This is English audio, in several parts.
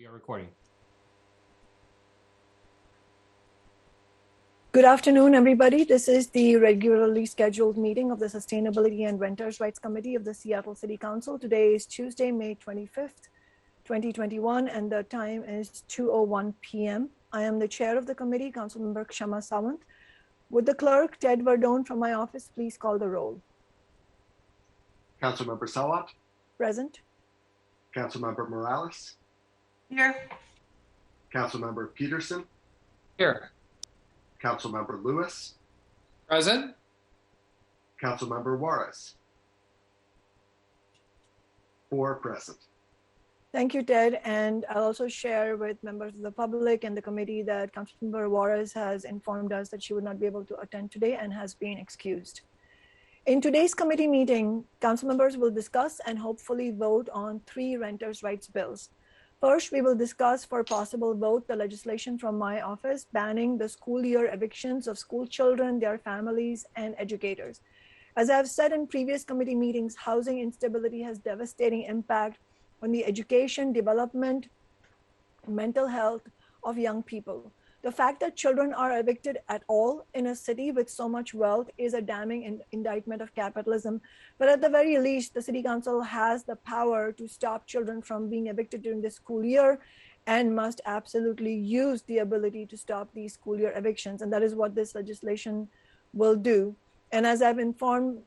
We are recording. Good afternoon, everybody. This is the regularly scheduled meeting of the Sustainability and Renters' Rights Committee of the Seattle City Council. Today is Tuesday, May 25th, 2021, and the time is 2:01 p.m. I am the chair of the committee, Councilmember Kshama Sawant. Would the clerk, Ted Verdone from my office, please call the roll? Councilmember Sawant. Present. Councilmember Morales. Here. Councilmember Peterson. Here. Councilmember Lewis. Present. Councilmember Juarez. 4 present. Thank you, Ted. And I'll also share with members of the public and the committee that Councilmember Juarez has informed us that she would not be able to attend today and has been excused. In today's committee meeting, council members will discuss and hopefully vote on 3 renters' rights bills. First, we will discuss for possible vote the legislation from my office banning the school year evictions of school children, their families, and educators. As I've said in previous committee meetings, housing instability has devastating impact on the education, development, mental health of young people. The fact that children are evicted at all in a city with so much wealth is a damning indictment of capitalism. But at the very least, the city council has the power to stop children from being evicted during the school year and must absolutely use the ability to stop these school year evictions. And that is what this legislation will do. And as I've informed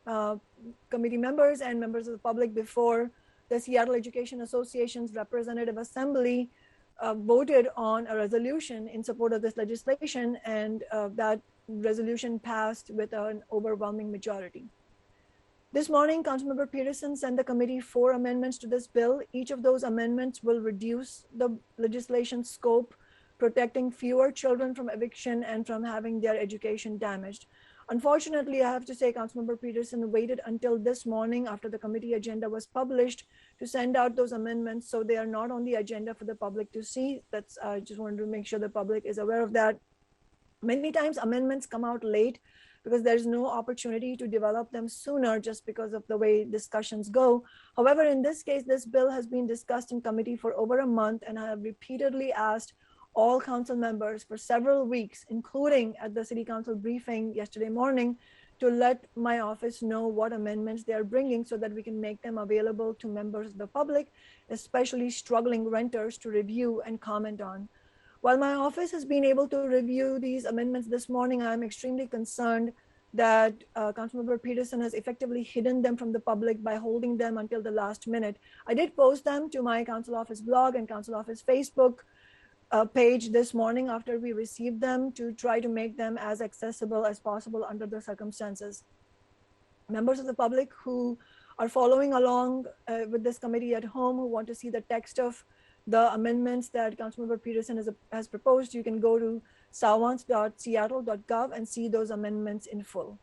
committee members and members of the public before, the Seattle Education Association's Representative Assembly voted on a resolution in support of this legislation, and that resolution passed with an overwhelming majority. This morning, Councilmember Peterson sent the committee 4 amendments to this bill. Each of those amendments will reduce the legislation scope, protecting fewer children from eviction and from having their education damaged. Unfortunately, I have to say Councilmember Peterson waited until this morning after the committee agenda was published to send out those amendments, so they are not on the agenda for the public to see. I just wanted to make sure the public is aware of that. Many times amendments come out late because there's no opportunity to develop them sooner just because of the way discussions go. However, in this case, this bill has been discussed in committee for over a month, and I have repeatedly asked all council members for several weeks, including at the city council briefing yesterday morning, to let my office know what amendments they are bringing so that we can make them available to members of the public, especially struggling renters, to review and comment on. While my office has been able to review these amendments this morning, I'm extremely concerned that Councilmember Peterson has effectively hidden them from the public by holding them until the last minute. I did post them to my council office blog and council office Facebook page this morning after we received them to try to make them as accessible as possible under the circumstances. Members of the public who are following along with this committee at home, who want to see the text of the amendments that Councilmember Peterson has proposed, you can go to seattle.gov and see those amendments in full.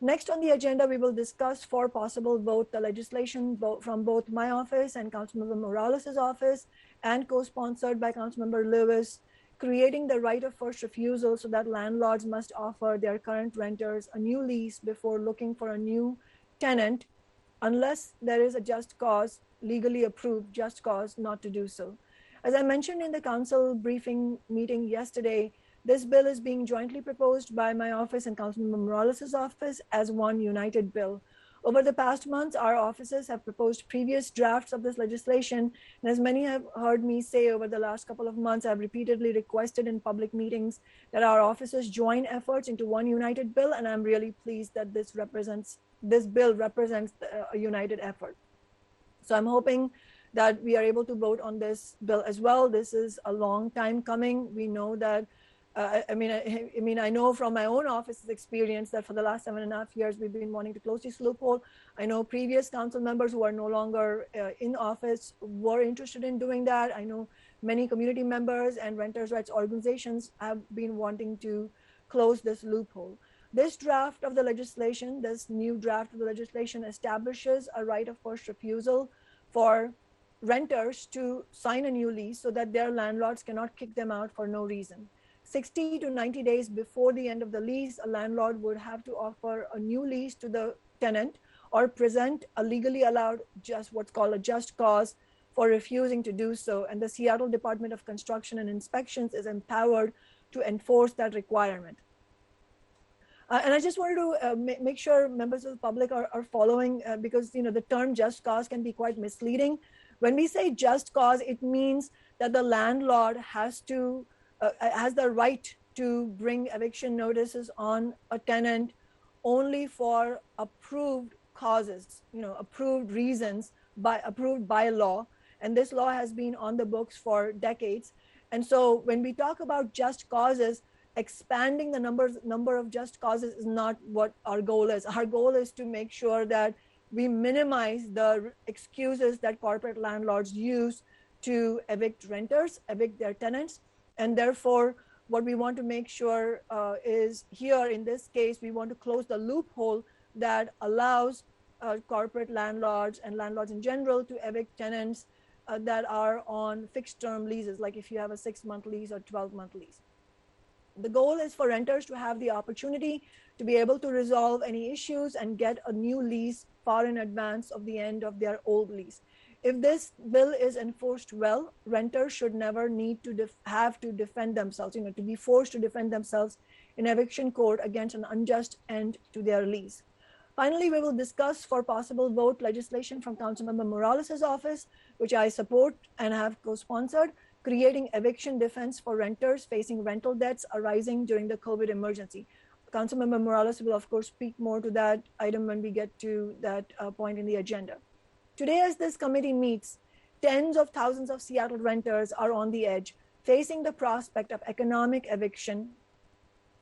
Next on the agenda, we will discuss for possible vote the legislation from both my office and Councilmember Morales' office, and co-sponsored by Councilmember Lewis, creating the right of first refusal so that landlords must offer their current renters a new lease before looking for a new tenant, unless there is a just cause, legally approved just cause not to do so. As I mentioned in the council briefing meeting yesterday, this bill is being jointly proposed by my office and Councilmember Morales' office as one united bill. Over the past months, our offices have proposed previous drafts of this legislation, and as many have heard me say over the last couple of months, I've repeatedly requested in public meetings that our offices join efforts into one united bill, and I'm really pleased that this bill represents a united effort. So I'm hoping that we are able to vote on this bill as well. This is a long time coming. We know that I know from my own office's experience that for the last 7.5 years, we've been wanting to close this loophole. I know previous council members who are no longer in office were interested in doing that. I know many community members and renters' rights organizations have been wanting to close this loophole. This draft of the legislation, this new draft of the legislation, establishes a right of first refusal for renters to sign a new lease so that their landlords cannot kick them out for no reason. 60 to 90 days before the end of the lease, a landlord would have to offer a new lease to the tenant or present a legally allowed what's called a just cause for refusing to do so. And the Seattle Department of Construction and Inspections is empowered to enforce that requirement. And I just wanted to make sure members of the public are following, because the term just cause can be quite misleading. When we say just cause, it means that the landlord has the right to bring eviction notices on a tenant only for approved causes, approved reasons, approved by law. And this law has been on the books for decades. And so when we talk about just causes, expanding the number of just causes is not what our goal is. Our goal is to make sure that we minimize the excuses that corporate landlords use to evict renters, evict their tenants. And therefore, what we want to make sure is here in this case, we want to close the loophole that allows corporate landlords and landlords in general to evict tenants that are on fixed term leases, like if you have a 6-month lease or 12-month lease. The goal is for renters to have the opportunity to be able to resolve any issues and get a new lease far in advance of the end of their old lease. If this bill is enforced well, renters should never need to have to defend themselves, to be forced to defend themselves in eviction court against an unjust end to their lease. Finally, we will discuss for possible vote legislation from Councilmember Morales' office, which I support and have co-sponsored, creating eviction defense for renters facing rental debts arising during the COVID emergency. Councilmember Morales will, of course, speak more to that item when we get to that point in the agenda. Today, as this committee meets, tens of thousands of Seattle renters are on the edge, facing the prospect of economic eviction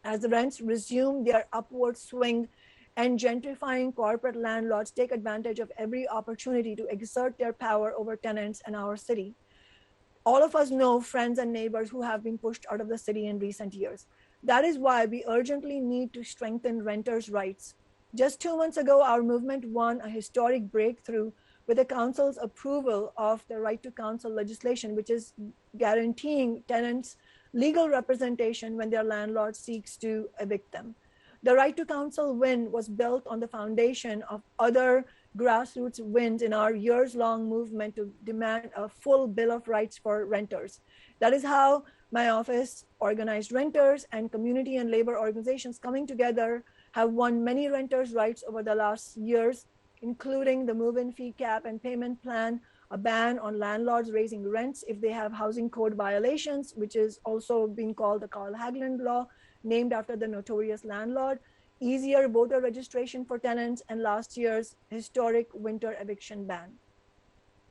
as the rents resume their upward swing and gentrifying corporate landlords take advantage of every opportunity to exert their power over tenants in our city. All of us know friends and neighbors who have been pushed out of the city in recent years. That is why we urgently need to strengthen renters' rights. Just 2 months ago, our movement won a historic breakthrough with the council's approval of the right to counsel legislation, which is guaranteeing tenants legal representation when their landlord seeks to evict them. The right to counsel win was built on the foundation of other grassroots wins in our years-long movement to demand a full bill of rights for renters. That is how my office, organized renters, and community and labor organizations coming together have won many renters' rights over the last years, including the move-in fee cap and payment plan, a ban on landlords raising rents if they have housing code violations, which is also being called the Carl Hagelin law, named after the notorious landlord, easier voter registration for tenants, and last year's historic winter eviction ban.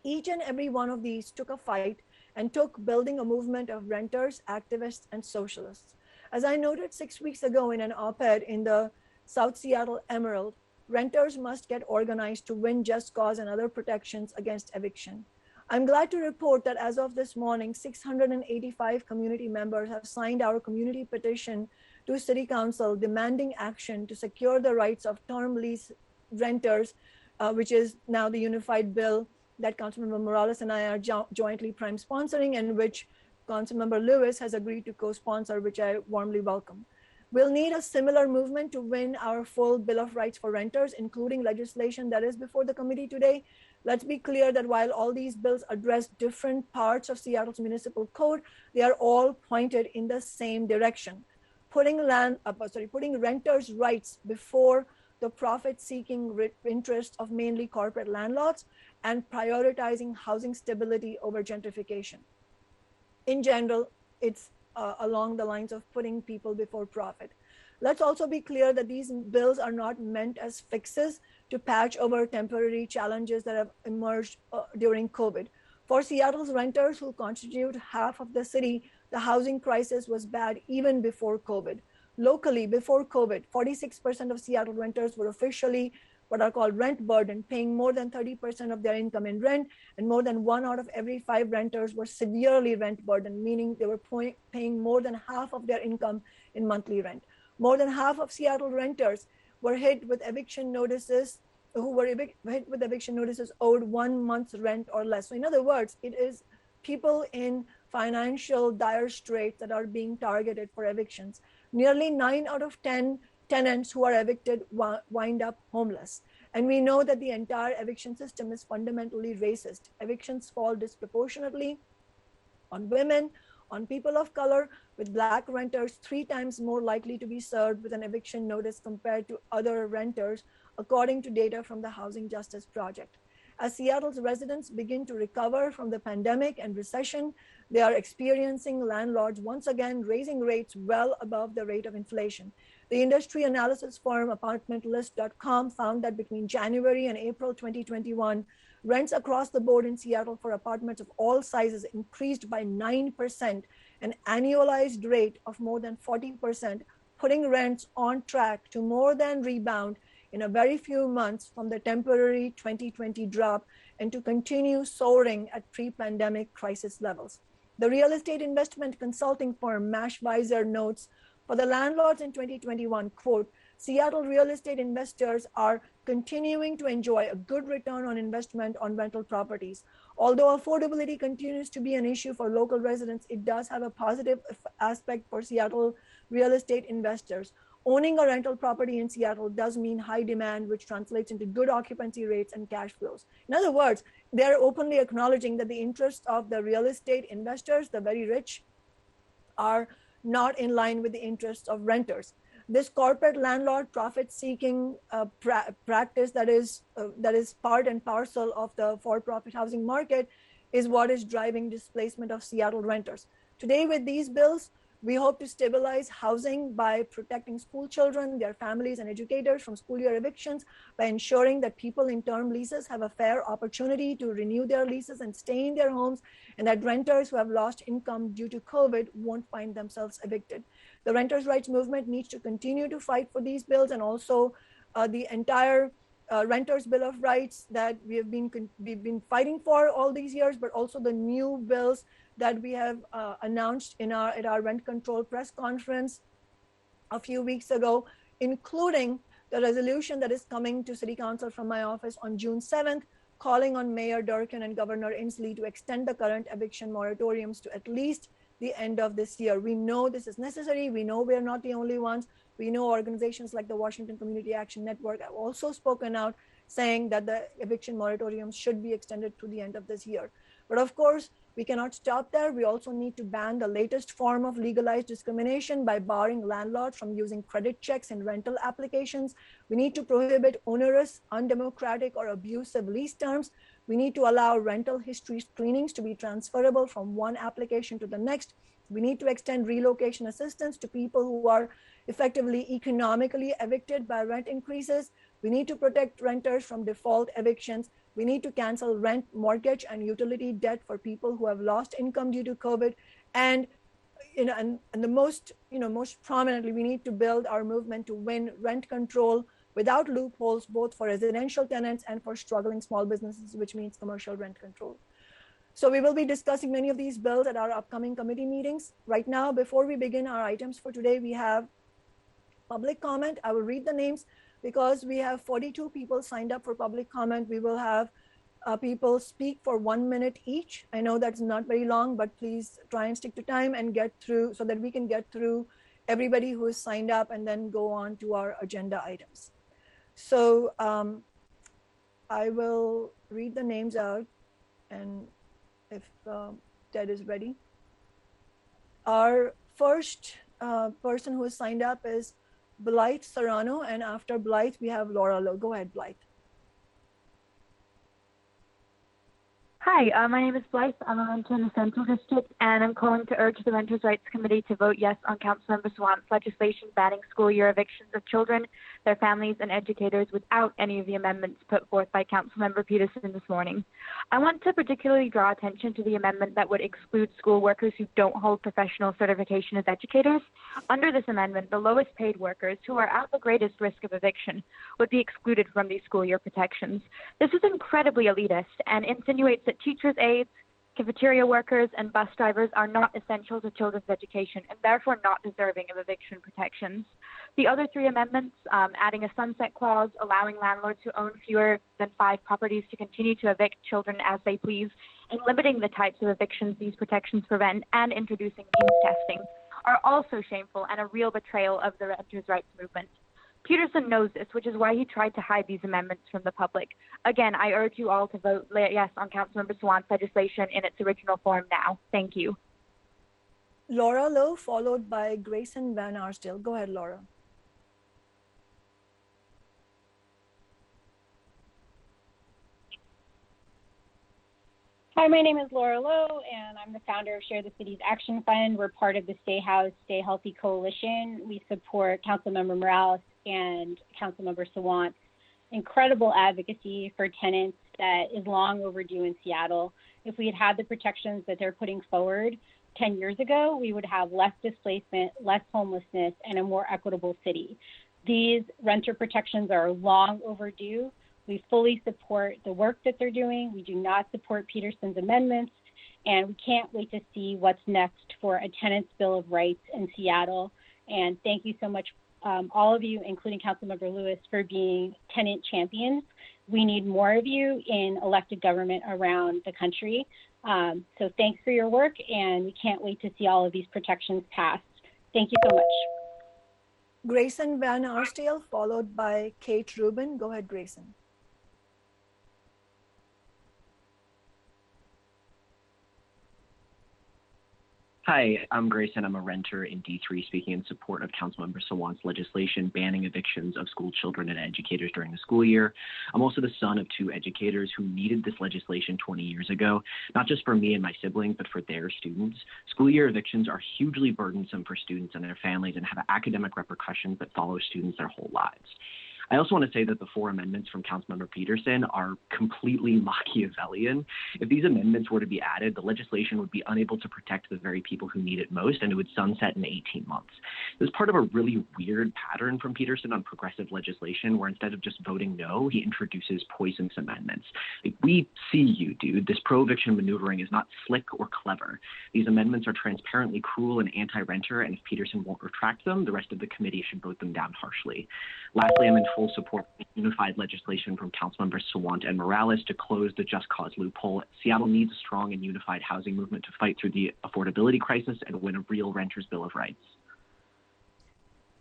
Each and every one of these took a fight and took building a movement of renters, activists, and socialists. As I noted 6 weeks ago in an op-ed in the South Seattle Emerald, renters must get organized to win just cause and other protections against eviction. I'm glad to report that as of this morning, 685 community members have signed our community petition to City Council demanding action to secure the rights of term lease renters, which is now the unified bill that Councilmember Morales and I are jointly prime sponsoring, and which Councilmember Lewis has agreed to co-sponsor, which I warmly welcome. We'll need a similar movement to win our full Bill of Rights for renters, including legislation that is before the committee today. Let's be clear that while all these bills address different parts of Seattle's municipal code, they are all pointed in the same direction, putting renters' rights before the profit-seeking interests of mainly corporate landlords and prioritizing housing stability over gentrification. In general, it's along the lines of putting people before profit. Let's also be clear that these bills are not meant as fixes to patch over temporary challenges that have emerged during COVID. For Seattle's renters, who constitute half of the city, the housing crisis was bad even before COVID. Locally, before COVID, 46% of Seattle renters were officially what are called rent burden, paying more than 30% of their income in rent, and more than 1 out of every 5 renters were severely rent burdened, meaning they were paying more than half of their income in monthly rent. More than half of Seattle renters were hit with eviction notices, hit with eviction notices owed 1 month's rent or less. So in other words, it is people in financial dire straits that are being targeted for evictions. Nearly 9 out of 10 tenants who are evicted wind up homeless. And we know that the entire eviction system is fundamentally racist. Evictions fall disproportionately on women, on people of color, with Black renters 3 times more likely to be served with an eviction notice compared to other renters, according to data from the Housing Justice Project. As Seattle's residents begin to recover from the pandemic and recession, they are experiencing landlords once again raising rates well above the rate of inflation. The industry analysis firm apartmentlist.com found that between January and April 2021, rents across the board in Seattle for apartments of all sizes increased by 9%, an annualized rate of more than 40%, putting rents on track to more than rebound in a very few months from the temporary 2020 drop and to continue soaring at pre-pandemic crisis levels. The real estate investment consulting firm Mashvisor notes, for the landlords in 2021, quote, Seattle real estate investors are continuing to enjoy a good return on investment on rental properties. Although affordability continues to be an issue for local residents, it does have a positive aspect for Seattle real estate investors. Owning a rental property in Seattle does mean high demand, which translates into good occupancy rates and cash flows. In other words, they're openly acknowledging that the interests of the real estate investors, the very rich, are not in line with the interests of renters. This corporate landlord profit-seeking practice that is part and parcel of the for-profit housing market is what is driving displacement of Seattle renters. Today, with these bills, we hope to stabilize housing by protecting school children, their families, and educators from school year evictions, by ensuring that people in term leases have a fair opportunity to renew their leases and stay in their homes, and that renters who have lost income due to COVID won't find themselves evicted. The renters' rights movement needs to continue to fight for these bills, and also the entire Renters' Bill of Rights that we've been fighting for all these years, but also the new bills that we have announced at our rent control press conference a few weeks ago, including the resolution that is coming to City Council from my office on June 7th, calling on Mayor Durkin and Governor Inslee to extend the current eviction moratoriums to at least the end of this year. We know this is necessary. We know we're not the only ones. We know organizations like the Washington Community Action Network have also spoken out saying that the eviction moratoriums should be extended to the end of this year. But of course, we cannot stop there. We also need to ban the latest form of legalized discrimination by barring landlords from using credit checks in rental applications. We need to prohibit onerous, undemocratic, or abusive lease terms. We need to allow rental history screenings to be transferable from one application to the next. We need to extend relocation assistance to people who are effectively economically evicted by rent increases. We need to protect renters from default evictions. We need to cancel rent, mortgage, and utility debt for people who have lost income due to COVID. And the most prominently, we need to build our movement to win rent control without loopholes, both for residential tenants and for struggling small businesses, which means commercial rent control. So we will be discussing many of these bills at our upcoming committee meetings. Right now, before we begin our items for today, we have public comment. I will read the names. Because we have 42 people signed up for public comment, we will have people speak for 1 minute each. I know that's not very long, but please try and stick to time and get through so that we can get through everybody who is signed up and then go on to our agenda items. So I will read the names out, and if Ted is ready. Our first person who is signed up is Blythe Serrano, and after Blythe, we have Laura Lowe. Go ahead, Blythe. Hi, my name is Blythe. I'm a renter in the Central District, and I'm calling to urge the Renters' Rights Committee to vote yes on Councilmember Swant's legislation banning school year evictions of children, their families, and educators without any of the amendments put forth by Councilmember Peterson this morning. I want to particularly draw attention to the amendment that would exclude school workers who don't hold professional certification as educators. Under this amendment, the lowest paid workers, who are at the greatest risk of eviction, would be excluded from these school year protections. This is incredibly elitist and insinuates that teachers' aides, cafeteria workers, and bus drivers are not essential to children's education and therefore not deserving of eviction protections. The other three amendments, adding a sunset clause, allowing landlords who own fewer than 5 properties to continue to evict children as they please, and limiting the types of evictions these protections prevent, and introducing means testing, are also shameful and a real betrayal of the renters' rights movement. Peterson knows this, which is why he tried to hide these amendments from the public. Again, I urge you all to vote yes on Councilmember Sawant's legislation in its original form now. Thank you. Laura Lowe, followed by Grayson Van Arsdale. Go ahead, Laura. Hi, my name is Laura Lowe, and I'm the founder of Share the City's Action Fund. We're part of the Stay House, Stay Healthy Coalition. We support Councilmember Morales and Councilmember Sawant's incredible advocacy for tenants that is long overdue in Seattle. If we had had the protections that they're putting forward 10 years ago, we would have less displacement, less homelessness, and a more equitable city. These renter protections are long overdue. We fully support the work that they're doing. We do not support Peterson's amendments, and we can't wait to see what's next for a tenant's Bill of Rights in Seattle. And thank you so much, all of you, including Councilmember Lewis, for being tenant champions. We need more of you in elected government around the country. So thanks for your work, and we can't wait to see all of these protections passed. Thank you so much. Grayson Van Arsdale, followed by Kate Rubin. Go ahead, Grayson. Hi, I'm Grayson. I'm a renter in D3 speaking in support of Councilmember Sawant's legislation banning evictions of school children and educators during the school year. I'm also the son of two educators who needed this legislation 20 years ago, not just for me and my siblings, but for their students. School year evictions are hugely burdensome for students and their families and have academic repercussions that follow students their whole lives. I also want to say that the four amendments from Councilmember Peterson are completely Machiavellian. If these amendments were to be added, the legislation would be unable to protect the very people who need it most, and it would sunset in 18 months. This is part of a really weird pattern from Peterson on progressive legislation, where instead of just voting no, he introduces poisonous amendments. Like, we see you, dude. This pro-eviction maneuvering is not slick or clever. These amendments are transparently cruel and anti-renter, and if Peterson won't retract them, the rest of the committee should vote them down harshly. Lastly, I'm in full support of unified legislation from Councilmembers Sawant and Morales to close the just cause loophole. Seattle needs a strong and unified housing movement to fight through the affordability crisis and win a real renters' bill of rights.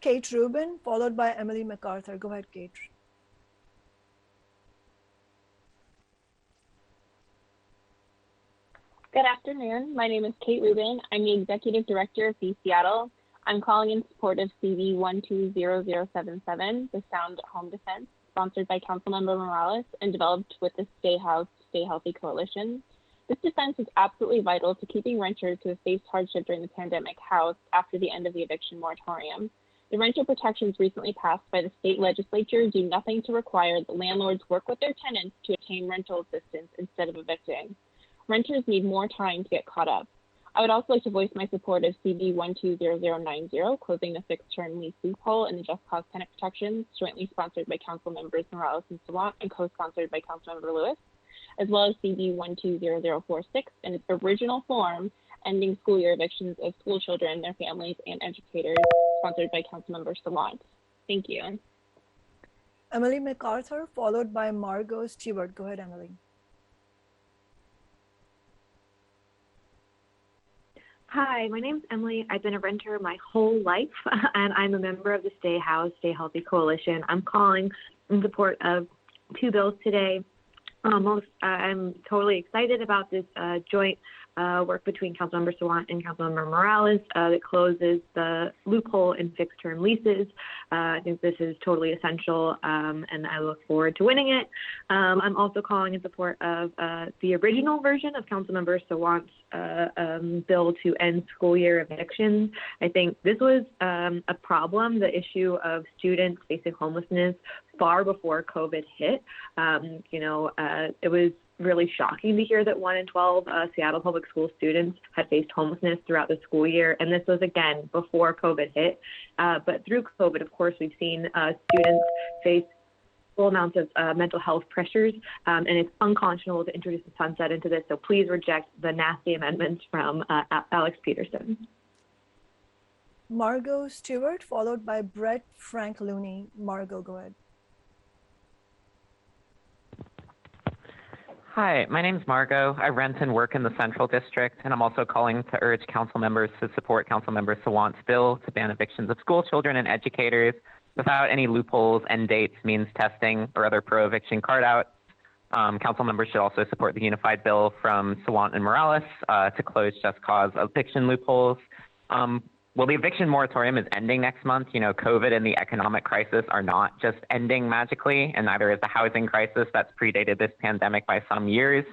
Kate Rubin, followed by Emily MacArthur. Go ahead, Kate. Good afternoon. My name is Kate Rubin. I'm the Executive Director of Be Seattle. I'm calling in support of CV 120077, the Sound Home Defense, sponsored by Councilmember Morales and developed with the Stay House, Stay Healthy Coalition. This defense is absolutely vital to keeping renters who have faced hardship during the pandemic housed after the end of the eviction moratorium. The renter protections recently passed by the state legislature do nothing to require that landlords work with their tenants to obtain rental assistance instead of evicting. Renters need more time to get caught up. I would also like to voice my support of CB 120090, closing the fixed-term lease loophole in the Just Cause tenant protections, jointly sponsored by Council Members Morales and Sawant and co-sponsored by Councilmember Lewis, as well as CB 120046 in its original form, ending school year evictions of school children, their families, and educators, sponsored by Councilmember Sawant. Thank you. Emily MacArthur, followed by Margot Stewart. Go ahead, Emily. Hi, my name's Emily. I've been a renter my whole life, and I'm a member of the Stay House, Stay Healthy Coalition. I'm calling in support of two bills today. I'm totally excited about this joint work between Councilmember Sawant and Councilmember Morales that closes the loophole in fixed-term leases. I think this is totally essential, and I look forward to winning it. I'm also calling in support of the original version of Councilmember Sawant's bill to end school year evictions. I think this was a problem, the issue of students facing homelessness, far before COVID hit. It was really shocking to hear that 1 in 12 Seattle public school students had faced homelessness throughout the school year. And this was, again, before COVID hit. But through COVID, of course, we've seen students face full amounts of mental health pressures. And it's unconscionable to introduce a sunset into this. So please reject the nasty amendments from Alex Peterson. Margot Stewart, followed by Brett Frank Looney. Margot, go ahead. Hi, my name's Margot. I rent and work in the Central District, and I'm also calling to urge council members to support Councilmember Sawant's bill to ban evictions of school children and educators, without any loopholes, end dates, means testing, or other pro-eviction card-outs. Council members should also support the unified bill from Sawant and Morales to close just cause eviction loopholes. Well, the eviction moratorium is ending next month. You know, COVID and the economic crisis are not just ending magically, and neither is the housing crisis that's predated this pandemic by some years.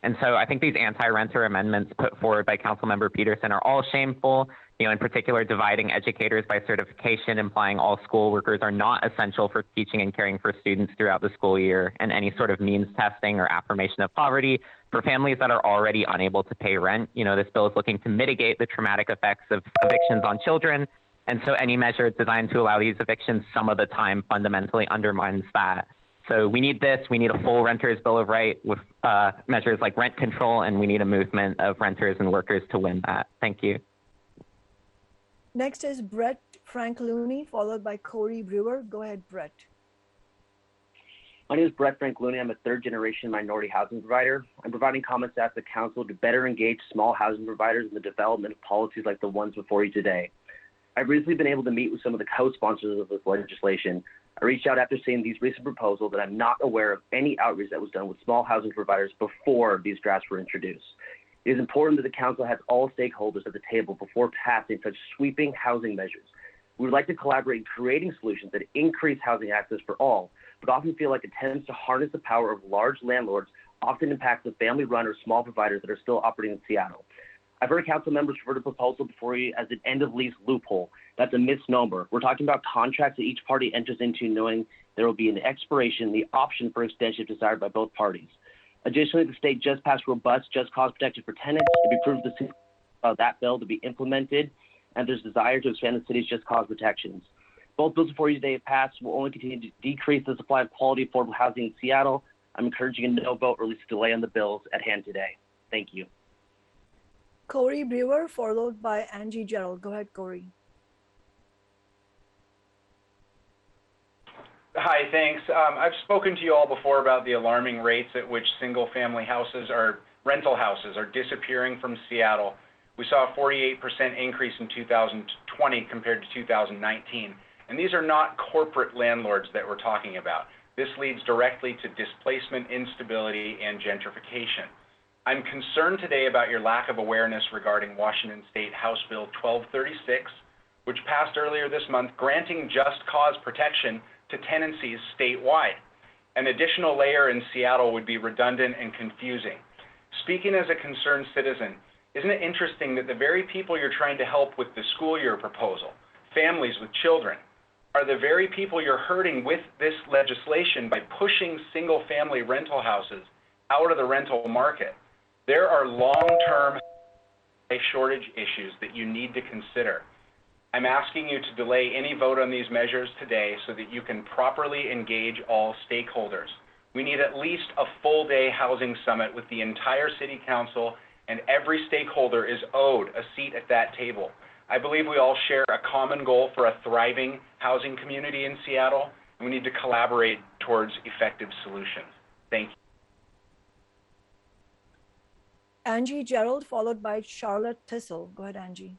And so I think these anti-renter amendments put forward by Councilmember Peterson are all shameful, you know, in particular dividing educators by certification, implying all school workers are not essential for teaching and caring for students throughout the school year, and any sort of means testing or affirmation of poverty for families that are already unable to pay rent. You know, this bill is looking to mitigate the traumatic effects of evictions on children. And so any measure designed to allow these evictions some of the time fundamentally undermines that. So we need this. We need a full renters bill of right with measures like rent control, and we need a movement of renters and workers to win that. Thank you. Next is Brett Frank Looney, followed by Corey Brewer. Go ahead, Brett. My name is Brett Frank Looney. I'm a third-generation minority housing provider. I'm providing comments to ask the council to better engage small housing providers in the development of policies like the ones before you today. I've recently been able to meet with some of the co-sponsors of this legislation. I reached out after seeing these recent proposals, and I'm not aware of any outreach that was done with small housing providers before these drafts were introduced. It is important that the council has all stakeholders at the table before passing such sweeping housing measures. We would like to collaborate in creating solutions that increase housing access for all, but often feel like attempts to harness the power of large landlords often impacts the family-run or small providers that are still operating in Seattle. I've heard council members refer to the proposal before you as an end-of-lease loophole. That's a misnomer. We're talking about contracts that each party enters into knowing there will be an expiration, the option for extension desired by both parties. Additionally, the state just passed robust just cause protection for tenants. It be approved that bill to be implemented, and there's desire to expand the city's just cause protections. Both bills before you today have passed will only continue to decrease the supply of quality affordable housing in Seattle. I'm encouraging a no vote or at least a delay on the bills at hand today. Thank you. Corey Brewer, followed by Angie Gerald. Go ahead, Corey. Hi, thanks. I've spoken to you all before about the alarming rates at which single-family houses or rental houses are disappearing from Seattle. We saw a 48% increase in 2020 compared to 2019. And these are not corporate landlords that we're talking about. This leads directly to displacement, instability, and gentrification. I'm concerned today about your lack of awareness regarding Washington State House Bill 1236, which passed earlier this month, granting just cause protection to tenancies statewide. An additional layer in Seattle would be redundant and confusing. Speaking as a concerned citizen, isn't it interesting that the very people you're trying to help with the school year proposal, families with children, are the very people you're hurting with this legislation by pushing single-family rental houses out of the rental market? There are long-term shortage issues that you need to consider. I'm asking you to delay any vote on these measures today so that you can properly engage all stakeholders. We need at least a full-day housing summit with the entire city council, and every stakeholder is owed a seat at that table. I believe we all share a common goal for a thriving housing community in Seattle, and we need to collaborate towards effective solutions. Thank you. Angie Gerald, followed by Charlotte Thistle. Go ahead, Angie.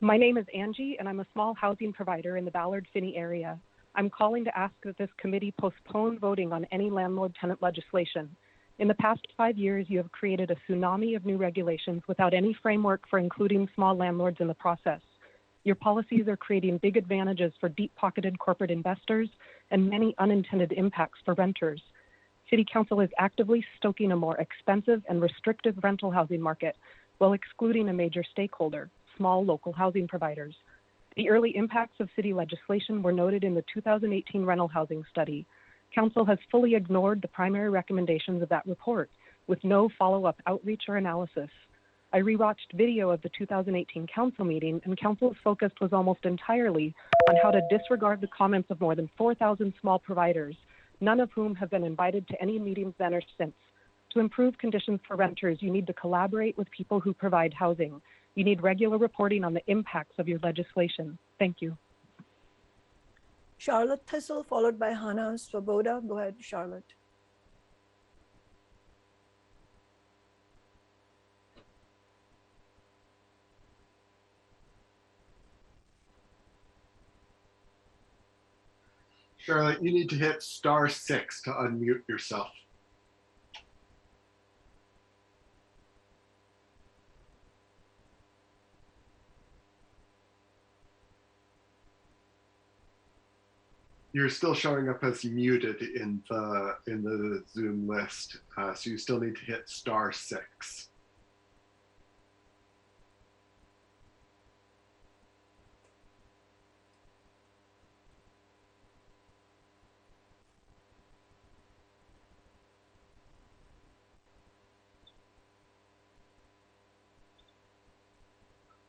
My name is Angie, and I'm a small housing provider in the Ballard-Finney area. I'm calling to ask that this committee postpone voting on any landlord-tenant legislation. In the past 5 years, you have created a tsunami of new regulations without any framework for including small landlords in the process. Your policies are creating big advantages for deep-pocketed corporate investors and many unintended impacts for renters. City Council is actively stoking a more expensive and restrictive rental housing market while excluding a major stakeholder, small local housing providers. The early impacts of city legislation were noted in the 2018 rental housing study. Council has fully ignored the primary recommendations of that report with no follow-up outreach or analysis. I rewatched video of the 2018 council meeting, and council's focus was almost entirely on how to disregard the comments of more than 4,000 small providers, none of whom have been invited to any meetings then or since. To improve conditions for renters, you need to collaborate with people who provide housing. You need regular reporting on the impacts of your legislation. Thank you. Charlotte Thistle, followed by Hannah Swoboda. Go ahead, Charlotte. Charlotte, you need to hit *6 to unmute yourself. You're still showing up as muted in the Zoom list, so you still need to hit *6.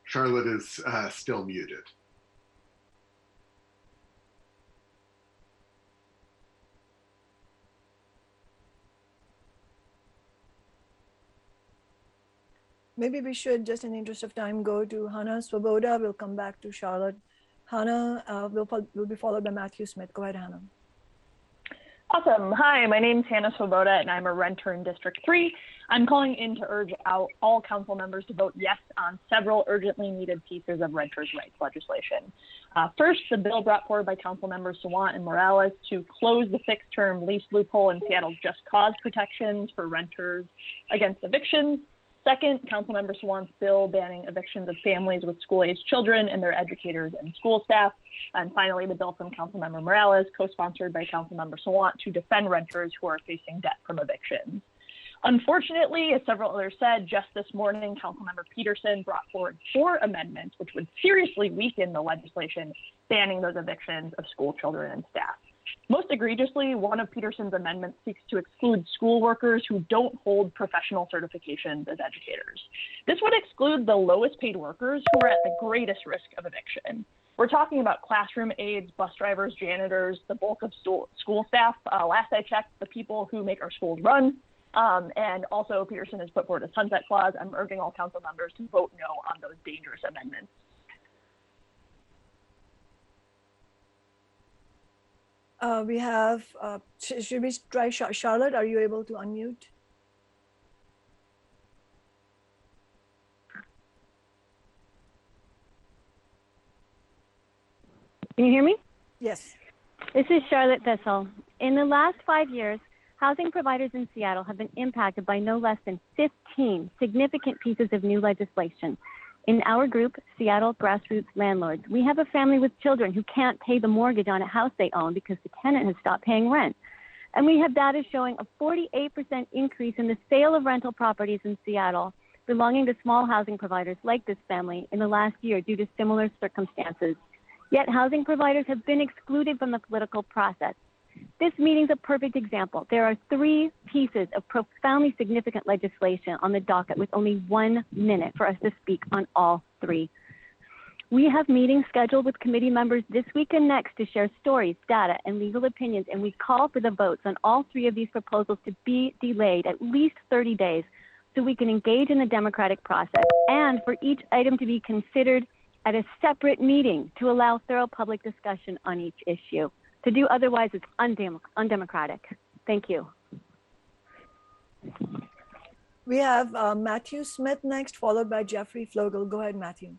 Charlotte is still muted. Maybe we should, just in the interest of time, go to Hannah Swoboda. We'll come back to Charlotte. Hannah will be followed by Matthew Smith. Go ahead, Hannah. Awesome. Hi, my name's Hannah Swoboda, and I'm a renter in District 3. I'm calling in to urge out all council members to vote yes on several urgently needed pieces of renters' rights legislation. First, the bill brought forward by council members Sawant and Morales to close the fixed-term lease loophole in Seattle's just cause protections for renters against evictions. Second, Councilmember Sawant's bill banning evictions of families with school-aged children and their educators and school staff. And finally, the bill from Councilmember Morales, co-sponsored by Councilmember Sawant, to defend renters who are facing debt from evictions. Unfortunately, as several others said, just this morning, Councilmember Peterson brought forward 4 amendments which would seriously weaken the legislation banning those evictions of school children and staff. Most egregiously, one of Peterson's amendments seeks to exclude school workers who don't hold professional certifications as educators. This would exclude the lowest paid workers who are at the greatest risk of eviction. We're talking about classroom aides, bus drivers, janitors, the bulk of school staff. Last I checked, the people who make our schools run. And also, Peterson has put forward a sunset clause. I'm urging all council members to vote no on those dangerous amendments. We have, should we try Charlotte? Are you able to unmute? Can you hear me? Yes. This is Charlotte Vessel. In the last 5 years, housing providers in Seattle have been impacted by no less than 15 significant pieces of new legislation. In our group, Seattle Grassroots Landlords, we have a family with children who can't pay the mortgage on a house they own because the tenant has stopped paying rent. And we have data showing a 48% increase in the sale of rental properties in Seattle belonging to small housing providers like this family in the last year due to similar circumstances. Yet housing providers have been excluded from the political process. This meeting is a perfect example. There are 3 pieces of profoundly significant legislation on the docket with only 1 minute for us to speak on all 3. We have meetings scheduled with committee members this week and next to share stories, data, and legal opinions, and we call for the votes on all 3 of these proposals to be delayed at least 30 days so we can engage in the democratic process, and for each item to be considered at a separate meeting to allow thorough public discussion on each issue. To do otherwise is undemocratic. Thank you. We have Matthew Smith next, followed by Jeffrey Flogel. Go ahead, Matthew.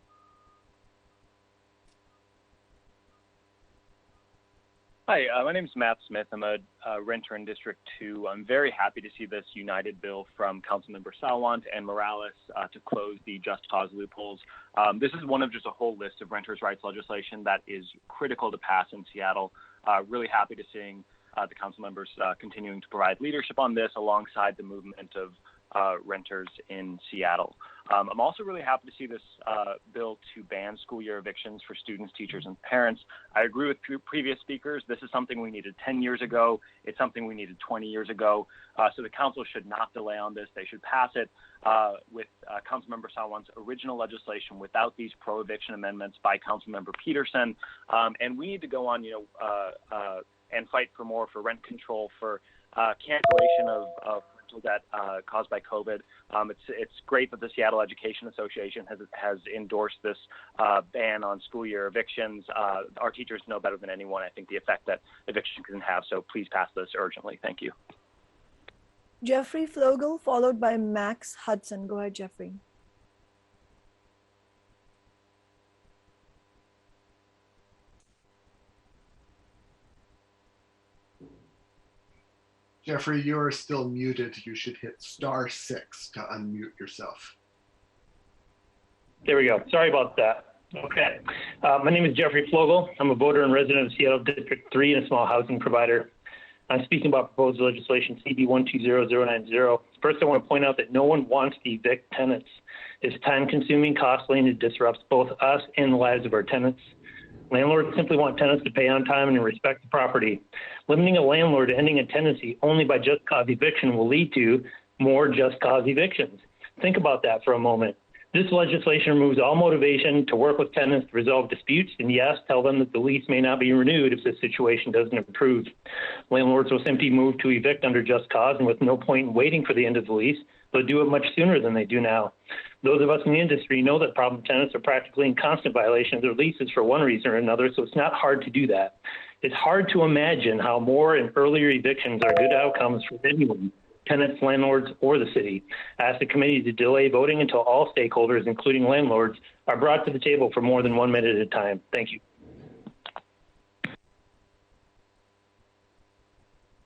Hi, my name is Matt Smith. I'm a renter in District 2. I'm very happy to see this united bill from Councilmember Sawant and Morales to close the just cause loopholes. This is one of just a whole list of renters' rights legislation that is critical to pass in Seattle. Really happy to seeing the council members continuing to provide leadership on this alongside the movement of renters in Seattle. I'm also really happy to see this bill to ban school year evictions for students, teachers, and parents. I agree with previous speakers. This is something we needed 10 years ago. It's something we needed 20 years ago. So the council should not delay on this. They should pass it with Councilmember Sawant's original legislation without these pro-eviction amendments by Councilmember Peterson. And we need to go on, and fight for more for rent control, for cancellation of debt caused by COVID. It's great that the Seattle Education Association has endorsed this ban on school year evictions. Our teachers know better than anyone, I think, the effect that eviction can have. So please pass this urgently. Thank you. Jeffrey Flogel, followed by Max Hudson. Go ahead, Jeffrey. Jeffrey, you are still muted. You should hit *6 to unmute yourself. There we go. Sorry about that. Okay. My name is Jeffrey Flogel. I'm a voter and resident of Seattle District 3 and a small housing provider. I'm speaking about proposed legislation CB 120090. First, I want to point out that no one wants to evict tenants. It's time-consuming, costly, and it disrupts both us and the lives of our tenants. Landlords simply want tenants to pay on time and respect the property. Limiting a landlord to ending a tenancy only by just cause eviction will lead to more just cause evictions. Think about that for a moment. This legislation removes all motivation to work with tenants to resolve disputes, and yes, tell them that the lease may not be renewed if the situation doesn't improve. Landlords will simply move to evict under just cause, and with no point in waiting for the end of the lease, they'll do it much sooner than they do now. Those of us in the industry know that problem tenants are practically in constant violation of their leases for one reason or another, so it's not hard to do that. It's hard to imagine how more and earlier evictions are good outcomes for anyone, tenants, landlords, or the city. I ask the committee to delay voting until all stakeholders, including landlords, are brought to the table for more than 1 minute at a time. Thank you.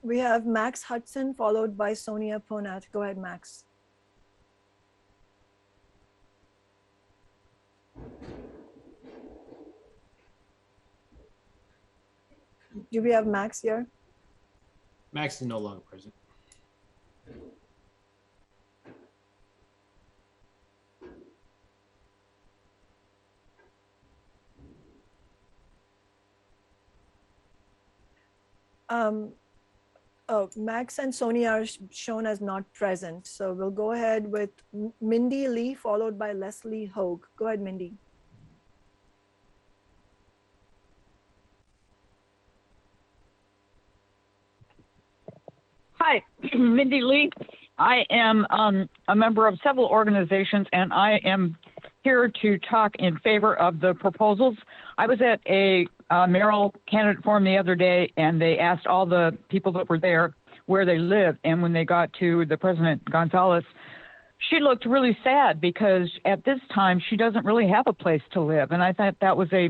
We have Max Hudson followed by Sonia Ponath. Go ahead, Max. Do we have Max here? Max is no longer present. Oh, Max and Sonia are shown as not present. So we'll go ahead with Mindy Lee followed by Leslie Hogue. Go ahead, Mindy. Hi, Mindy Lee. I am a member of several organizations, and I am here to talk in favor of the proposals. I was at a mayoral candidate forum the other day, and they asked all the people that were there where they lived. And when they got to the President Gonzalez, she looked really sad because at this time she doesn't really have a place to live. And I thought that was a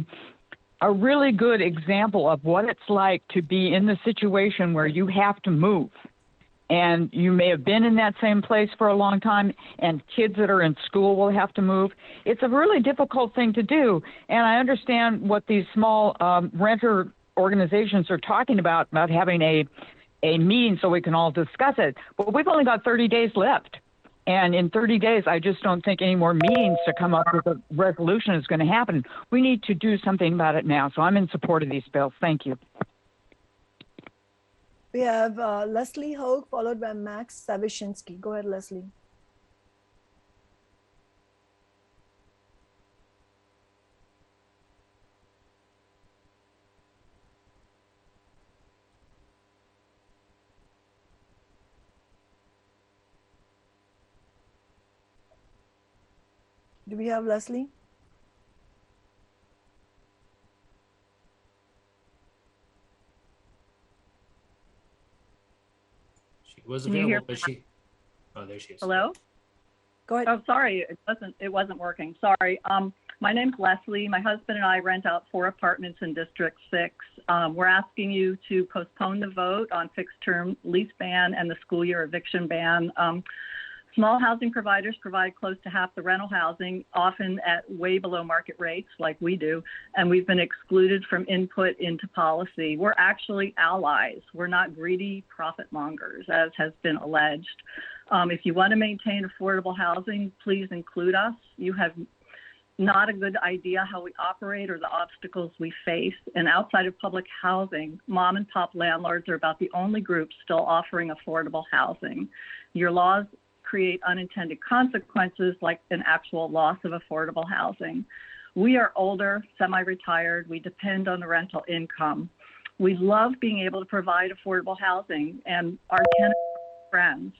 really good example of what it's like to be in the situation where you have to move. And you may have been in that same place for a long time, and kids that are in school will have to move. It's a really difficult thing to do. And I understand what these small renter organizations are talking about having a meeting so we can all discuss it. But we've only got 30 days left. And in 30 days, I just don't think any more meetings to come up with a resolution is going to happen. We need to do something about it now. So I'm in support of these bills. Thank you. We have Leslie Hogue followed by Max Savishinsky. Go ahead, Leslie. Do we have Leslie? She was available, but she. Oh, there she is. Hello. Go ahead. Oh, sorry, it wasn't working. Sorry. My name's Leslie. My husband and I rent out 4 apartments in District 6. We're asking you to postpone the vote on fixed-term lease ban and the school year eviction ban. Small housing providers provide close to half the rental housing, often at way below market rates like we do, and we've been excluded from input into policy. We're actually allies. We're not greedy profit mongers, as has been alleged. If you want to maintain affordable housing, please include us. You have not a good idea how we operate or the obstacles we face. And outside of public housing, mom and pop landlords are about the only group still offering affordable housing. Your laws create unintended consequences like an actual loss of affordable housing. We are older, semi-retired. We depend on the rental income. We love being able to provide affordable housing, and our tenants are friends.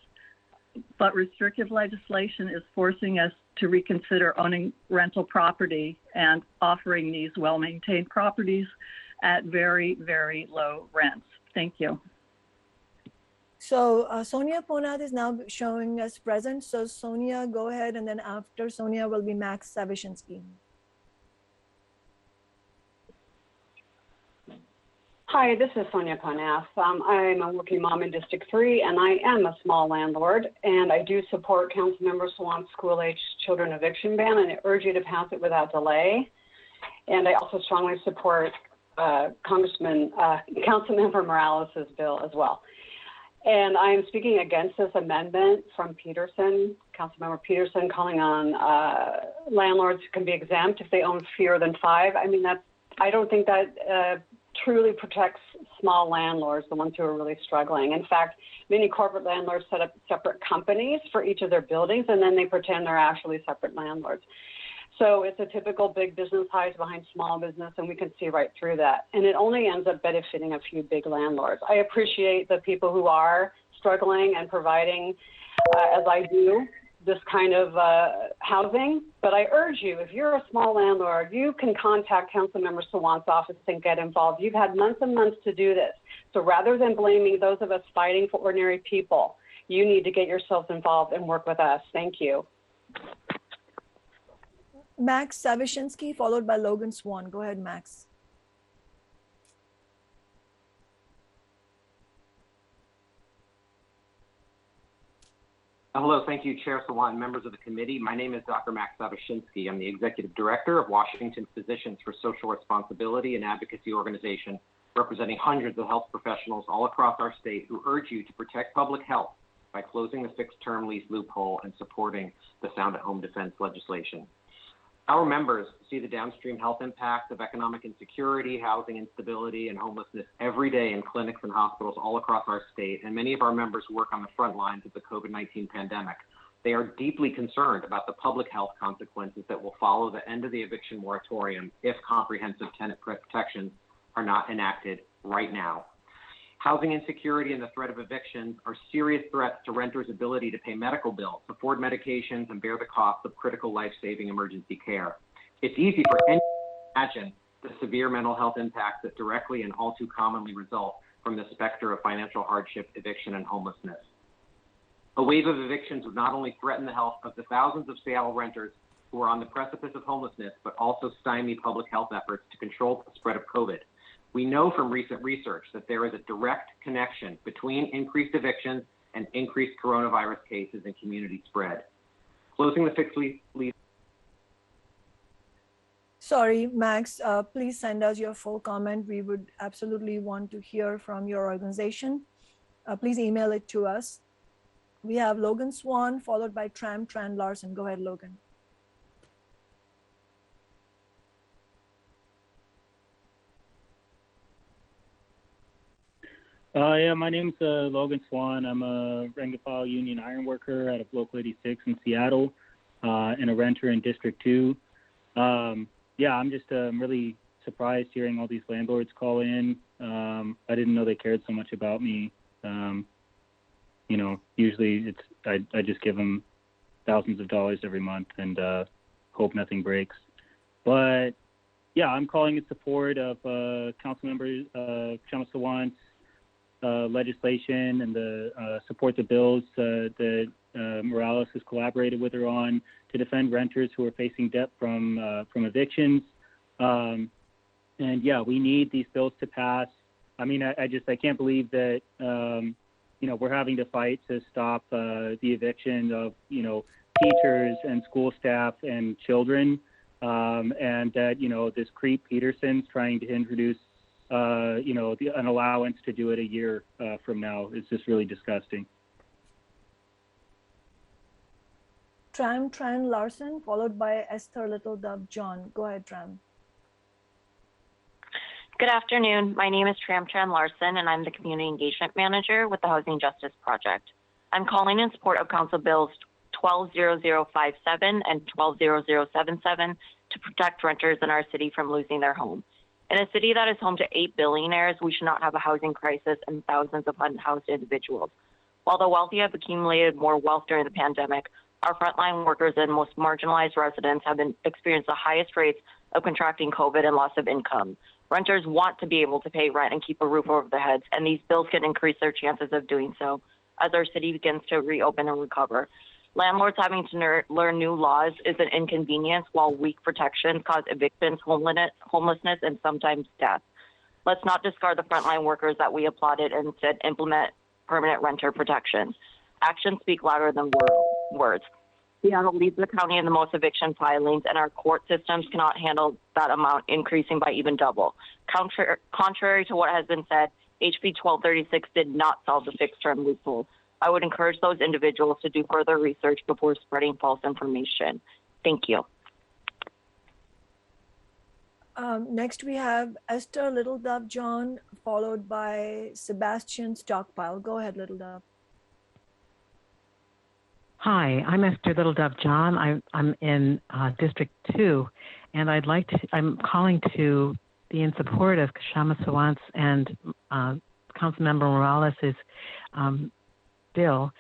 But restrictive legislation is forcing us to reconsider owning rental property and offering these well-maintained properties at very, very low rents. Thank you. So Sonia Ponath is now showing us present. So Sonia, go ahead, and then after Sonia will be Max Savishinsky. Hi, this is Sonia Ponath. I'm a working mom in District 3, and I am a small landlord, and I do support Councilmember Sawant's school-age children eviction ban, and I urge you to pass it without delay. And I also strongly support Councilmember Morales' bill as well. And I am speaking against this amendment from Peterson, Councilmember Peterson, calling on landlords can be exempt if they own fewer than 5. I mean, I don't think that truly protects small landlords, the ones who are really struggling. In fact, many corporate landlords set up separate companies for each of their buildings, and then they pretend they're actually separate landlords. So it's a typical big business hides behind small business, and we can see right through that. And it only ends up benefiting a few big landlords. I appreciate the people who are struggling and providing, as I do, this kind of housing. But I urge you, if you're a small landlord, you can contact Councilmember Sawant's office and get involved. You've had months and months to do this. So rather than blaming those of us fighting for ordinary people, you need to get yourselves involved and work with us. Thank you. Max Savishinsky, followed by Logan Swan. Go ahead, Max. Hello, thank you, Chair Sawant and members of the committee. My name is Dr. Max Savishinsky. I'm the Executive Director of Washington Physicians for Social Responsibility and Advocacy Organization, representing hundreds of health professionals all across our state who urge you to protect public health by closing the fixed-term lease loophole and supporting the Sound at Home defense legislation. Our members see the downstream health impacts of economic insecurity, housing instability, and homelessness every day in clinics and hospitals all across our state, and many of our members work on the front lines of the COVID-19 pandemic. They are deeply concerned about the public health consequences that will follow the end of the eviction moratorium if comprehensive tenant protections are not enacted right now. Housing insecurity and the threat of evictions are serious threats to renters' ability to pay medical bills, afford medications, and bear the cost of critical life-saving emergency care. It's easy for anyone to imagine the severe mental health impacts that directly and all too commonly result from the specter of financial hardship, eviction, and homelessness. A wave of evictions would not only threaten the health of the thousands of Seattle renters who are on the precipice of homelessness, but also stymie public health efforts to control the spread of COVID. We know from recent research that there is a direct connection between increased evictions and increased coronavirus cases and community spread. Closing the fixed lease. Sorry, Max, please send us your full comment. We would absolutely want to hear from your organization. Please email it to us. We have Logan Swan, followed by Tran Larson. Go ahead, Logan. Yeah, my name's Logan Swan. I'm a rank and file union iron worker out of Local 86 in Seattle, and a renter in District 2. Yeah, I'm just really surprised hearing all these landlords call in. I didn't know they cared so much about me. You know, usually I just give them thousands of dollars every month and hope nothing breaks. But yeah, I'm calling in support of Councilmember Chama Sawant's legislation and support the bills that Morales has collaborated with her on to defend renters who are facing debt from evictions. And yeah, we need these bills to pass. I mean, I can't believe that you know, we're having to fight to stop the eviction of, you know, teachers and school staff and children, and that, you know, this creep Peterson's trying to introduce you know, an allowance to do it a year from now. Is just really disgusting. Tran Larson, followed by Esther Little Dove John. Go ahead, Tran. Good afternoon. My name is Tran Larson, and I'm the Community Engagement Manager with the Housing Justice Project. I'm calling in support of Council Bills 120057 and 120077 to protect renters in our city from losing their home. In a city that is home to 8 billionaires, we should not have a housing crisis and thousands of unhoused individuals. While the wealthy have accumulated more wealth during the pandemic, our frontline workers and most marginalized residents have experienced the highest rates of contracting COVID and loss of income. Renters want to be able to pay rent and keep a roof over their heads, and these bills can increase their chances of doing so as our city begins to reopen and recover. Landlords having to learn new laws is an inconvenience, while weak protections cause evictions, homelessness, and sometimes death. Let's not discard the frontline workers that we applauded and instead implement permanent renter protections. Actions speak louder than words. Seattle leads the county in the most eviction filings, and our court systems cannot handle that amount increasing by even double. Contrary to what has been said, HB 1236 did not solve the fixed term loophole. I would encourage those individuals to do further research before spreading false information. Thank you. Next, we have Esther Little Dove John, followed by Sebastian Stockpile. Go ahead, Little Dove. Hi, I'm Esther Little Dove John. I'm in District 2, and I'm calling to be in support of Kshama Sawant's and Councilmember Morales' bill.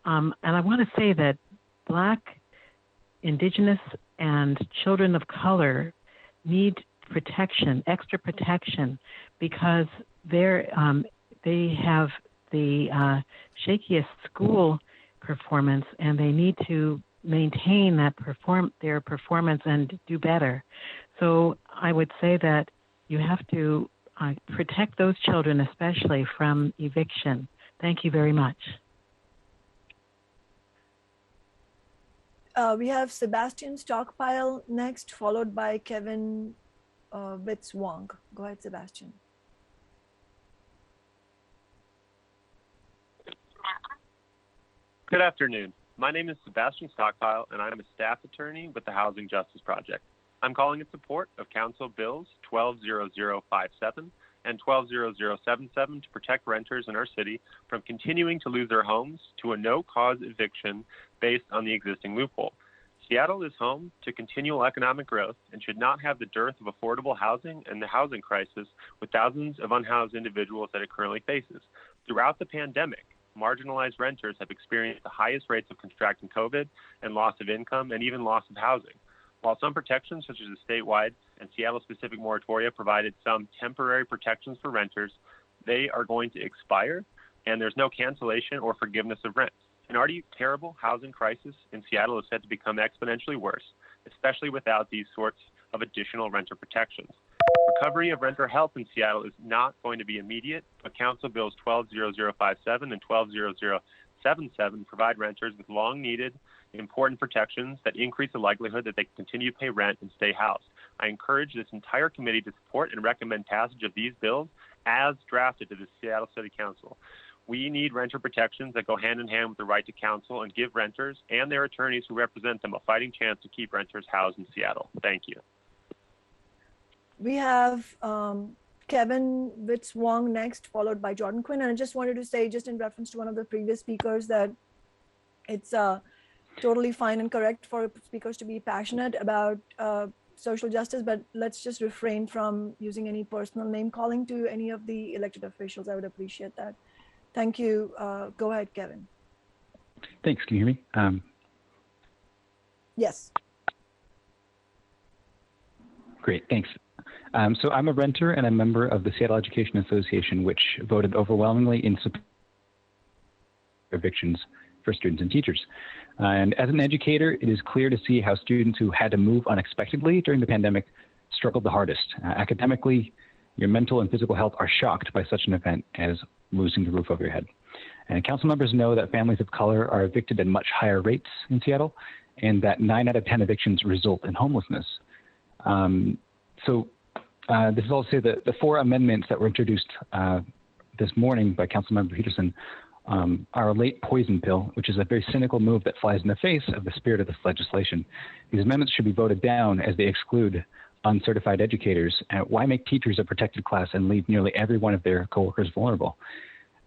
And I want to say that Black, Indigenous, and children of color need protection, extra protection, because they have the shakiest school performance, and they need to maintain that their performance and do better. So I would say that you have to protect those children, especially from eviction. Thank you very much. We have Sebastian Stockpile next, followed by Kevin Witz Wong. Go ahead, Sebastian. Good afternoon. My name is Sebastian Stockpile, and I'm a staff attorney with the Housing Justice Project. I'm calling in support of Council Bills 120057 and 120077 to protect renters in our city from continuing to lose their homes to a no-cause eviction based on the existing loophole. Seattle is home to continual economic growth and should not have the dearth of affordable housing and the housing crisis with thousands of unhoused individuals that it currently faces. Throughout the pandemic, marginalized renters have experienced the highest rates of contracting COVID and loss of income and even loss of housing. While some protections, such as the statewide and Seattle-specific moratoria, provided some temporary protections for renters, they are going to expire, and there's no cancellation or forgiveness of rent. An already terrible housing crisis in Seattle is set to become exponentially worse, especially without these sorts of additional renter protections. Recovery of renter health in Seattle is not going to be immediate, but Council Bills 120057 and 120077 provide renters with long-needed, important protections that increase the likelihood that they can continue to pay rent and stay housed. I encourage this entire committee to support and recommend passage of these bills as drafted to the Seattle City Council. We need renter protections that go hand in hand with the right to counsel and give renters and their attorneys who represent them a fighting chance to keep renters housed in Seattle. Thank you. We have Kevin Witz Wong next, followed by Jordan Quinn. And I just wanted to say, just in reference to one of the previous speakers, that it's totally fine and correct for speakers to be passionate about social justice, but let's just refrain from using any personal name calling to any of the elected officials. I would appreciate that. Thank you. Go ahead, Kevin. Thanks. Can you hear me? Yes. Great. Thanks. So I'm a renter and a member of the Seattle Education Association, which voted overwhelmingly in support of evictions for students and teachers. And as an educator, it is clear to see how students who had to move unexpectedly during the pandemic struggled the hardest. Academically, your mental and physical health are shocked by such an event as losing the roof over your head. And council members know that families of color are evicted at much higher rates in Seattle, and that 9 out of 10 evictions result in homelessness. This is all to say that the 4 amendments that were introduced this morning by Councilmember Peterson are a late poison pill, which is a very cynical move that flies in the face of the spirit of this legislation. These amendments should be voted down as they exclude uncertified educators. Why make teachers a protected class and leave nearly every one of their coworkers vulnerable?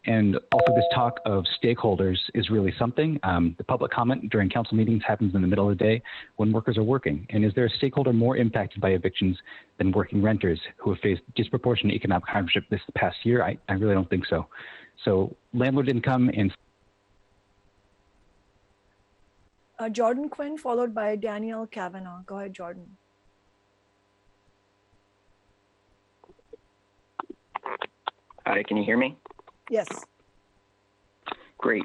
And also, this talk of stakeholders is really something. The public comment during council meetings happens in the middle of the day when workers are working. And is there a stakeholder more impacted by evictions than working renters who have faced disproportionate economic hardship this past year? I really don't think so. So landlord income and Jordan Quinn, followed by Daniel Kavanaugh. Go ahead, Jordan. Hi, can you hear me? Yes. Great.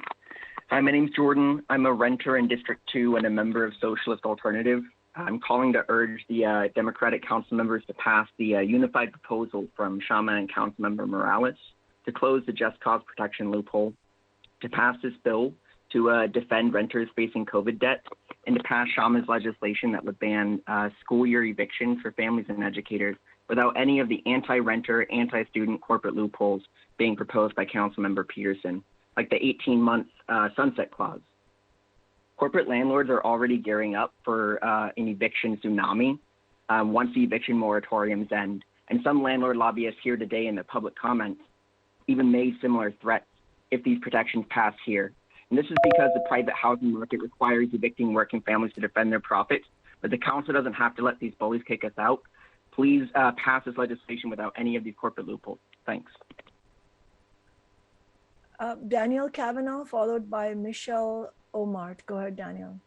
Hi, my name's Jordan. I'm a renter in District 2 and a member of Socialist Alternative. I'm calling to urge the Democratic council members to pass the unified proposal from Shama and Councilmember Morales to close the just cause protection loophole, to pass this bill to defend renters facing COVID debt, and to pass Shama's legislation that would ban school year evictions for families and educators without any of the anti-renter, anti-student corporate loopholes being proposed by Councilmember Peterson, like the 18-month sunset clause. Corporate landlords are already gearing up for an eviction tsunami once the eviction moratoriums end. And some landlord lobbyists here today in the public comments even made similar threats if these protections pass here. And this is because the private housing market requires evicting working families to defend their profits, but the council doesn't have to let these bullies kick us out. Please pass this legislation without any of these corporate loopholes. Thanks. Daniel Kavanaugh, followed by Michelle Omart. Go ahead, Daniel.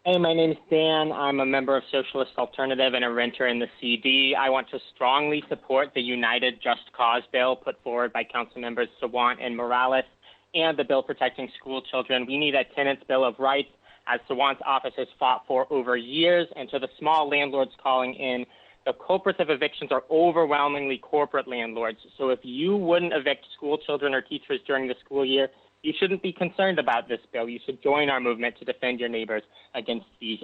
Hey, my name is Dan. I'm a member of Socialist Alternative and a renter in the CD. I want to strongly support the United Just Cause bill put forward by Council Members Sawant and Morales and the bill protecting school children. We need a tenant's bill of rights, as Sawant's office has fought for over years. And to the small landlords calling in, the culprits of evictions are overwhelmingly corporate landlords. So if you wouldn't evict school children or teachers during the school year, you shouldn't be concerned about this bill. You should join our movement to defend your neighbors against these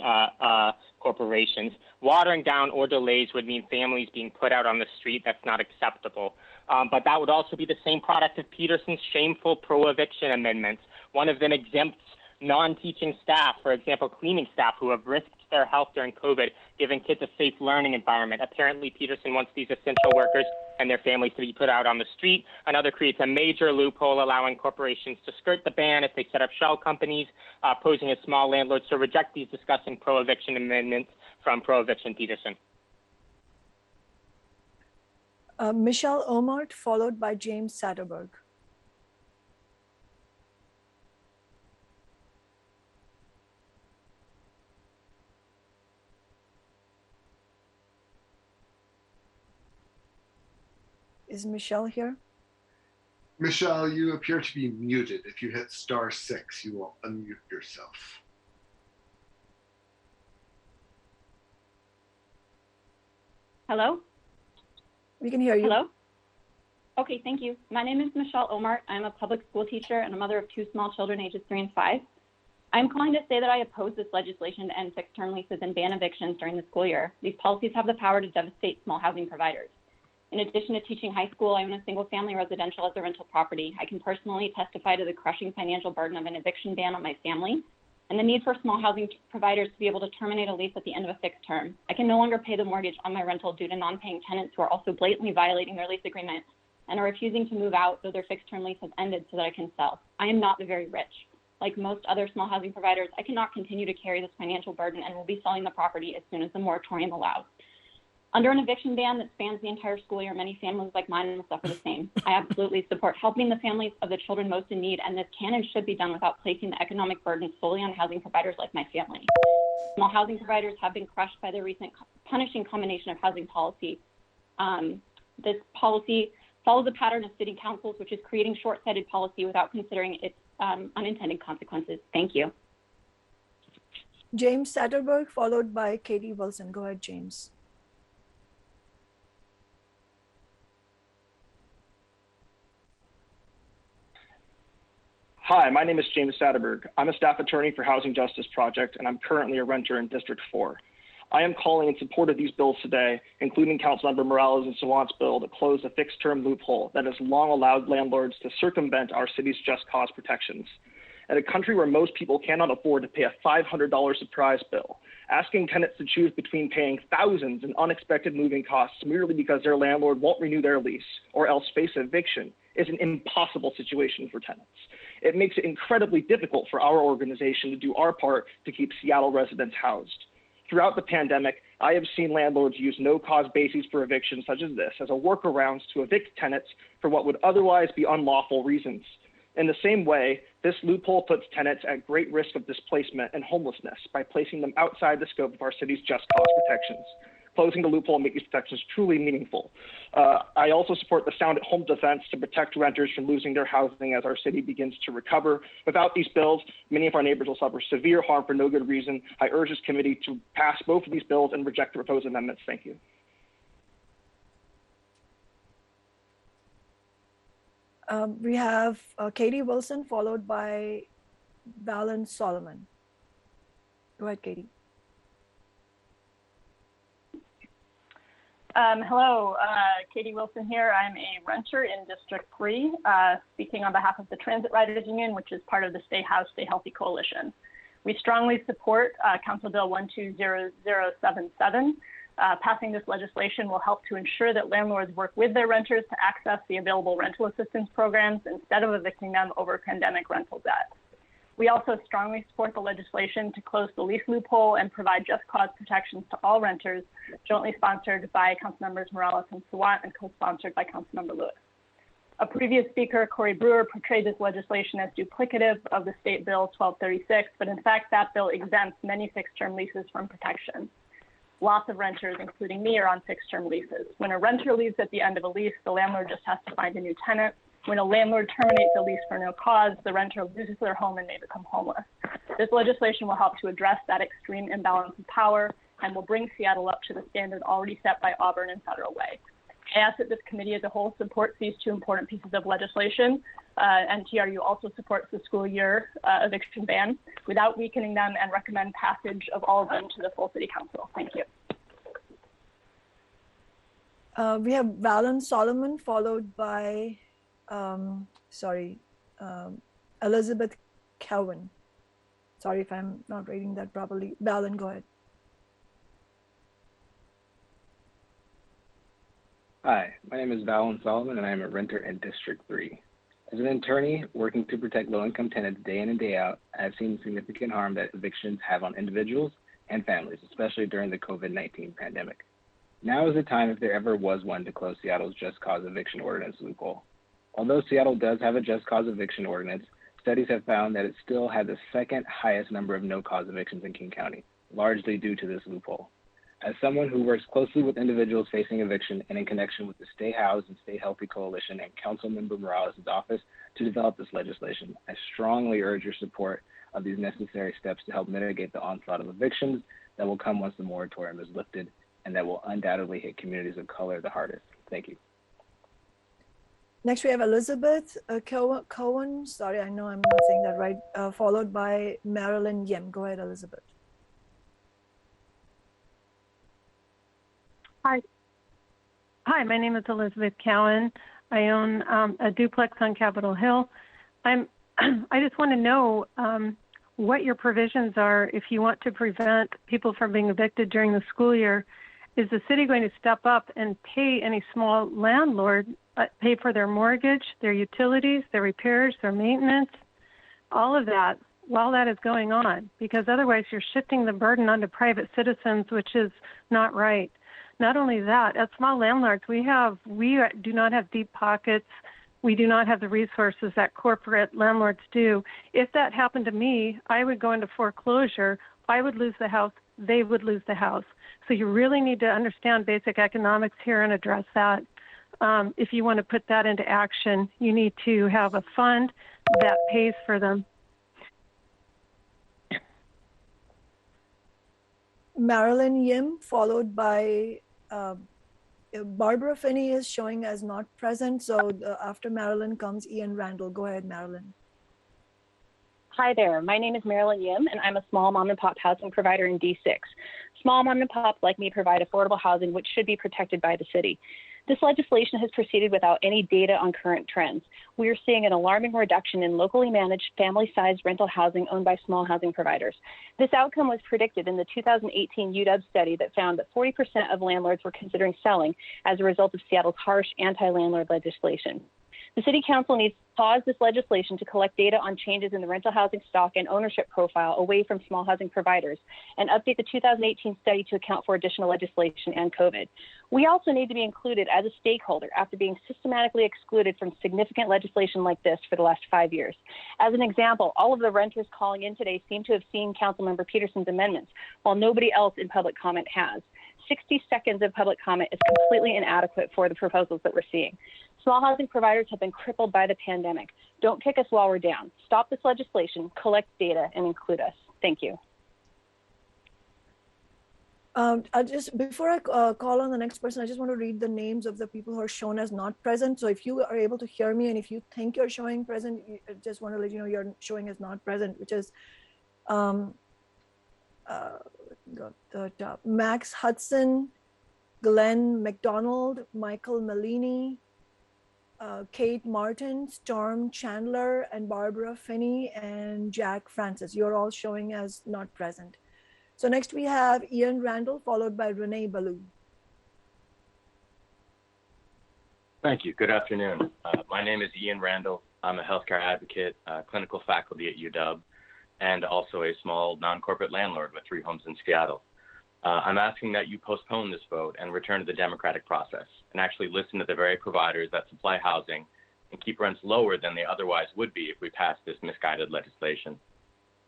corporations. Watering down or delays would mean families being put out on the street. That's not acceptable. But that would also be the same product of Peterson's shameful pro-eviction amendments. One of them exempts non-teaching staff, for example, cleaning staff who have risked their health during COVID, giving kids a safe learning environment. Apparently, Peterson wants these essential workers and their families to be put out on the street. Another creates a major loophole allowing corporations to skirt the ban if they set up shell companies, posing as small landlords. So reject these disgusting pro-eviction amendments from Pro-Eviction Peterson. Michelle Omart, followed by James Satterberg. Is Michelle here? Michelle, you appear to be muted. If you hit *6, you will unmute yourself. Hello? We can hear you. Hello? Okay, thank you. My name is Michelle Omart. I'm a public school teacher and a mother of 2 small children ages 3 and 5. I'm calling to say that I oppose this legislation to end fixed-term leases and ban evictions during the school year. These policies have the power to devastate small housing providers. In addition to teaching high school, I own a single-family residential as a rental property. I can personally testify to the crushing financial burden of an eviction ban on my family and the need for small housing providers to be able to terminate a lease at the end of a fixed term. I can no longer pay the mortgage on my rental due to non-paying tenants who are also blatantly violating their lease agreement and are refusing to move out though their fixed-term lease has ended so that I can sell. I am not the very rich. Like most other small housing providers, I cannot continue to carry this financial burden and will be selling the property as soon as the moratorium allows. Under an eviction ban that spans the entire school year, many families like mine will suffer the same. I absolutely support helping the families of the children most in need, and this can and should be done without placing the economic burden solely on housing providers like my family. Small housing providers have been crushed by the recent punishing combination of housing policy. This policy follows a pattern of city councils, which is creating short-sighted policy without considering its unintended consequences. Thank you. James Satterberg, followed by Katie Wilson. Go ahead, James. Hi, my name is James Satterberg. I'm a staff attorney for Housing Justice Project, and I'm currently a renter in District 4. I am calling in support of these bills today, including Councilmember Morales and Sawant's bill to close the fixed-term loophole that has long allowed landlords to circumvent our city's just cause protections. In a country where most people cannot afford to pay a $500 surprise bill, asking tenants to choose between paying thousands in unexpected moving costs merely because their landlord won't renew their lease or else face eviction is an impossible situation for tenants. It makes it incredibly difficult for our organization to do our part to keep Seattle residents housed. Throughout the pandemic, I have seen landlords use no-cause bases for evictions such as this as a workaround to evict tenants for what would otherwise be unlawful reasons. In the same way, this loophole puts tenants at great risk of displacement and homelessness by placing them outside the scope of our city's just cause protections. closing the loophole and make these protections truly meaningful. I also support the sound at home defense to protect renters from losing their housing as our city begins to recover. Without these bills, many of our neighbors will suffer severe harm for no good reason. I urge this committee to pass both of these bills and reject the proposed amendments. Thank you. We have Katie Wilson followed by Valen Solomon. Go ahead, Katie. Hello, Katie Wilson here. I'm a renter in District 3, speaking on behalf of the Transit Riders Union, which is part of the Stay House, Stay Healthy Coalition. We strongly support Council Bill 120077. Passing this legislation will help to ensure that landlords work with their renters to access the available rental assistance programs instead of evicting them over pandemic rental debt. We also strongly support the legislation to close the lease loophole and provide just cause protections to all renters, jointly sponsored by Councilmembers Morales and Sawant and co-sponsored by Councilmember Lewis. A previous speaker, Corey Brewer, portrayed this legislation as duplicative of the State Bill 1236, but in fact, that bill exempts many fixed-term leases from protection. Lots of renters, including me, are on fixed-term leases. When a renter leaves at the end of a lease, the landlord just has to find a new tenant. When a landlord terminates a lease for no cause, the renter loses their home and may become homeless. This legislation will help to address that extreme imbalance of power and will bring Seattle up to the standard already set by Auburn and Federal Way. I ask that this committee as a whole supports these two important pieces of legislation. And TRU also supports the school year eviction ban without weakening them and recommend passage of all of them to the full City Council. Thank you. We have Valen Solomon followed by, Elizabeth Cowan. Sorry if I'm not reading that properly. Valen, go ahead. Hi, my name is Valen Solomon, and I am a renter in District 3. As an attorney working to protect low-income tenants day in and day out, I have seen significant harm that evictions have on individuals and families, especially during the COVID-19 pandemic. Now is the time, if there ever was one, to close Seattle's just cause eviction ordinance loophole. Although Seattle does have a just cause eviction ordinance, studies have found that it still had the second highest number of no-cause evictions in King County, largely due to this loophole. As someone who works closely with individuals facing eviction and in connection with the Stay Housed and Stay Healthy Coalition and Councilmember Morales' office to develop this legislation, I strongly urge your support of these necessary steps to help mitigate the onslaught of evictions that will come once the moratorium is lifted and that will undoubtedly hit communities of color the hardest. Thank you. Next, we have Elizabeth Cohen. Sorry, I know I'm not saying that right. Followed by Marilyn Yim. Go ahead, Elizabeth. Hi, my name is Elizabeth Cowan. I own a duplex on Capitol Hill. I just want to know what your provisions are if you want to prevent people from being evicted during the school year. Is the city going to step up and pay any small landlord, pay for their mortgage, their utilities, their repairs, their maintenance, all of that while that is going on? Because otherwise you're shifting the burden onto private citizens, which is not right. Not only that, as small landlords, we do not have deep pockets. We do not have the resources that corporate landlords do. If that happened to me, I would go into foreclosure. I would lose the house. They would lose the house. So you really need to understand basic economics here and address that. If you want to put that into action, you need to have a fund that pays for them. Marilyn Yim, followed by Barbara Finney is showing as not present. So after Marilyn comes Ian Randall. Go ahead, Marilyn. Hi there. My name is Marilyn Yim, and I'm a small mom and pop housing provider in D6. Small mom and pops like me provide affordable housing, which should be protected by the city. This legislation has proceeded without any data on current trends. We are seeing an alarming reduction in locally managed, family-sized rental housing owned by small housing providers. This outcome was predicted in the 2018 UW study that found that 40% of landlords were considering selling as a result of Seattle's harsh anti-landlord legislation. The City Council needs to pause this legislation to collect data on changes in the rental housing stock and ownership profile away from small housing providers and update the 2018 study to account for additional legislation and COVID. We also need to be included as a stakeholder after being systematically excluded from significant legislation like this for the last 5 years. As an example, all of the renters calling in today seem to have seen Councilmember Peterson's amendments, while nobody else in public comment has. 60 seconds of public comment is completely inadequate for the proposals that we're seeing. Small housing providers have been crippled by the pandemic. Don't kick us while we're down. Stop this legislation, collect data, and include us. Thank you. Before I call on the next person, I just want to read the names of the people who are shown as not present. So if you are able to hear me and if you think you're showing present, I just want to let you know you're showing as not present, which is got the top. Max Hudson, Glenn McDonald, Michael Malini, Kate Martin, Storm Chandler, and Barbara Finney, and Jack Francis. You're all showing as not present. So next we have Ian Randall, followed by Renee Ballou. Thank you. Good afternoon. My name is Ian Randall. I'm a healthcare advocate, clinical faculty at UW, and also a small non-corporate landlord with 3 homes in Seattle. I'm asking that you postpone this vote and return to the democratic process and actually listen to the very providers that supply housing and keep rents lower than they otherwise would be if we passed this misguided legislation.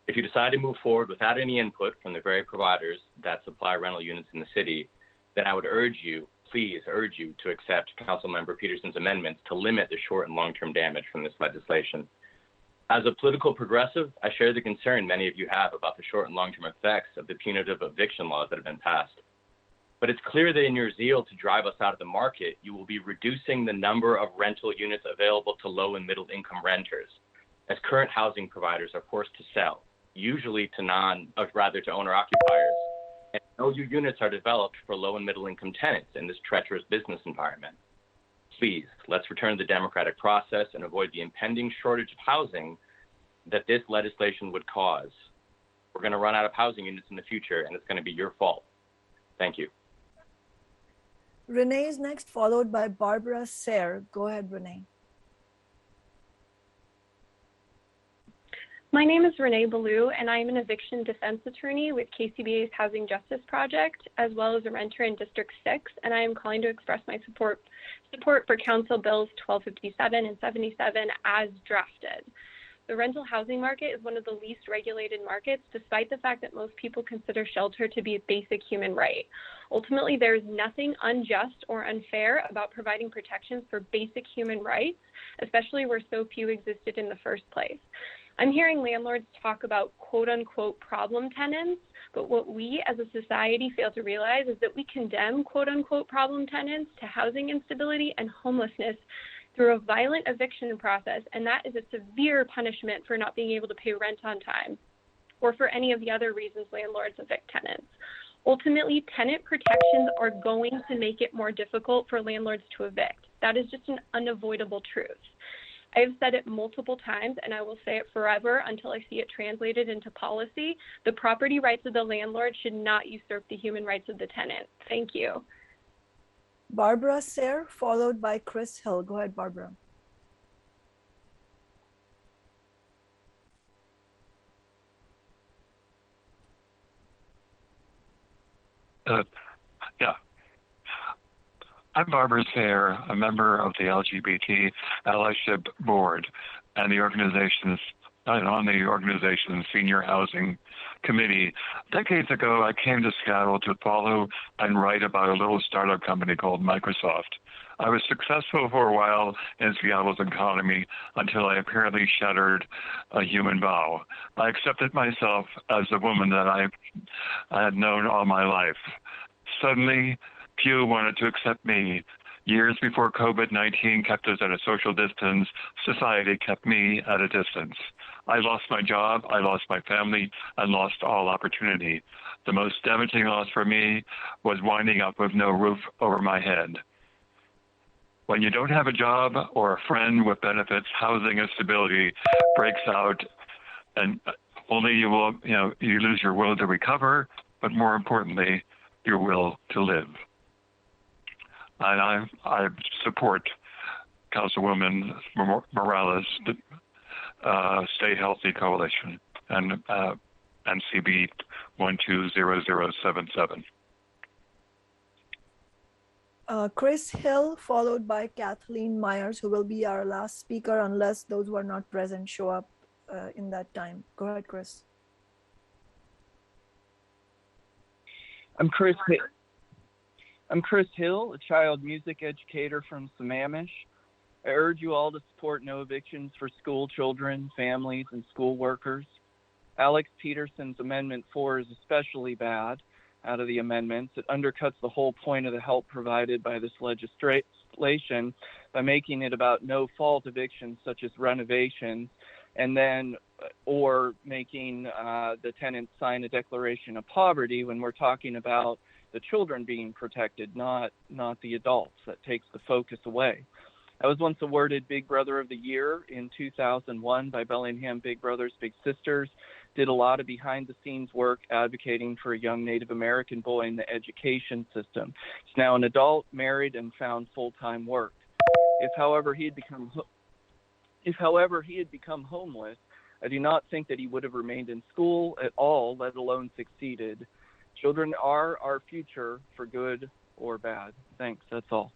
If you decide to move forward without any input from the very providers that supply rental units in the city, then I would urge you, please urge you to accept Councilmember Peterson's amendments to limit the short and long-term damage from this legislation. As a political progressive, I share the concern many of you have about the short and long-term effects of the punitive eviction laws that have been passed. But it's clear that in your zeal to drive us out of the market, you will be reducing the number of rental units available to low and middle income renters, as current housing providers are forced to sell, usually to owner-occupiers, and no new units are developed for low and middle income tenants in this treacherous business environment. Please, let's return to the democratic process and avoid the impending shortage of housing that this legislation would cause. We're going to run out of housing units in the future, and it's going to be your fault. Thank you. Renee is next, followed by Barbara Sayre. Go ahead, Renee. My name is Renee Ballou, and I'm an eviction defense attorney with KCBA's Housing Justice Project, as well as a renter in District 6, and I am calling to express my support for Council Bills 1257 and 77 as drafted. The rental housing market is one of the least regulated markets, despite the fact that most people consider shelter to be a basic human right. Ultimately, there is nothing unjust or unfair about providing protections for basic human rights, especially where so few existed in the first place. I'm hearing landlords talk about quote-unquote problem tenants, but what we as a society fail to realize is that we condemn quote-unquote problem tenants to housing instability and homelessness through a violent eviction process, and that is a severe punishment for not being able to pay rent on time or for any of the other reasons landlords evict tenants. Ultimately, tenant protections are going to make it more difficult for landlords to evict. That is just an unavoidable truth. I have said it multiple times, and I will say it forever until I see it translated into policy. The property rights of the landlord should not usurp the human rights of the tenant. Thank you. Barbara Sayre, followed by Chris Hill. Go ahead, Barbara. Yeah. I'm Barbara Sayre, a member of the LGBT Allyship Board and on the organization's Senior Housing Committee. Decades ago, I came to Seattle to follow and write about a little startup company called Microsoft. I was successful for a while in Seattle's economy until I apparently shattered a human vow. I accepted myself as the woman that I had known all my life. Suddenly, few wanted to accept me. Years before COVID-19 kept us at a social distance, society kept me at a distance. I lost my job, I lost my family, and lost all opportunity. The most damaging loss for me was winding up with no roof over my head. When you don't have a job or a friend with benefits, housing instability breaks out, and only you lose your will to recover, but more importantly, your will to live. And I support Councilwoman Morales' Stay Healthy Coalition and CB 120077. Chris Hill, followed by Kathleen Myers, who will be our last speaker unless those who are not present show up in that time. Go ahead, Chris. I'm Chris. I'm Chris Hill, a child music educator from Sammamish. I urge you all to support no evictions for school children, families, and school workers. Alex Peterson's Amendment 4 is especially bad out of the amendments. It undercuts the whole point of the help provided by this legislation by making it about no-fault evictions such as renovations, and then or making the tenants sign a declaration of poverty when we're talking about the children being protected, not the adults. That takes the focus away. I was once awarded Big Brother of the Year in 2001 by Bellingham Big Brothers Big Sisters. Did a lot of behind-the-scenes work advocating for a young Native American boy in the education system. He's now an adult, married, and found full-time work. If, however, he had become homeless, I do not think that he would have remained in school at all, let alone succeeded. Children are our future, for good or bad. Thanks. That's all.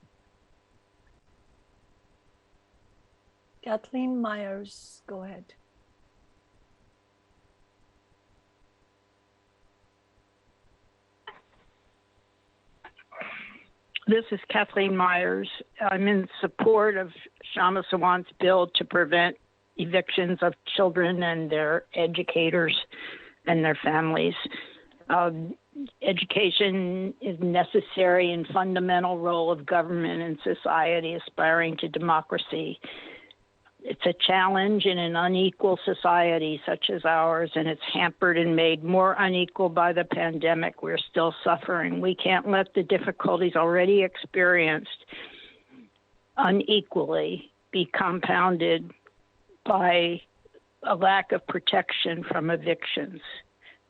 Kathleen Myers, go ahead. This is Kathleen Myers. I'm in support of Kshama Sawant's bill to prevent evictions of children and their educators and their families. Education is necessary and fundamental role of government and society aspiring to democracy. It's a challenge in an unequal society such as ours, and it's hampered and made more unequal by the pandemic. We're still suffering. We can't let the difficulties already experienced unequally be compounded by a lack of protection from evictions.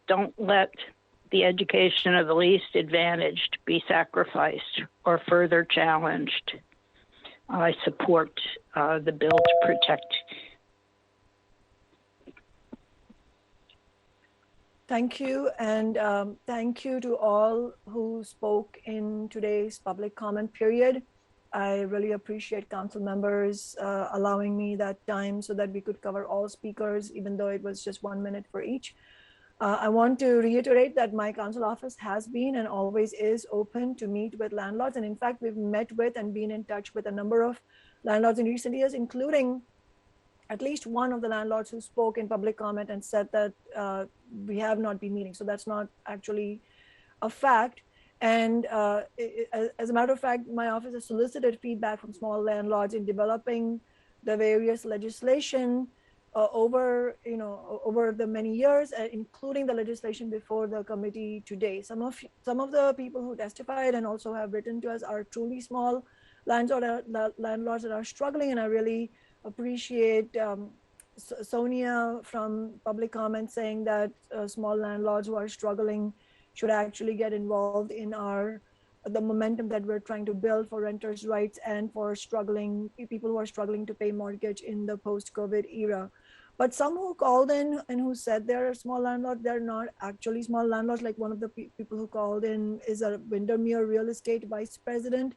Don't let the education of the least advantaged be sacrificed or further challenged. I support the bill to protect. Thank you, and thank you to all who spoke in today's public comment period. I really appreciate council members allowing me that time so that we could cover all speakers, even though it was just 1 minute for each. I want to reiterate that my council office has been and always is open to meet with landlords. And in fact, we've met with and been in touch with a number of landlords in recent years, including at least one of the landlords who spoke in public comment and said that we have not been meeting. So that's not actually a fact. And as a matter of fact, my office has solicited feedback from small landlords in developing the various legislation over the many years, including the legislation before the committee today. Some of the people who testified and also have written to us are truly small landlords that are struggling, and I really appreciate Sonia from public comment saying that small landlords who are struggling should actually get involved in the momentum that we're trying to build for renters' rights and for people who are struggling to pay mortgage in the post-COVID era. But some who called in and who said they're a small landlord, they're not actually small landlords. Like one of the people who called in is a Windermere real estate vice president.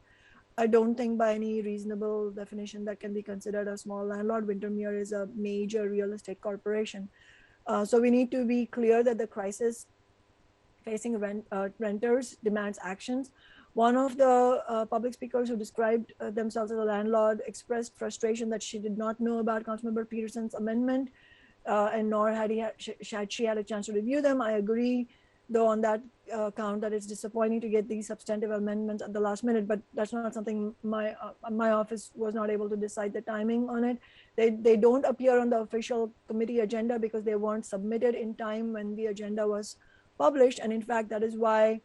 I don't think by any reasonable definition that can be considered a small landlord. Windermere is a major real estate corporation. So we need to be clear that the crisis facing renters demands actions. One of the public speakers who described themselves as a landlord expressed frustration that she did not know about Councilmember Peterson's amendment, and nor had she had a chance to review them. I agree, though, on that count that it's disappointing to get these substantive amendments at the last minute, but that's not something my office was not able to decide the timing on it. They don't appear on the official committee agenda because they weren't submitted in time when the agenda was published, and in fact, that is why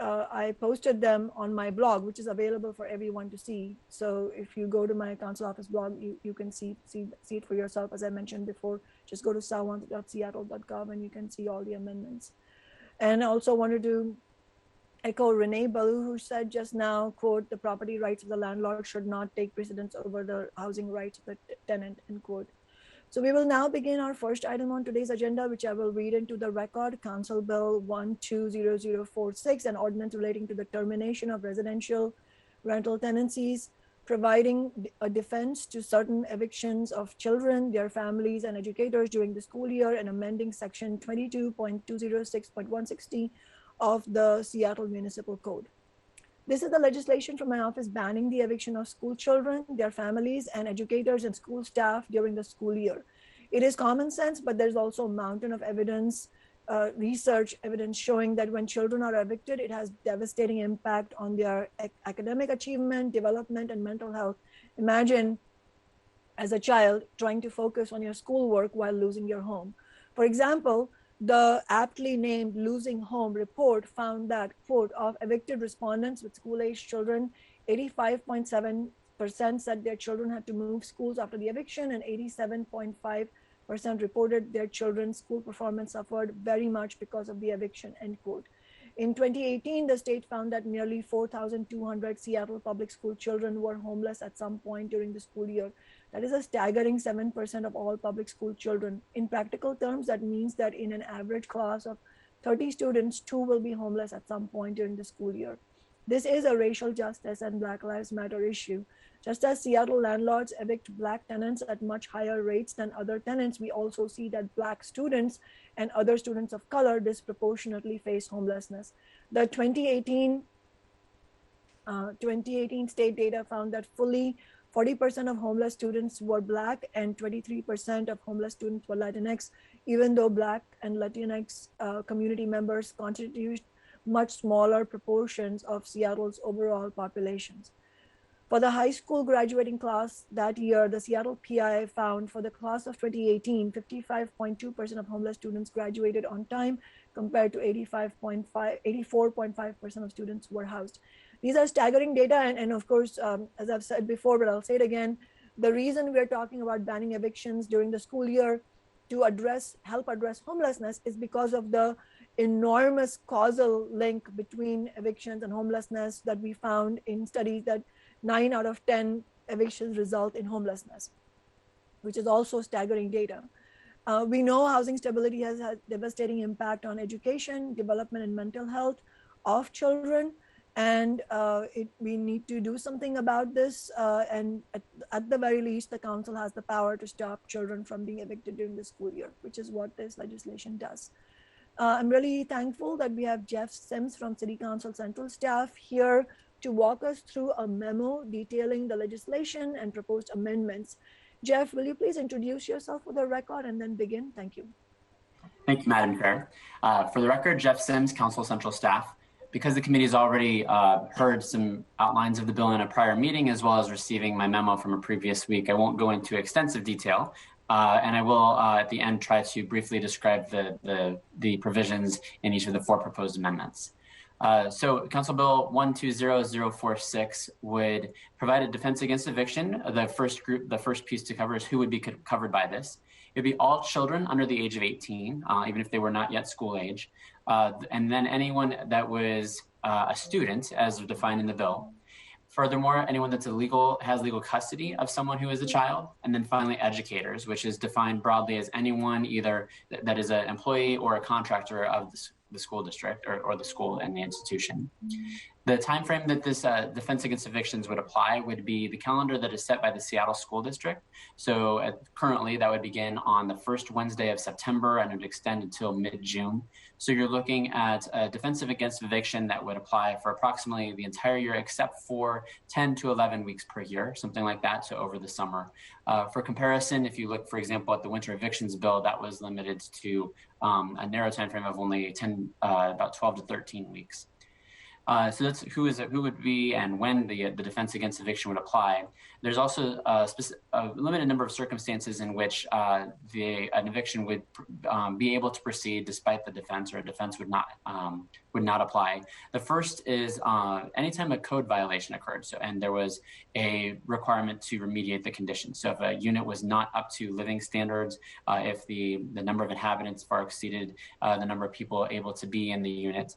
I posted them on my blog, which is available for everyone to see. So if you go to my council office blog, you can see it for yourself. As I mentioned before, just go to seattle.gov and you can see all the amendments. And I also wanted to echo Renee Balu, who said just now, quote, "The property rights of the landlord should not take precedence over the housing rights of the tenant," end quote. So we will now begin our first item on today's agenda, which I will read into the record, Council Bill 120046, an ordinance relating to the termination of residential rental tenancies, providing a defense to certain evictions of children, their families, and educators during the school year, and amending section 22.206.160 of the Seattle Municipal Code. This is the legislation from my office banning the eviction of school children, their families, and educators and school staff during the school year. It is common sense, but there's also a mountain of evidence, research evidence showing that when children are evicted, it has devastating impact on their academic achievement, development, and mental health. Imagine as a child trying to focus on your schoolwork while losing your home. For example, the aptly named Losing Home report found that, quote, of evicted respondents with school-aged children, 85.7% said their children had to move schools after the eviction, and 87.5% reported their children's school performance suffered very much because of the eviction, end quote. In 2018, the state found that nearly 4,200 Seattle public school children were homeless at some point during the school year. That is a staggering 7% of all public school children. In practical terms, that means that in an average class of 30 students, 2 will be homeless at some point during the school year. This is a racial justice and Black Lives Matter issue. Just as Seattle landlords evict Black tenants at much higher rates than other tenants, we also see that Black students and other students of color disproportionately face homelessness. The 2018 state data found that fully 40% of homeless students were Black and 23% of homeless students were Latinx, even though Black and Latinx community members constitute much smaller proportions of Seattle's overall populations. For the high school graduating class that year, the Seattle PI found for the class of 2018, 55.2% of homeless students graduated on time compared to 84.5% of students were housed. These are staggering data, and of course, as I've said before, but I'll say it again, the reason we're talking about banning evictions during the school year to help address homelessness is because of the enormous causal link between evictions and homelessness that we found in studies that 9 out of 10 evictions result in homelessness, which is also staggering data. We know housing stability has had devastating impact on education, development, and mental health of children. And we need to do something about this. And at the very least, the council has the power to stop children from being evicted during the school year, which is what this legislation does. I'm really thankful that we have Jeff Sims from City Council Central staff here to walk us through a memo detailing the legislation and proposed amendments. Jeff, will you please introduce yourself for the record and then begin? Thank you. Thank you, Madam Chair. For the record, Jeff Sims, Council Central staff. Because the committee has already heard some outlines of the bill in a prior meeting, as well as receiving my memo from a previous week, I won't go into extensive detail. And I will, at the end, try to briefly describe the provisions in each of the 4 proposed amendments. So Council Bill 120046 would provide a defense against eviction. The first piece to cover is who would be covered by this. It would be all children under the age of 18, even if they were not yet school age. And then anyone that was a student, as defined in the bill. Furthermore, anyone that's has legal custody of someone who is a child. And then finally, educators, which is defined broadly as anyone either that is an employee or a contractor of the school district or the school and the institution. The time frame that this defense against evictions would apply would be the calendar that is set by the Seattle School District. So currently that would begin on the first Wednesday of September and it would extend until mid-June. So you're looking at a defense against eviction that would apply for approximately the entire year except for 10 to 11 weeks per year, something like that, so over the summer. For comparison, if you look, for example, at the winter evictions bill, that was limited to a narrow time frame of only about 12 to 13 weeks. So that's who would be and when the defense against eviction would apply. There's also a limited number of circumstances in which an eviction would be able to proceed despite the defense, or a defense would not apply. The first is anytime a code violation occurred, and there was a requirement to remediate the conditions. So if a unit was not up to living standards, if the number of inhabitants far exceeded the number of people able to be in the unit.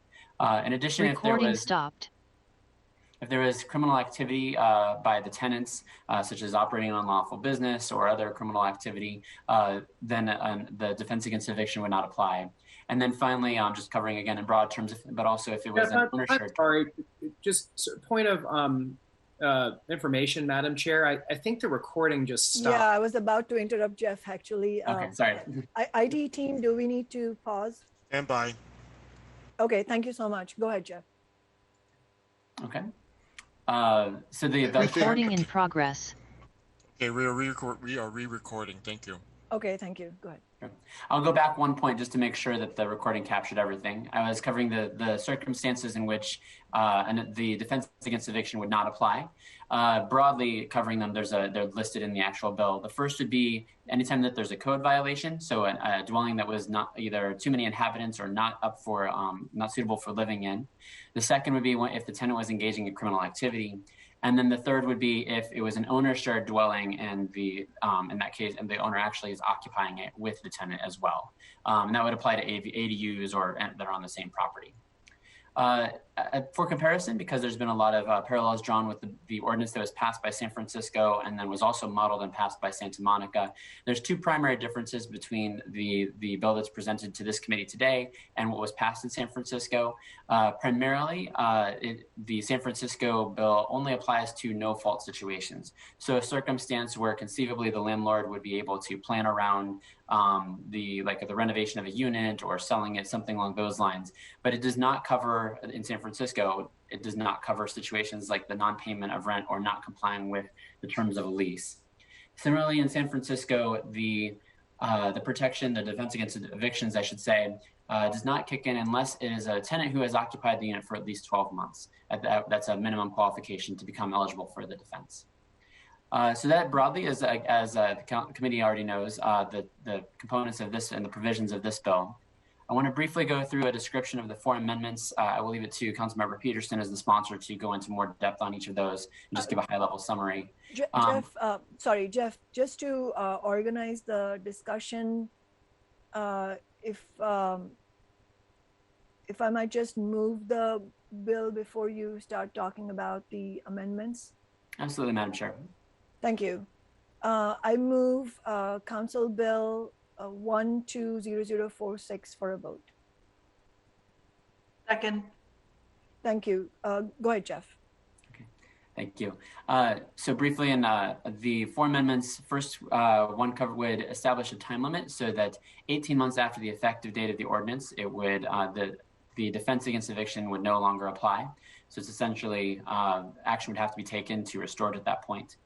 In addition, if there was criminal activity by the tenants, such as operating an unlawful business or other criminal activity, then the defense against eviction would not apply. And then finally, just covering again in broad terms, but also if it was an ownership. Sorry, just point of information, Madam Chair. I think the recording just stopped. Yeah, I was about to interrupt Jeff, actually. Okay, sorry. IT team, do we need to pause? Stand by. Okay, thank you so much. Go ahead, Jeff. Okay. So the recording in progress. Okay, we are re-recording. Thank you. Okay, thank you. Go ahead. I'll go back one point just to make sure that the recording captured everything. I was covering the circumstances in which the defense against eviction would not apply. Broadly covering them, they're listed in the actual bill. The first would be anytime that there's a code violation, so a dwelling that was not either too many inhabitants or not suitable for living in. The second would be if the tenant was engaging in criminal activity. And then the third would be if it was an owner shared dwelling and in that case, and the owner actually is occupying it with the tenant as well. And that would apply to ADUs or that are on the same property. For comparison, because there's been a lot of parallels drawn with the ordinance that was passed by San Francisco and then was also modeled and passed by Santa Monica, there's two primary differences between the bill that's presented to this committee today and what was passed in San Francisco. Primarily, the San Francisco bill only applies to no-fault situations. So a circumstance where conceivably the landlord would be able to plan around the renovation of a unit or selling it, something along those lines. But it does not cover, in San Francisco, it does not cover situations like the non-payment of rent or not complying with the terms of a lease. Similarly, in San Francisco, the protection, the defense against evictions, I should say, does not kick in unless it is a tenant who has occupied the unit for at least 12 months. That's a minimum qualification to become eligible for the defense. So that broadly, as the committee already knows, the components of this and the provisions of this bill. I want to briefly go through a description of the four amendments. I will leave it to Councilmember Peterson as the sponsor to go into more depth on each of those and just give a high-level summary. Jeff, just to organize the discussion, if I might just move the bill before you start talking about the amendments. Absolutely, Madam Chair. Thank you. I move Council Bill 120046 for a vote. Second. Thank you. Go ahead, Jeff. Okay, thank you. So briefly, in the four amendments, first one would establish a time limit so that 18 months after the effective date of the ordinance, it would the defense against eviction would no longer apply. So it's essentially action would have to be taken to restore it at that point.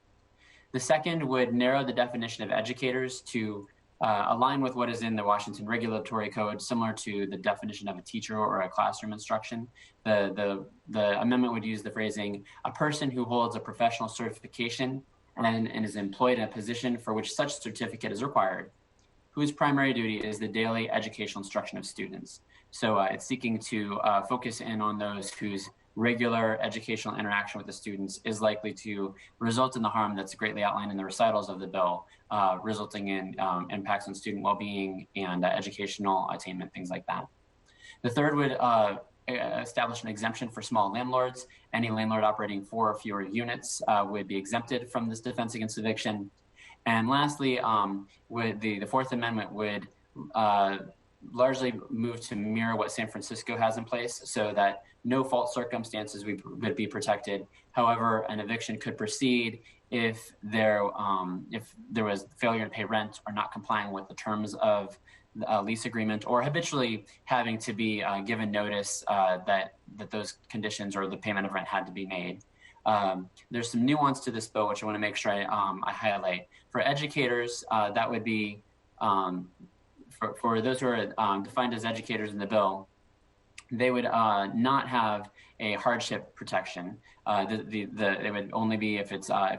The second would narrow the definition of educators to align with what is in the Washington Regulatory Code, similar to the definition of a teacher or a classroom instruction. The amendment would use the phrasing, a person who holds a professional certification and is employed in a position for which such certificate is required, whose primary duty is the daily educational instruction of students. So it's seeking to focus in on those whose regular educational interaction with the students is likely to result in the harm that's greatly outlined in the recitals of the bill, resulting in impacts on student well-being and educational attainment, things like that. The third would establish an exemption for small landlords. Any landlord operating 4 or fewer units would be exempted from this defense against eviction. And lastly, the Fourth Amendment would largely move to mirror what San Francisco has in place so that no fault circumstances would be protected. However, an eviction could proceed if there was failure to pay rent or not complying with the terms of a lease agreement or habitually having to be given notice that those conditions or the payment of rent had to be made. There's some nuance to this bill, which I want to make sure I highlight. For educators, that would be for those who are defined as educators in the bill, they would not have a hardship protection. It would only be if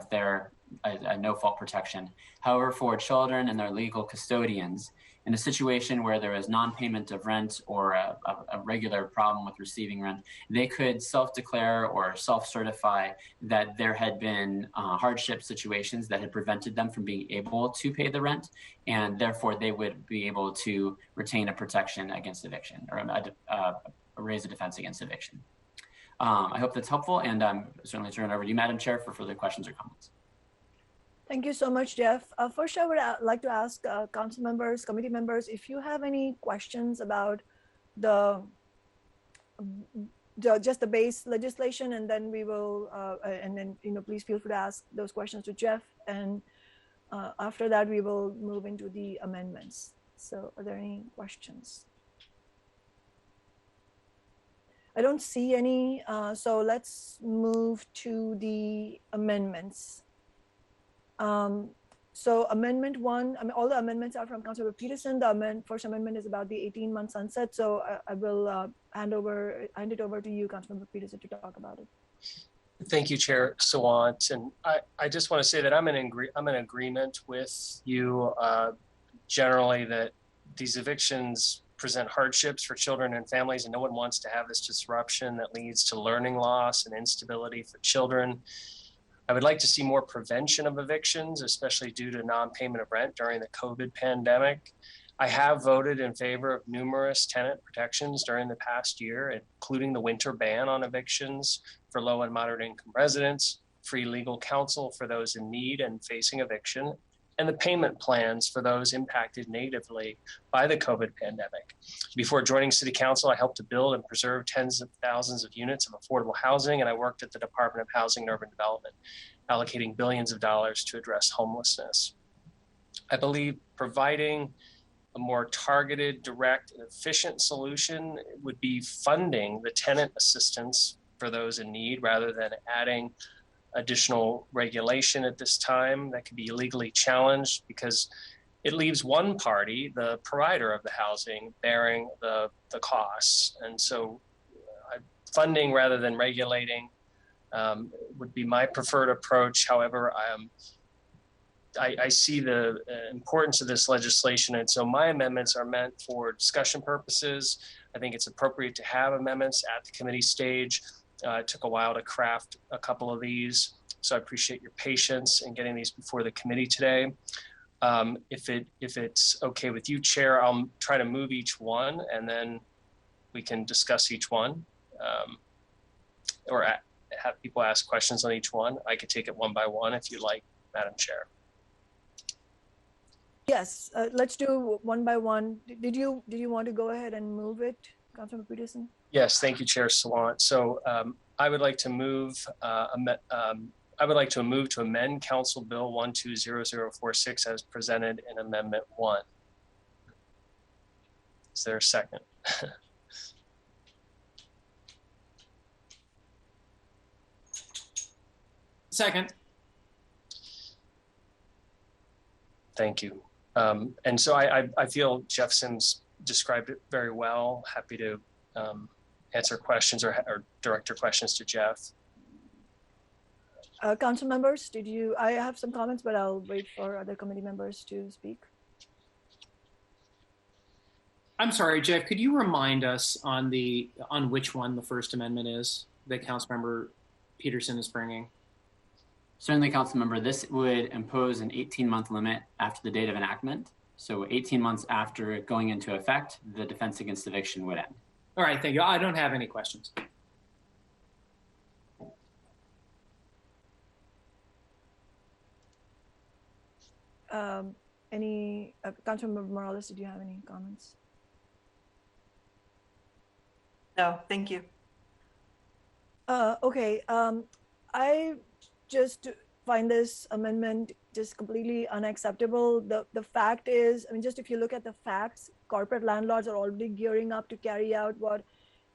they're a no-fault protection. However, for children and their legal custodians, in a situation where there is non-payment of rent or a regular problem with receiving rent, they could self-declare or self-certify that there had been hardship situations that had prevented them from being able to pay the rent, and therefore they would be able to retain a protection against eviction or raise a defense against eviction. I hope that's helpful, and certainly turn it over to you, Madam Chair, for further questions or comments. Thank you so much, Jeff. First, I would like to ask council members, committee members, if you have any questions about just the base legislation, and then we will, please feel free to ask those questions to Jeff. And after that, we will move into the amendments. So are there any questions? I don't see any, so let's move to the amendments. So amendment 1, I mean, all the amendments are from Councilor Peterson. The first amendment is about the 18-month sunset. So I will hand it over to you, Councilmember Peterson, to talk about it. Thank you, Chair Sawant. And I just want to say that I'm in agreement with you generally that these evictions present hardships for children and families, and no one wants to have this disruption that leads to learning loss and instability for children. I would like to see more prevention of evictions, especially due to non-payment of rent during the COVID pandemic. I have voted in favor of numerous tenant protections during the past year, including the winter ban on evictions for low and moderate income residents, free legal counsel for those in need and facing eviction, and the payment plans for those impacted negatively by the COVID pandemic. Before joining City Council, I helped to build and preserve tens of thousands of units of affordable housing, and I worked at the Department of Housing and Urban Development, allocating billions of dollars to address homelessness. I believe providing a more targeted, direct, and efficient solution would be funding the tenant assistance for those in need rather than adding additional regulation at this time that could be legally challenged, because it leaves one party, the provider of the housing, bearing the costs. And so funding rather than regulating would be my preferred approach. However, I see the importance of this legislation, and so my amendments are meant for discussion purposes. I think it's appropriate to have amendments at the committee stage. It took a while to craft a couple of these, so I appreciate your patience in getting these before the committee today. If it's okay with you, Chair, I'll try to move each one, and then we can discuss each one, or have people ask questions on each one. I could take it one by one if you like, Madam Chair. Yes, let's do one by one. Did you want to go ahead and move it, Councilmember Peterson? Yes, thank you, Chair Sawant. So I would like to move. I would like to move to amend Council Bill 120046 as presented in Amendment 1. Is there a second? Second. Thank you. And so I feel Jeff Sims described it very well. Happy to answer questions or direct your questions to Jeff. Council members, I have some comments, but I'll wait for other committee members to speak. I'm sorry, Jeff, could you remind us on which one the First Amendment is that Councilmember Peterson is bringing? Certainly, Councilmember, this would impose an 18-month limit after the date of enactment. So 18 months after it going into effect, the defense against eviction would end. All right, thank you. I don't have any questions. Councilmember Morales, did you have any comments? No, thank you. Okay, I just find this amendment just completely unacceptable. The fact is, I mean, just if you look at the facts, corporate landlords are already gearing up to carry out what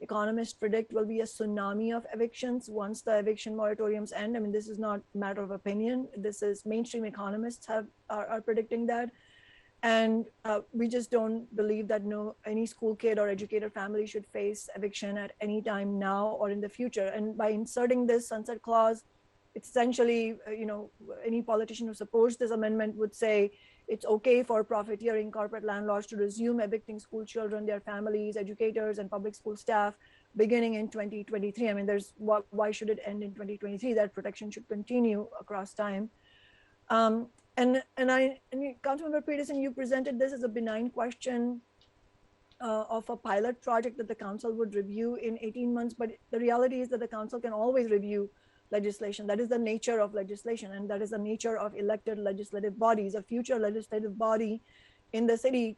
economists predict will be a tsunami of evictions once the eviction moratoriums end. I mean, this is not a matter of opinion. This is mainstream economists are predicting that. And we just don't believe that any school kid or educator family should face eviction at any time now or in the future. And by inserting this sunset clause, it's essentially, any politician who supports this amendment would say it's okay for profiteering corporate landlords to resume evicting school children, their families, educators, and public school staff beginning in 2023. I mean, why should it end in 2023? That protection should continue across time. And Councilmember Peterson, you presented this as a benign question of a pilot project that the council would review in 18 months, but the reality is that the council can always review legislation. That is the nature of legislation, and that is the nature of elected legislative bodies. A future legislative body in the city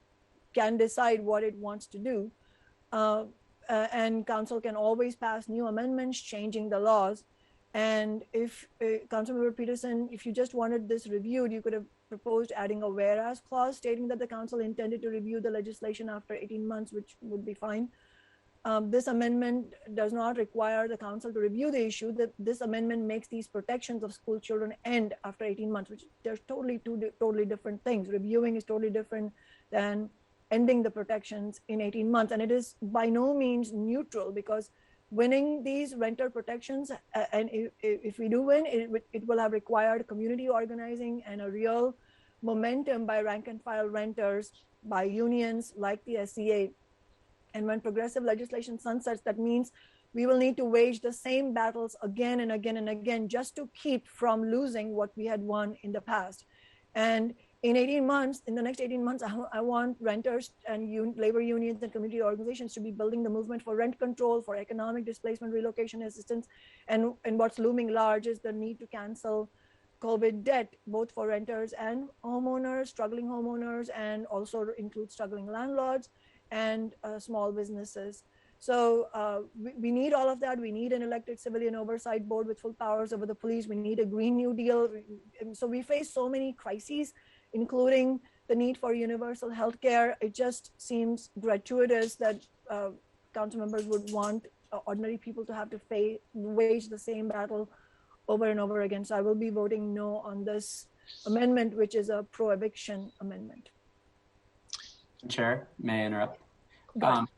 can decide what it wants to do, and council can always pass new amendments changing the laws. And if Councilmember Peterson, if you just wanted this reviewed, you could have proposed adding a whereas clause stating that the council intended to review the legislation after 18 months, which would be fine. this amendment does not require the council to review the issue. That this amendment makes these protections of school children end after 18 months, which they're totally totally different things. Reviewing is totally different than ending the protections in 18 months. And it is by no means neutral, because winning these renter protections, and if we do win, it will have required community organizing and a real momentum by rank and file renters, by unions like the SCA. And when progressive legislation sunsets, that means we will need to wage the same battles again and again and again just to keep from losing what we had won in the past. And in 18 months, in the next 18 months, I want renters and labor unions and community organizations to be building the movement for rent control, for economic displacement, relocation assistance. And what's looming large is the need to cancel COVID debt, both for renters and homeowners, struggling homeowners, and also include struggling landlords and small businesses. So we need all of that. We need an elected civilian oversight board with full powers over the police. We need a Green New Deal. So we face so many crises, including the need for universal health care. It just seems gratuitous that council members would want ordinary people to have to wage the same battle over and over again. So I will be voting no on this amendment, which is a pro-eviction amendment. Chair, may I interrupt?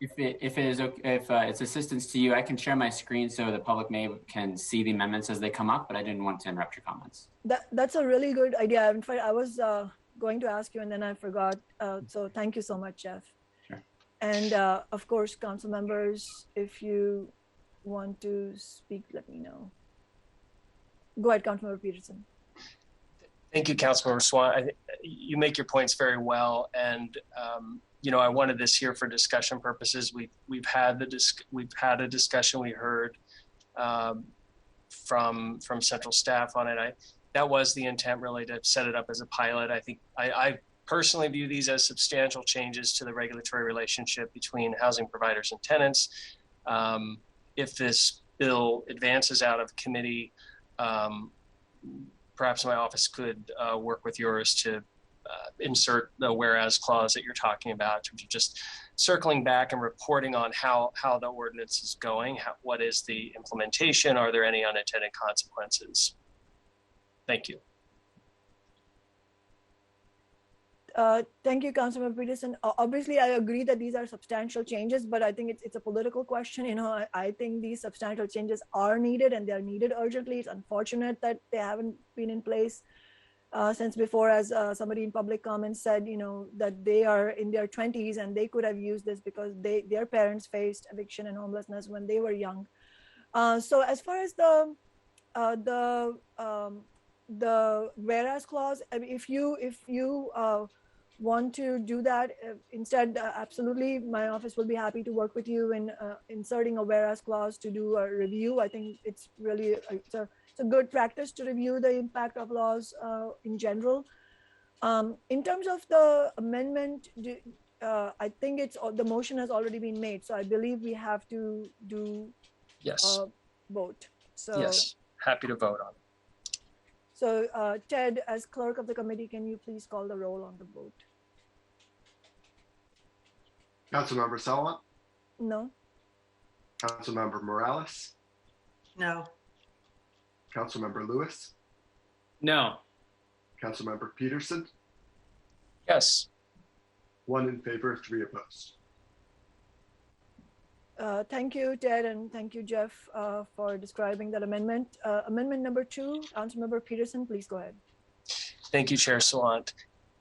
If it's assistance to you, I can share my screen so the public can see the amendments as they come up, but I didn't want to interrupt your comments. That's a really good idea. In fact, I was going to ask you and then I forgot. So thank you so much, Jeff. Sure. And of course, council members, if you want to speak, let me know. Go ahead, Councilmember Peterson. Thank you, Councilmember Swan. You make your points very well, and I wanted this here for discussion purposes. We've had a discussion. We heard from central staff on it. That was the intent, really, to set it up as a pilot. I think I personally view these as substantial changes to the regulatory relationship between housing providers and tenants. If this bill advances out of committee, perhaps my office could work with yours to insert the whereas clause that you're talking about, in terms of just circling back and reporting on how the ordinance is going. What is the implementation? Are there any unintended consequences? Thank you. Thank you, Councilmember Peterson. Obviously, I agree that these are substantial changes, but I think it's a political question. I think these substantial changes are needed, and they're needed urgently. It's unfortunate that they haven't been in place since before, as somebody in public comments said, that they are in their 20s and they could have used this because their parents faced eviction and homelessness when they were young. So as far as the whereas clause, I mean, if you want to do that instead, absolutely, my office will be happy to work with you in inserting a whereas clause to do a review. I think it's really it's a good practice to review the impact of laws in general. In terms of the amendment, I think the motion has already been made, so I believe we have to do yes vote. So yes, happy to vote on it. So Ted, as clerk of the committee, can you please call the roll on the vote? Councilmember Salwant? No. Councilmember Morales? No. Councilmember Lewis? No. Councilmember Peterson? Yes. 1 in favor, 3 opposed. Thank you, Ted, and thank you, Jeff, for describing that amendment. Amendment number 2, Councilmember Peterson, please go ahead. Thank you, Chair Sawant.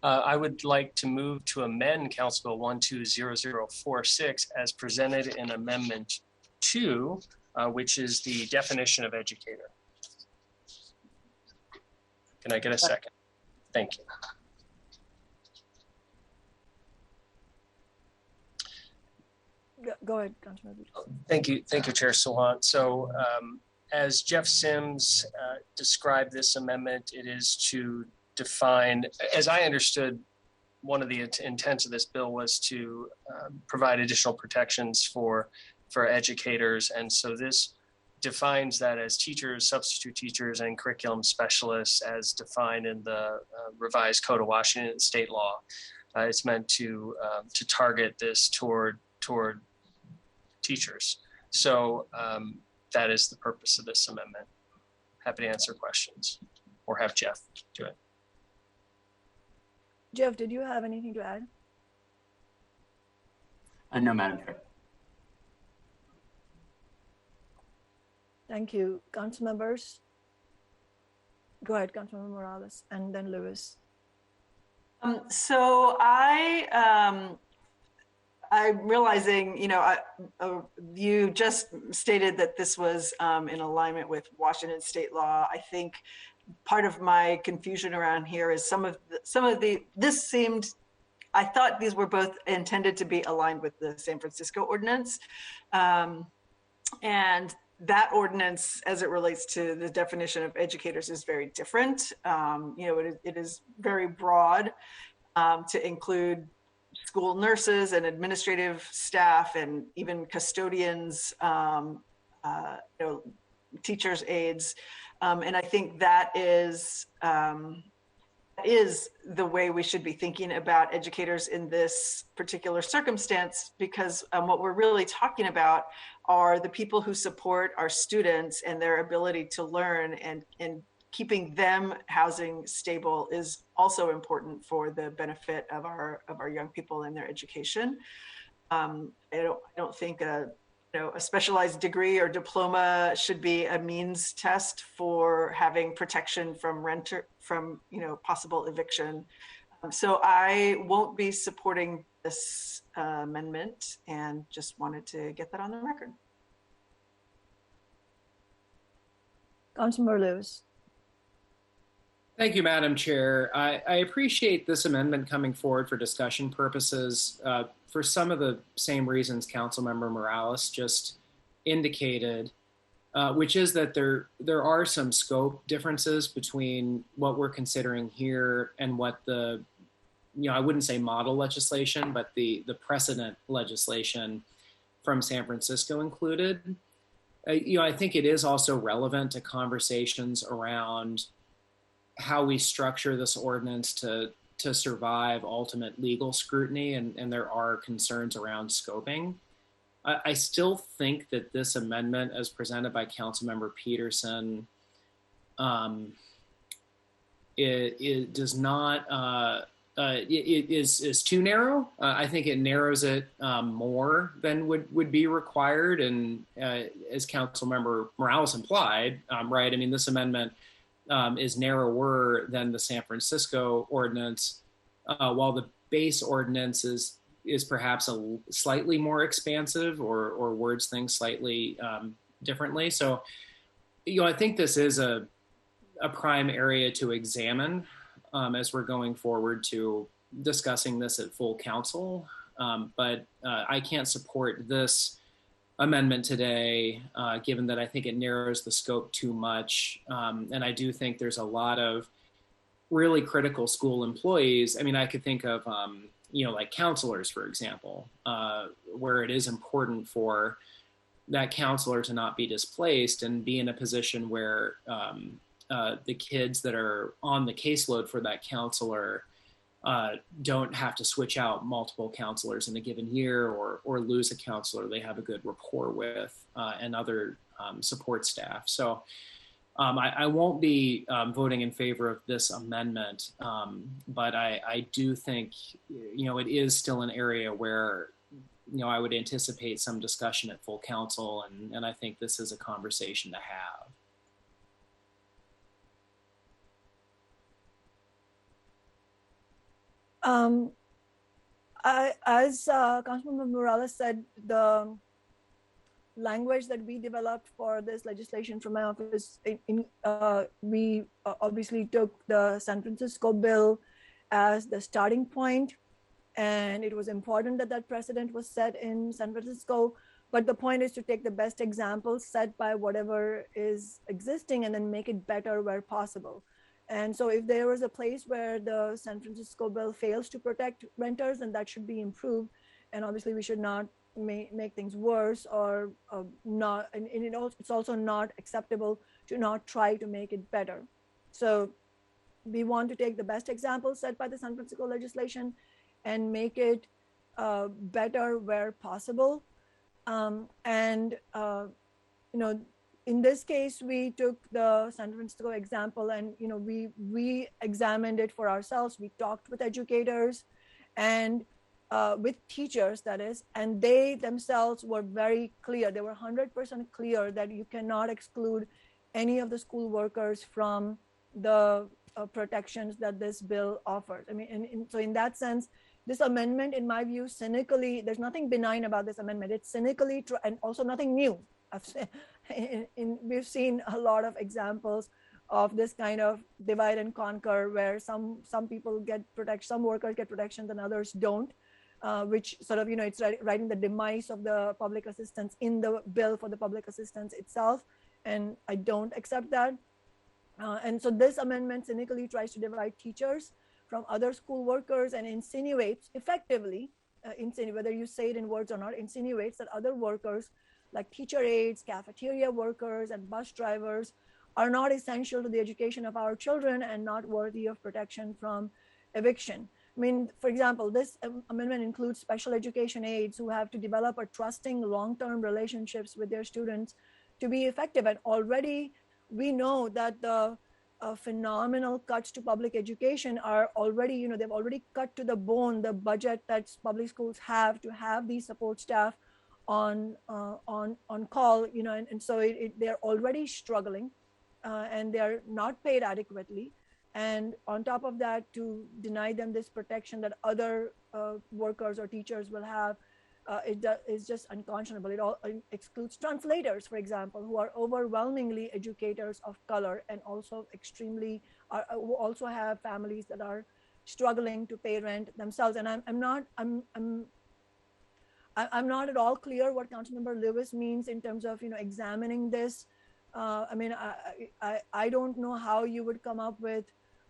I would like to move to amend Council Bill 120046 as presented in Amendment 2, which is the definition of educator. Can I get a second? Thank you. Go ahead, Councilmember. Thank you, Chair Sawant. So as Jeff Sims described this amendment, it is to define, as I understood, one of the intents of this bill was to provide additional protections for educators. And so this defines that as teachers, substitute teachers, and curriculum specialists as defined in the revised Code of Washington state law. It's meant to target this toward teachers. So that is the purpose of this amendment. Happy to answer questions or have Jeff do it. Jeff, did you have anything to add? No, Madam Chair. Thank you. Council members? Go ahead, Councilmember Morales, and then Lewis. So I'm realizing, you just stated that this was in alignment with Washington state law. I think part of my confusion around here is I thought these were both intended to be aligned with the San Francisco ordinance. And that ordinance, as it relates to the definition of educators, is very different. It is very broad to include school nurses and administrative staff and even custodians, teachers' aides. And I think that is the way we should be thinking about educators in this particular circumstance, because what we're really talking about are the people who support our students and their ability to learn, and keeping them housing stable is also important for the benefit of our young people and their education. I don't think a specialized degree or diploma should be a means test for having protection from possible eviction. So I won't be supporting this amendment, and just wanted to get that on the record. Councilmember Lewis. Thank you, Madam Chair. I appreciate this amendment coming forward for discussion purposes for some of the same reasons Councilmember Morales just indicated, which is that there are some scope differences between what we're considering here and what the, I wouldn't say model legislation, but the precedent legislation from San Francisco included. I think it is also relevant to conversations around how we structure this ordinance to survive ultimate legal scrutiny, and there are concerns around scoping. I still think that this amendment, as presented by Councilmember Peterson, it does not. It is too narrow. I think it narrows it more than would be required, and as Councilmember Morales implied, right? I mean, this amendment is narrower than the San Francisco ordinance, while the base ordinance is perhaps a slightly more expansive or words things slightly differently. So, I think this is a prime area to examine as we're going forward to discussing this at full council. But I can't support this amendment today, given that I think it narrows the scope too much. And I do think there's a lot of really critical school employees. I mean, I could think of, like counselors, for example, where it is important for that counselor to not be displaced and be in a position where the kids that are on the caseload for that counselor don't have to switch out multiple counselors in a given year or lose a counselor they have a good rapport with and other support staff. So I won't be voting in favor of this amendment, but I do think, it is still an area where, I would anticipate some discussion at full council, and I think this is a conversation to have. As Councilmember Morales said, the language that we developed for this legislation from my office, we obviously took the San Francisco bill as the starting point, and it was important that that precedent was set in San Francisco. But the point is to take the best examples set by whatever is existing and then make it better where possible. And so if there was a place where the San Francisco bill fails to protect renters, then that should be improved. And obviously we should not make things worse or not. And it's also not acceptable to not try to make it better. So we want to take the best examples set by the San Francisco legislation and make it better where possible. And you know, in this case, we took the San Francisco example, and you know, we examined it for ourselves. We talked with educators and with teachers, that is, and they themselves were very clear. They were 100% clear that you cannot exclude any of the school workers from the protections that this bill offers. I mean, so in that sense, this amendment, in my view, cynically, there's nothing benign about this amendment. It's cynically, and also nothing new. We've seen a lot of examples of this kind of divide and conquer, where some people get protection, some workers get protections and others don't, which sort of, you know, it's writing the demise of the public assistance in the bill for the public assistance itself. And I don't accept that. And so this amendment cynically tries to divide teachers from other school workers and insinuates effectively, whether you say it in words or not, insinuates that other workers like teacher aides, cafeteria workers, and bus drivers are not essential to the education of our children and not worthy of protection from eviction. I mean, for example, this amendment includes special education aides who have to develop a trusting long-term relationships with their students to be effective. And already we know that the phenomenal cuts to public education are already, you know, they've already cut to the bone the budget that public schools have to have these support staff on call, you know, and so they're already struggling and they're not paid adequately. And on top of that, to deny them this protection that other workers or teachers will have, it is just unconscionable. It all excludes translators, for example, who are overwhelmingly educators of color and also who also have families that are struggling to pay rent themselves. And I'm not at all clear what Councilmember Lewis means in terms of, you know, examining this. I mean, I don't know how you would come up with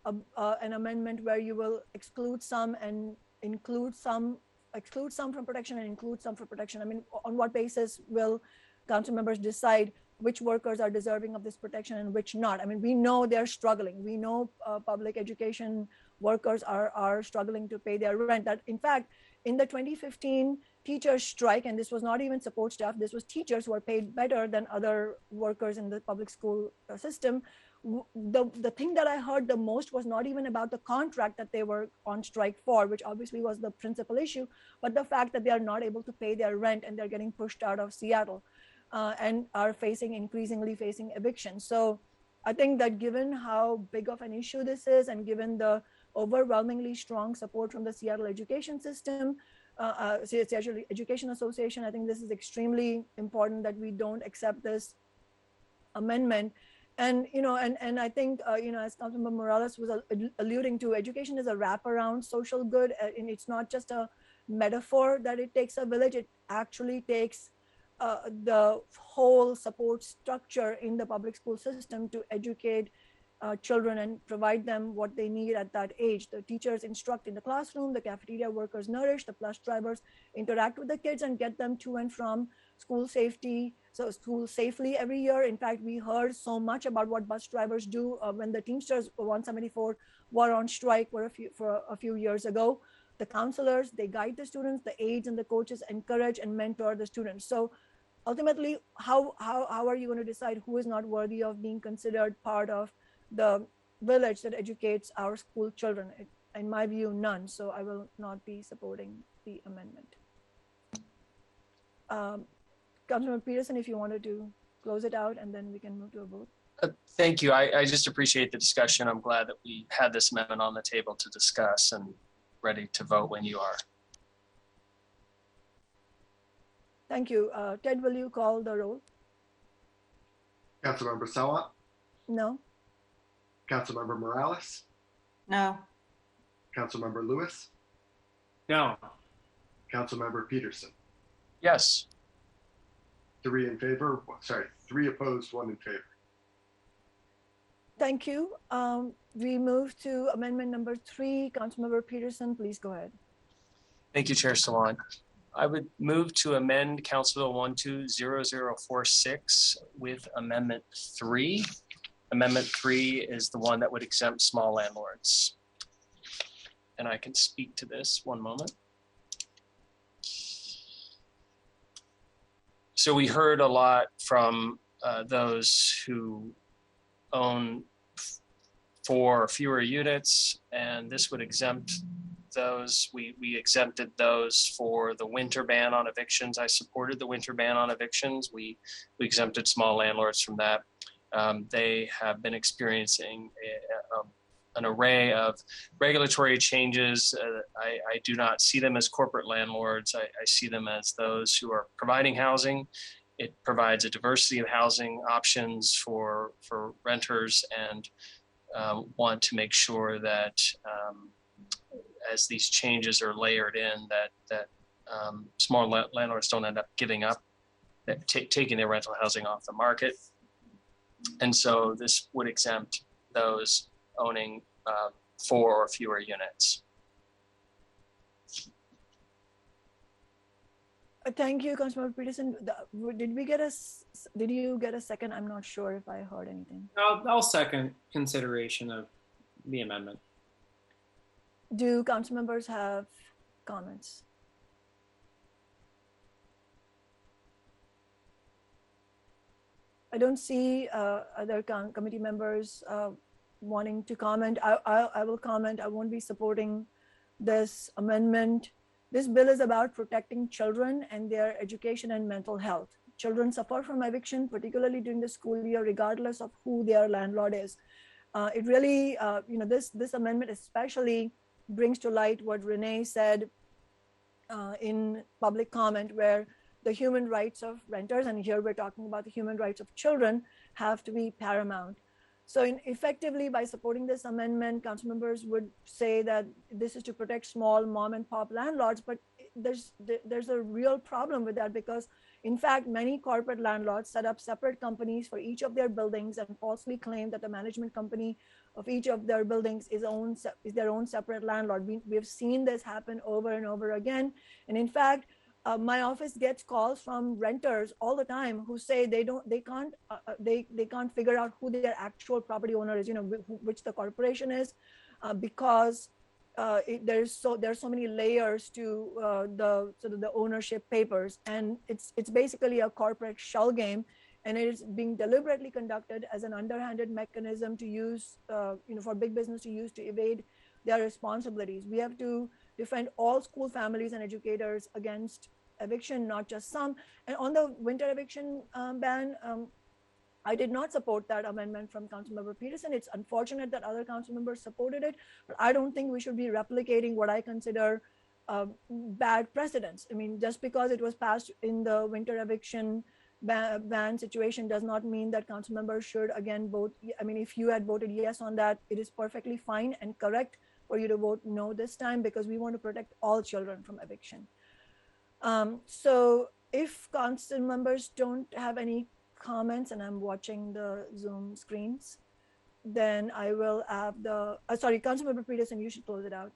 an amendment where you will exclude some and include some, exclude some from protection and include some for protection. I mean, on what basis will council members decide which workers are deserving of this protection and which not? I mean, we know they're struggling. We know public education workers are struggling to pay their rent. That, in fact, in the 2015 teachers strike, and this was not even support staff, this was teachers who are paid better than other workers in the public school system. The thing that I heard the most was not even about the contract that they were on strike for, which obviously was the principal issue, but the fact that they are not able to pay their rent and they're getting pushed out of Seattle and are increasingly facing eviction. So I think that given how big of an issue this is, and given the overwhelmingly strong support from the Seattle education system, Seattle Education Association, I think this is extremely important that we don't accept this amendment. And, you know, and I think, you know, as Councilmember Morales was alluding to, education is a wraparound social good, and it's not just a metaphor that it takes a village. It actually takes the whole support structure in the public school system to educate children and provide them what they need at that age. The teachers instruct in the classroom, the cafeteria workers nourish, the bus drivers interact with the kids and get them to and from school safely every year. In fact, we heard so much about what bus drivers do when the Teamsters 174 were on strike for a few years ago. The counselors, they guide the students, the aides and the coaches encourage and mentor the students. So ultimately, how are you going to decide who is not worthy of being considered part of the village that educates our school children? In my view, none. So I will not be supporting the amendment. Councilmember Peterson, if you wanted to close it out, and then we can move to a vote. Thank you. I just appreciate the discussion. I'm glad that we had this amendment on the table to discuss, and ready to vote when you are. Thank you. Ted, will you call the roll? Councilmember Sawant? No. Councilmember Morales? No. Councilmember Lewis? No. Councilmember Peterson? Yes. 3 in favor, 3 opposed, 1 in favor. Thank you. We move to amendment number 3. Councilmember Peterson, please go ahead. Thank you, Chair Sawant. I would move to amend Council Bill 120046 with Amendment 3. Amendment 3 is the one that would exempt small landlords. And I can speak to this. One moment. So we heard a lot from those who own 4 or fewer units, and this would exempt those. We exempted those for the winter ban on evictions. I supported the winter ban on evictions. We exempted small landlords from that. They have been experiencing an array of regulatory changes. I do not see them as corporate landlords. I see them as those who are providing housing. It provides a diversity of housing options for renters, and want to make sure that as these changes are layered in, that small landlords don't end up giving up, taking their rental housing off the market. And so this would exempt those owning 4 or fewer units. Thank you, Councilmember Peterson. Did you get a second? I'm not sure if I heard anything. I'll second consideration of the amendment. Do council members have comments? I don't see other committee members wanting to comment. I will comment. I won't be supporting this amendment. This bill is about protecting children and their education and mental health. Children suffer from eviction, particularly during the school year, regardless of who their landlord is. It really, this amendment especially brings to light what Renee said in public comment, where the human rights of renters, and here we're talking about the human rights of children, have to be paramount. So effectively, by supporting this amendment, council members would say that this is to protect small mom and pop landlords, but there's a real problem with that, because in fact, many corporate landlords set up separate companies for each of their buildings and falsely claim that the management company of each of their buildings is their own separate landlord. We have seen this happen over and over again. And in fact, my office gets calls from renters all the time who say they can't figure out who their actual property owner is, which the corporation is, because there's so many layers to the ownership papers, and it's basically a corporate shell game, and it is being deliberately conducted as an underhanded mechanism to use, for big business to use to evade their responsibilities. We have to defend all school families and educators against eviction, not just some. And on the winter eviction ban, I did not support that amendment from Councilmember Peterson. It's unfortunate that other council members supported it, but I don't think we should be replicating what I consider bad precedents. I mean, just because it was passed in the winter eviction ban situation does not mean that council members should again vote. I mean, if you had voted yes on that, it is perfectly fine and correct for you to vote no this time, because we want to protect all children from eviction. So if council members don't have any comments, and I'm watching the Zoom screens, then I will have sorry, Councilmember Peterson, you should close it out.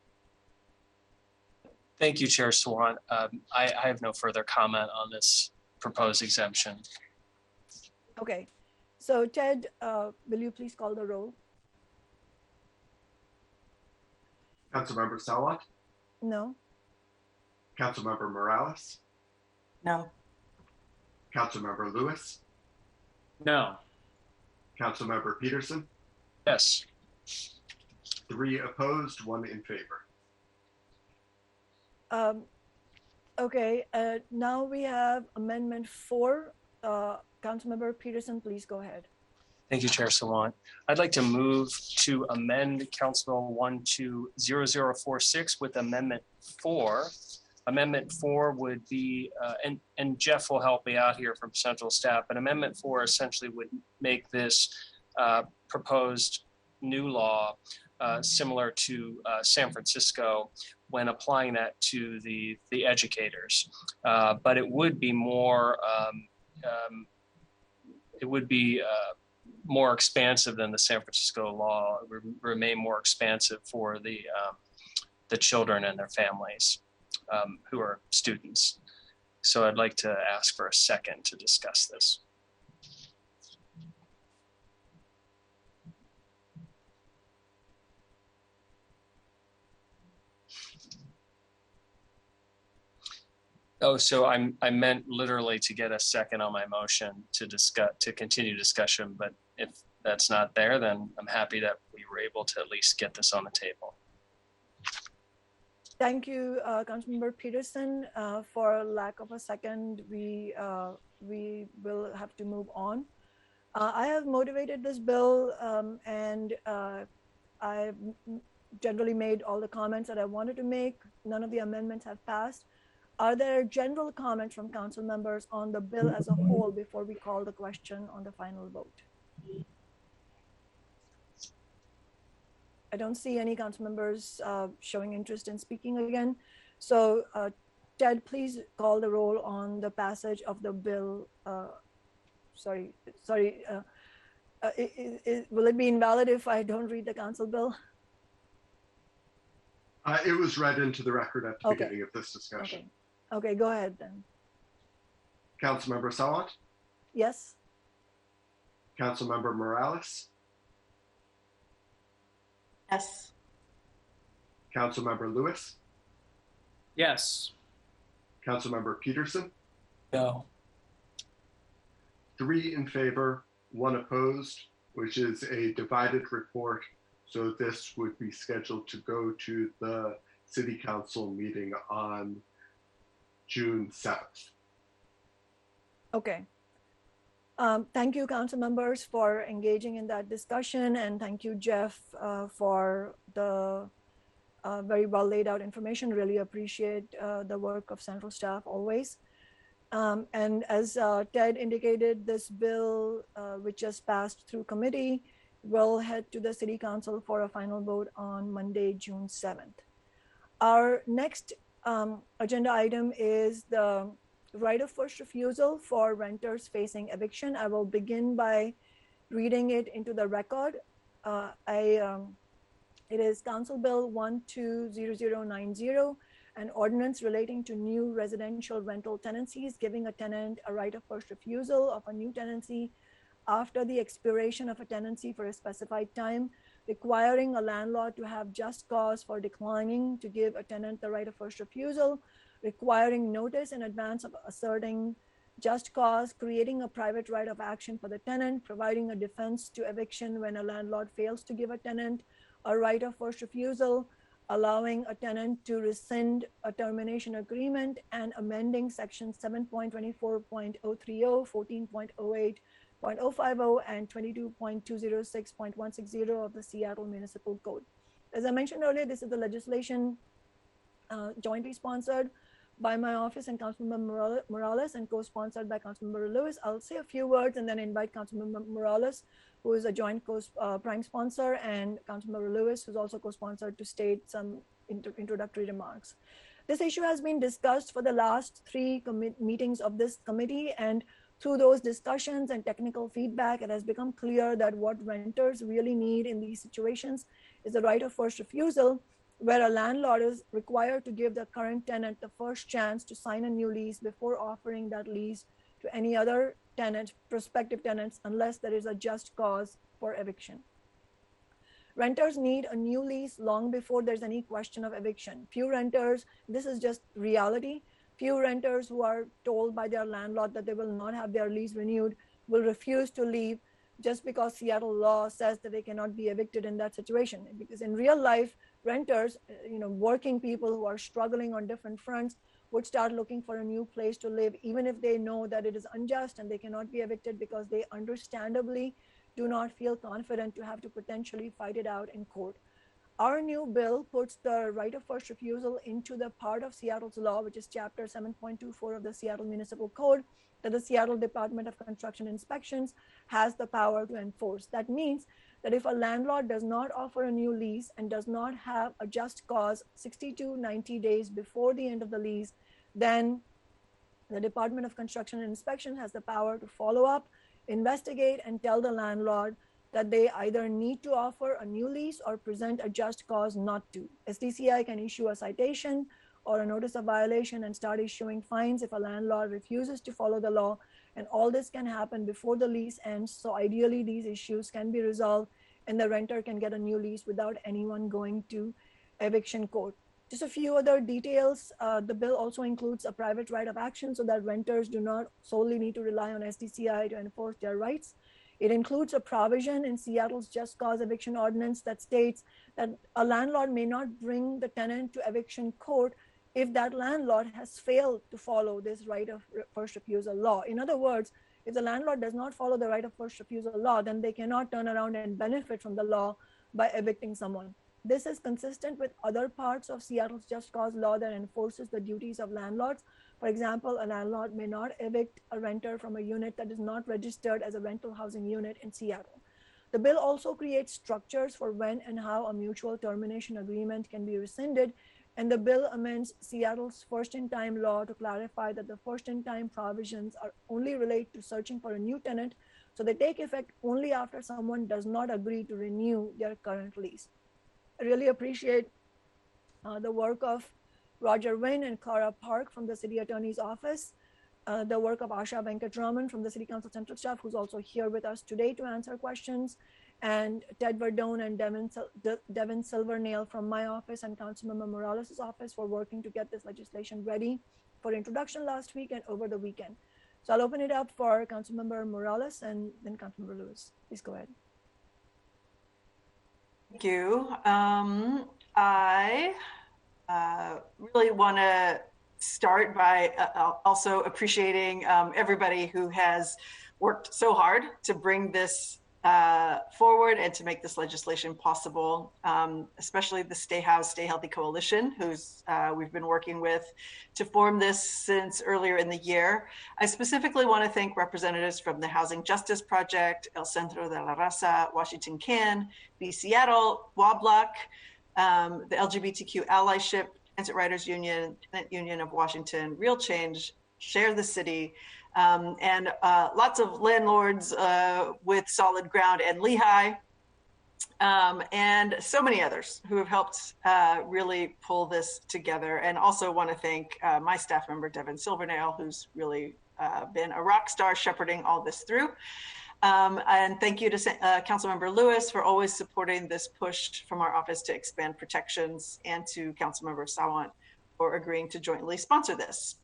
Thank you, Chair Swan. I have no further comment on this proposed exemption. Okay, so Ted, will you please call the roll? Councilmember Sawant? No. Councilmember Morales? No. Councilmember Lewis? No. Councilmember Peterson? Yes. 3 opposed, 1 in favor. Okay, now we have Amendment 4. Councilmember Peterson, please go ahead. Thank you, Chair Sawant. I'd like to move to amend Council Bill 120046 with Amendment 4. Amendment 4 would be, and Jeff will help me out here from central staff, but Amendment 4 essentially would make this proposed new law similar to San Francisco when applying that to the educators. But it would be more, more expansive than the San Francisco law. It would remain more expansive for the children and their families who are students. So I'd like to ask for a second to discuss this. Oh, so I meant literally to get a second on my motion to continue discussion, but if that's not there, then I'm happy that we were able to at least get this on the table. Thank you, Councilmember Peterson. For lack of a second, we will have to move on. I have motivated this bill, and I generally made all the comments that I wanted to make. None of the amendments have passed. Are there general comments from council members on the bill as a whole before we call the question on the final vote? I don't see any council members showing interest in speaking again. So Ted, please call the roll on the passage of the bill. Will it be invalid if I don't read the council bill? It was read into the record at the beginning of this discussion. Okay, go ahead then. Councilmember Sawant? Yes. Councilmember Morales? Yes. Councilmember Lewis? Yes. Councilmember Peterson? No. 3 in favor, 1 opposed, which is a divided report. So this would be scheduled to go to the City Council meeting on June 7th. Okay. Thank you, council members, for engaging in that discussion. And thank you, Jeff, for the very well laid out information. Really appreciate the work of central staff always. And as Ted indicated, this bill, which just passed through committee, will head to the City Council for a final vote on Monday, June 7th. Our next agenda item is the right of first refusal for renters facing eviction. I will begin by reading it into the record. It is Council Bill 120090, an ordinance relating to new residential rental tenancies, giving a tenant a right of first refusal of a new tenancy after the expiration of a tenancy for a specified time, requiring a landlord to have just cause for declining to give a tenant the right of first refusal, requiring notice in advance of asserting just cause, creating a private right of action for the tenant, providing a defense to eviction when a landlord fails to give a tenant a right of first refusal, allowing a tenant to rescind a termination agreement, and amending section 7.24.030, 14.08.050, and 22.206.160 of the Seattle Municipal Code. As I mentioned earlier, this is the legislation jointly sponsored by my office and Councilmember Morales and co-sponsored by Councilmember Lewis. I'll say a few words and then invite Councilmember Morales, who is a joint prime sponsor, and Councilmember Lewis, who's also co-sponsored, to state some introductory remarks. This issue has been discussed for the last 3 meetings of this committee, and through those discussions and technical feedback, it has become clear that what renters really need in these situations is the right of first refusal, where a landlord is required to give the current tenant the first chance to sign a new lease before offering that lease to any other tenant, prospective tenants, unless there is a just cause for eviction. Renters need a new lease long before there's any question of eviction. Few renters, this is just reality, few renters who are told by their landlord that they will not have their lease renewed will refuse to leave just because Seattle law says that they cannot be evicted in that situation. Because in real life, renters, working people who are struggling on different fronts would start looking for a new place to live, even if they know that it is unjust and they cannot be evicted, because they understandably do not feel confident to have to potentially fight it out in court. Our new bill puts the right of first refusal into the part of Seattle's law, which is chapter 7.24 of the Seattle Municipal Code, that the Seattle Department of Construction Inspections has the power to enforce. That means that if a landlord does not offer a new lease and does not have a just cause 60 to 90 days before the end of the lease, then the Department of Construction and Inspection has the power to follow up, investigate, and tell the landlord that they either need to offer a new lease or present a just cause not to. SDCI can issue a citation or a notice of violation and start issuing fines if a landlord refuses to follow the law. And all this can happen before the lease ends. So ideally, these issues can be resolved and the renter can get a new lease without anyone going to eviction court. Just a few other details. The bill also includes a private right of action so that renters do not solely need to rely on SDCI to enforce their rights. It includes a provision in Seattle's Just Cause Eviction Ordinance that states that a landlord may not bring the tenant to eviction court if that landlord has failed to follow this right of first refusal law. In other words, if the landlord does not follow the right of first refusal law, then they cannot turn around and benefit from the law by evicting someone. This is consistent with other parts of Seattle's Just Cause law that enforces the duties of landlords. For example, a landlord may not evict a renter from a unit that is not registered as a rental housing unit in Seattle. The bill also creates structures for when and how a mutual termination agreement can be rescinded, and the bill amends Seattle's first-in-time law to clarify that the first-in-time provisions are only relate to searching for a new tenant, so they take effect only after someone does not agree to renew their current lease. I really appreciate the work of Roger Wynn and Clara Park from the City Attorney's Office, the work of Asha Venkatraman from the City Council Central Staff, who's also here with us today to answer questions, and Ted Verdone and Devin Silvernail from my office and Councilmember Morales' office for working to get this legislation ready for introduction last week and over the weekend. So I'll open it up for Councilmember Morales and then Councilmember Lewis. Please go ahead. Thank you. I really want to start by also appreciating everybody who has worked so hard to bring this forward and to make this legislation possible, especially the Stay Housed, Stay Healthy Coalition, who's we've been working with to form this since earlier in the year. I specifically want to thank representatives from the Housing Justice Project, El Centro de la Raza, Washington Can, Be Seattle, WABLOC, the LGBTQ Allyship, Transit Riders Union, Tenant Union of Washington, Real Change, Share the City, and lots of landlords with Solid Ground and Lehigh, and so many others who have helped really pull this together. And also want to thank my staff member, Devin Silvernail, who's really been a rock star shepherding all this through. And thank you to Councilmember Lewis for always supporting this push from our office to expand protections, and to Councilmember Sawant for agreeing to jointly sponsor this.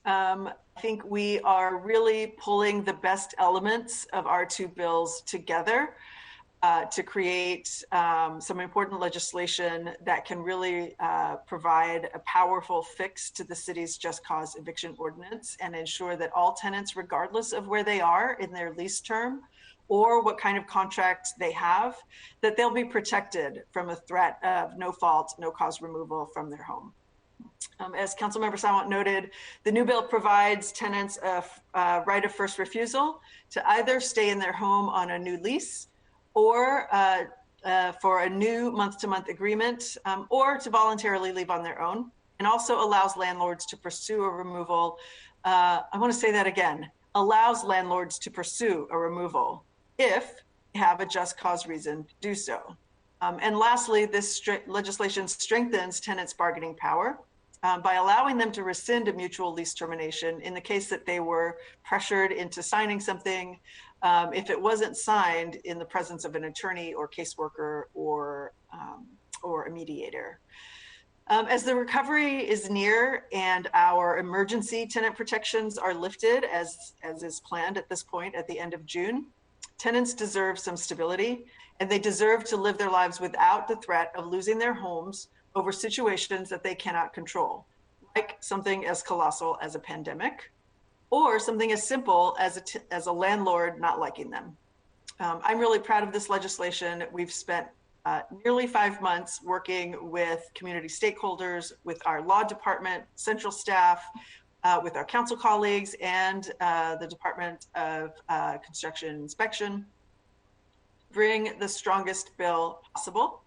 I think we are really pulling the best elements of our two bills together to create some important legislation that can really provide a powerful fix to the city's Just Cause Eviction Ordinance and ensure that all tenants, regardless of where they are in their lease term or what kind of contract they have, that they'll be protected from a threat of no fault, no cause removal from their home. As Councilmember Sawant noted, the new bill provides tenants a right of first refusal to either stay in their home on a new lease, or for a new month-to-month agreement, or to voluntarily leave on their own, and also allows landlords to pursue a removal. I want to say that again, allows landlords to pursue a removal if they have a just cause reason to do so. And lastly, this legislation strengthens tenants' bargaining power by allowing them to rescind a mutual lease termination in the case that they were pressured into signing something if it wasn't signed in the presence of an attorney or caseworker or a mediator. As the recovery is near and our emergency tenant protections are lifted, as is planned at this point at the end of June, tenants deserve some stability, and they deserve to live their lives without the threat of losing their homes over situations that they cannot control, like something as colossal as a pandemic, or something as simple as a landlord not liking them. I'm really proud of this legislation. We've spent nearly 5 months working with community stakeholders, with our law department, central staff, with our council colleagues, and the Department of Construction and Inspection, bring the strongest bill possible.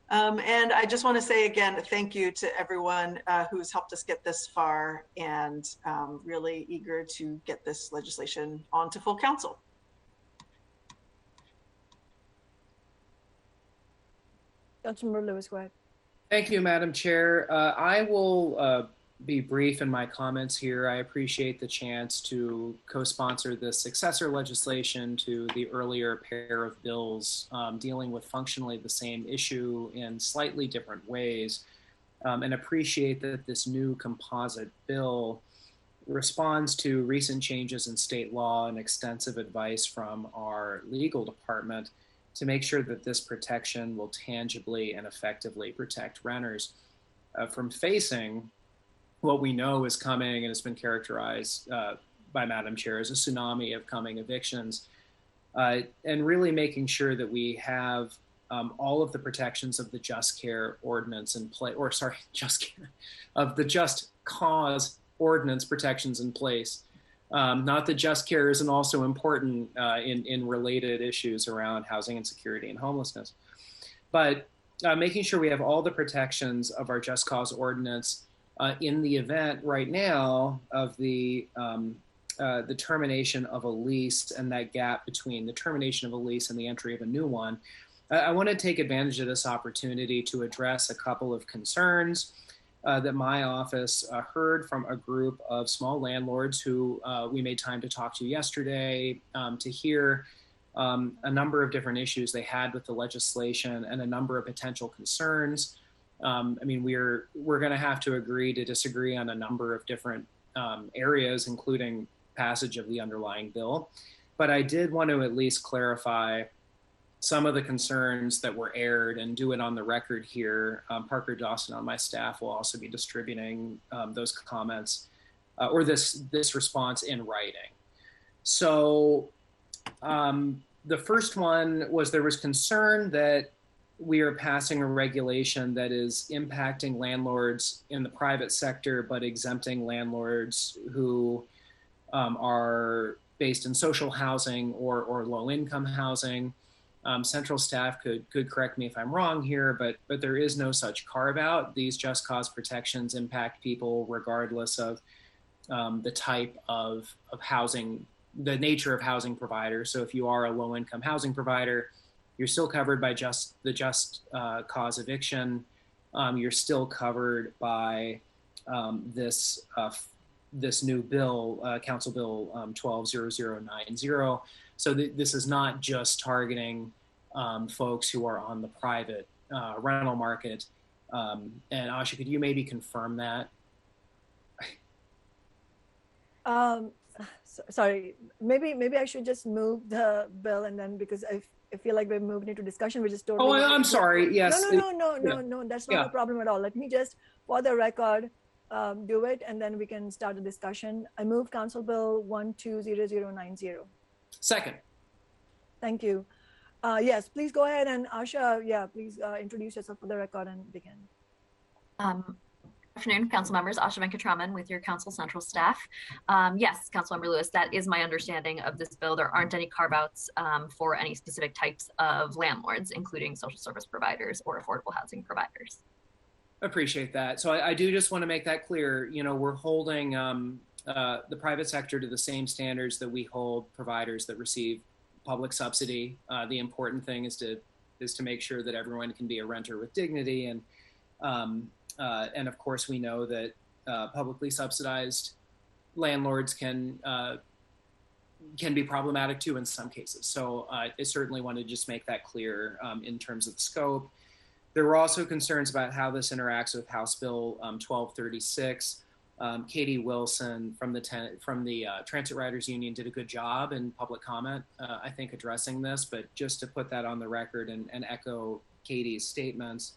And I just want to say again, thank you to everyone who's helped us get this far, and really eager to get this legislation onto full council. Councilmember Lewis, go ahead. Thank you, Madam Chair. I will be brief in my comments here. I appreciate the chance to co-sponsor the successor legislation to the earlier pair of bills dealing with functionally the same issue in slightly different ways. and appreciate that this new composite bill responds to recent changes in state law and extensive advice from our legal department to make sure that this protection will tangibly and effectively protect renters from facing what we know is coming and has been characterized by Madam Chair as a tsunami of coming evictions, and really making sure that we have all of the protections of the Just Care Ordinance in place, or sorry, of the Just Cause Ordinance protections in place. Not that Just Care isn't also important in related issues around housing insecurity and homelessness, but making sure we have all the protections of our Just Cause Ordinance in the event right now of the termination of a lease and that gap between the termination of a lease and the entry of a new one. I want to take advantage of this opportunity to address a couple of concerns that my office heard from a group of small landlords who we made time to talk to yesterday to hear a number of different issues they had with the legislation and a number of potential concerns. I mean, we're going to have to agree to disagree on a number of different areas, including passage of the underlying bill. But I did want to at least clarify some of the concerns that were aired and do it on the record here. Parker Dawson on my staff will also be distributing those comments or this response in writing. So the first one was there was concern that we are passing a regulation that is impacting landlords in the private sector, but exempting landlords who are based in social housing or low-income housing. Central staff could correct me if I'm wrong here, but there is no such carve-out. These just cause protections impact people regardless of the type of housing, the nature of housing providers. So if you are a low-income housing provider, you're still covered by the just cause eviction. You're still covered by this new bill, Council Bill 120090. So this is not just targeting folks who are on the private rental market. And Asha, could you maybe confirm that? Sorry, maybe I should just move the bill, and then because I feel like we're moving into discussion, we just totally. Oh, I'm sorry. Yes. No. That's not a problem at all. Let me just, for the record, do it, and then we can start the discussion. I move Council Bill 120090. Second. Thank you. Yes, please go ahead, and Asha, please introduce yourself for the record and begin. Afternoon, council members. Asha Venkatraman with your council central staff. Yes, Councilmember Lewis, that is my understanding of this bill. There aren't any carve-outs for any specific types of landlords, including social service providers or affordable housing providers. Appreciate that. So I do just want to make that clear. You know, we're holding the private sector to the same standards that we hold providers that receive public subsidy. The important thing is to make sure that everyone can be a renter with dignity, and of course we know that publicly subsidized landlords can be problematic too in some cases. So I certainly want to just make that clear in terms of the scope. There were also concerns about how this interacts with House Bill 1236. Katie Wilson from the Transit Riders Union did a good job in public comment, I think, addressing this. But just to put that on the record and echo Katie's statements,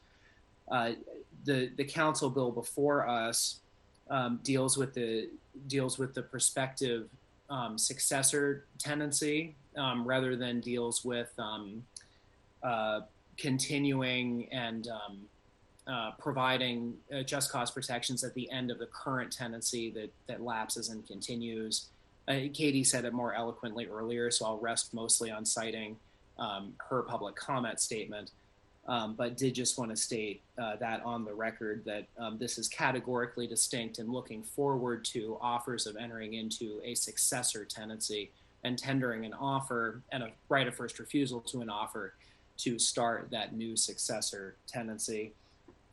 the council bill before us deals with the prospective successor tenancy rather than deals with continuing and providing just cause protections at the end of the current tenancy that lapses and continues. Katie said it more eloquently earlier, so I'll rest mostly on citing her public comment statement, but did just want to state that on the record that this is categorically distinct and looking forward to offers of entering into a successor tenancy and tendering an offer and a right of first refusal to an offer to start that new successor tenancy.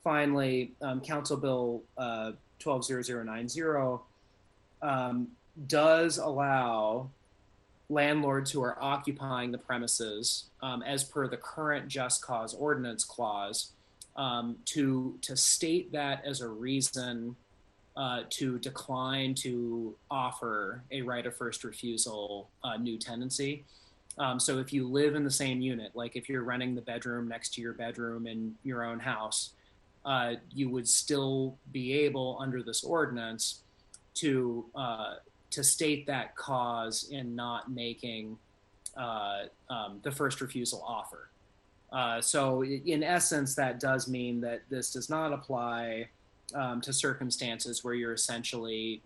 Finally, Council Bill 120090 does allow landlords who are occupying the premises, as per the current just cause ordinance clause, to state that as a reason to decline to offer a right of first refusal new tenancy. So if you live in the same unit, like if you're renting the bedroom next to your bedroom in your own house, you would still be able under this ordinance to state that cause in not making the first refusal offer. So in essence, that does mean that this does not apply to circumstances where you're essentially,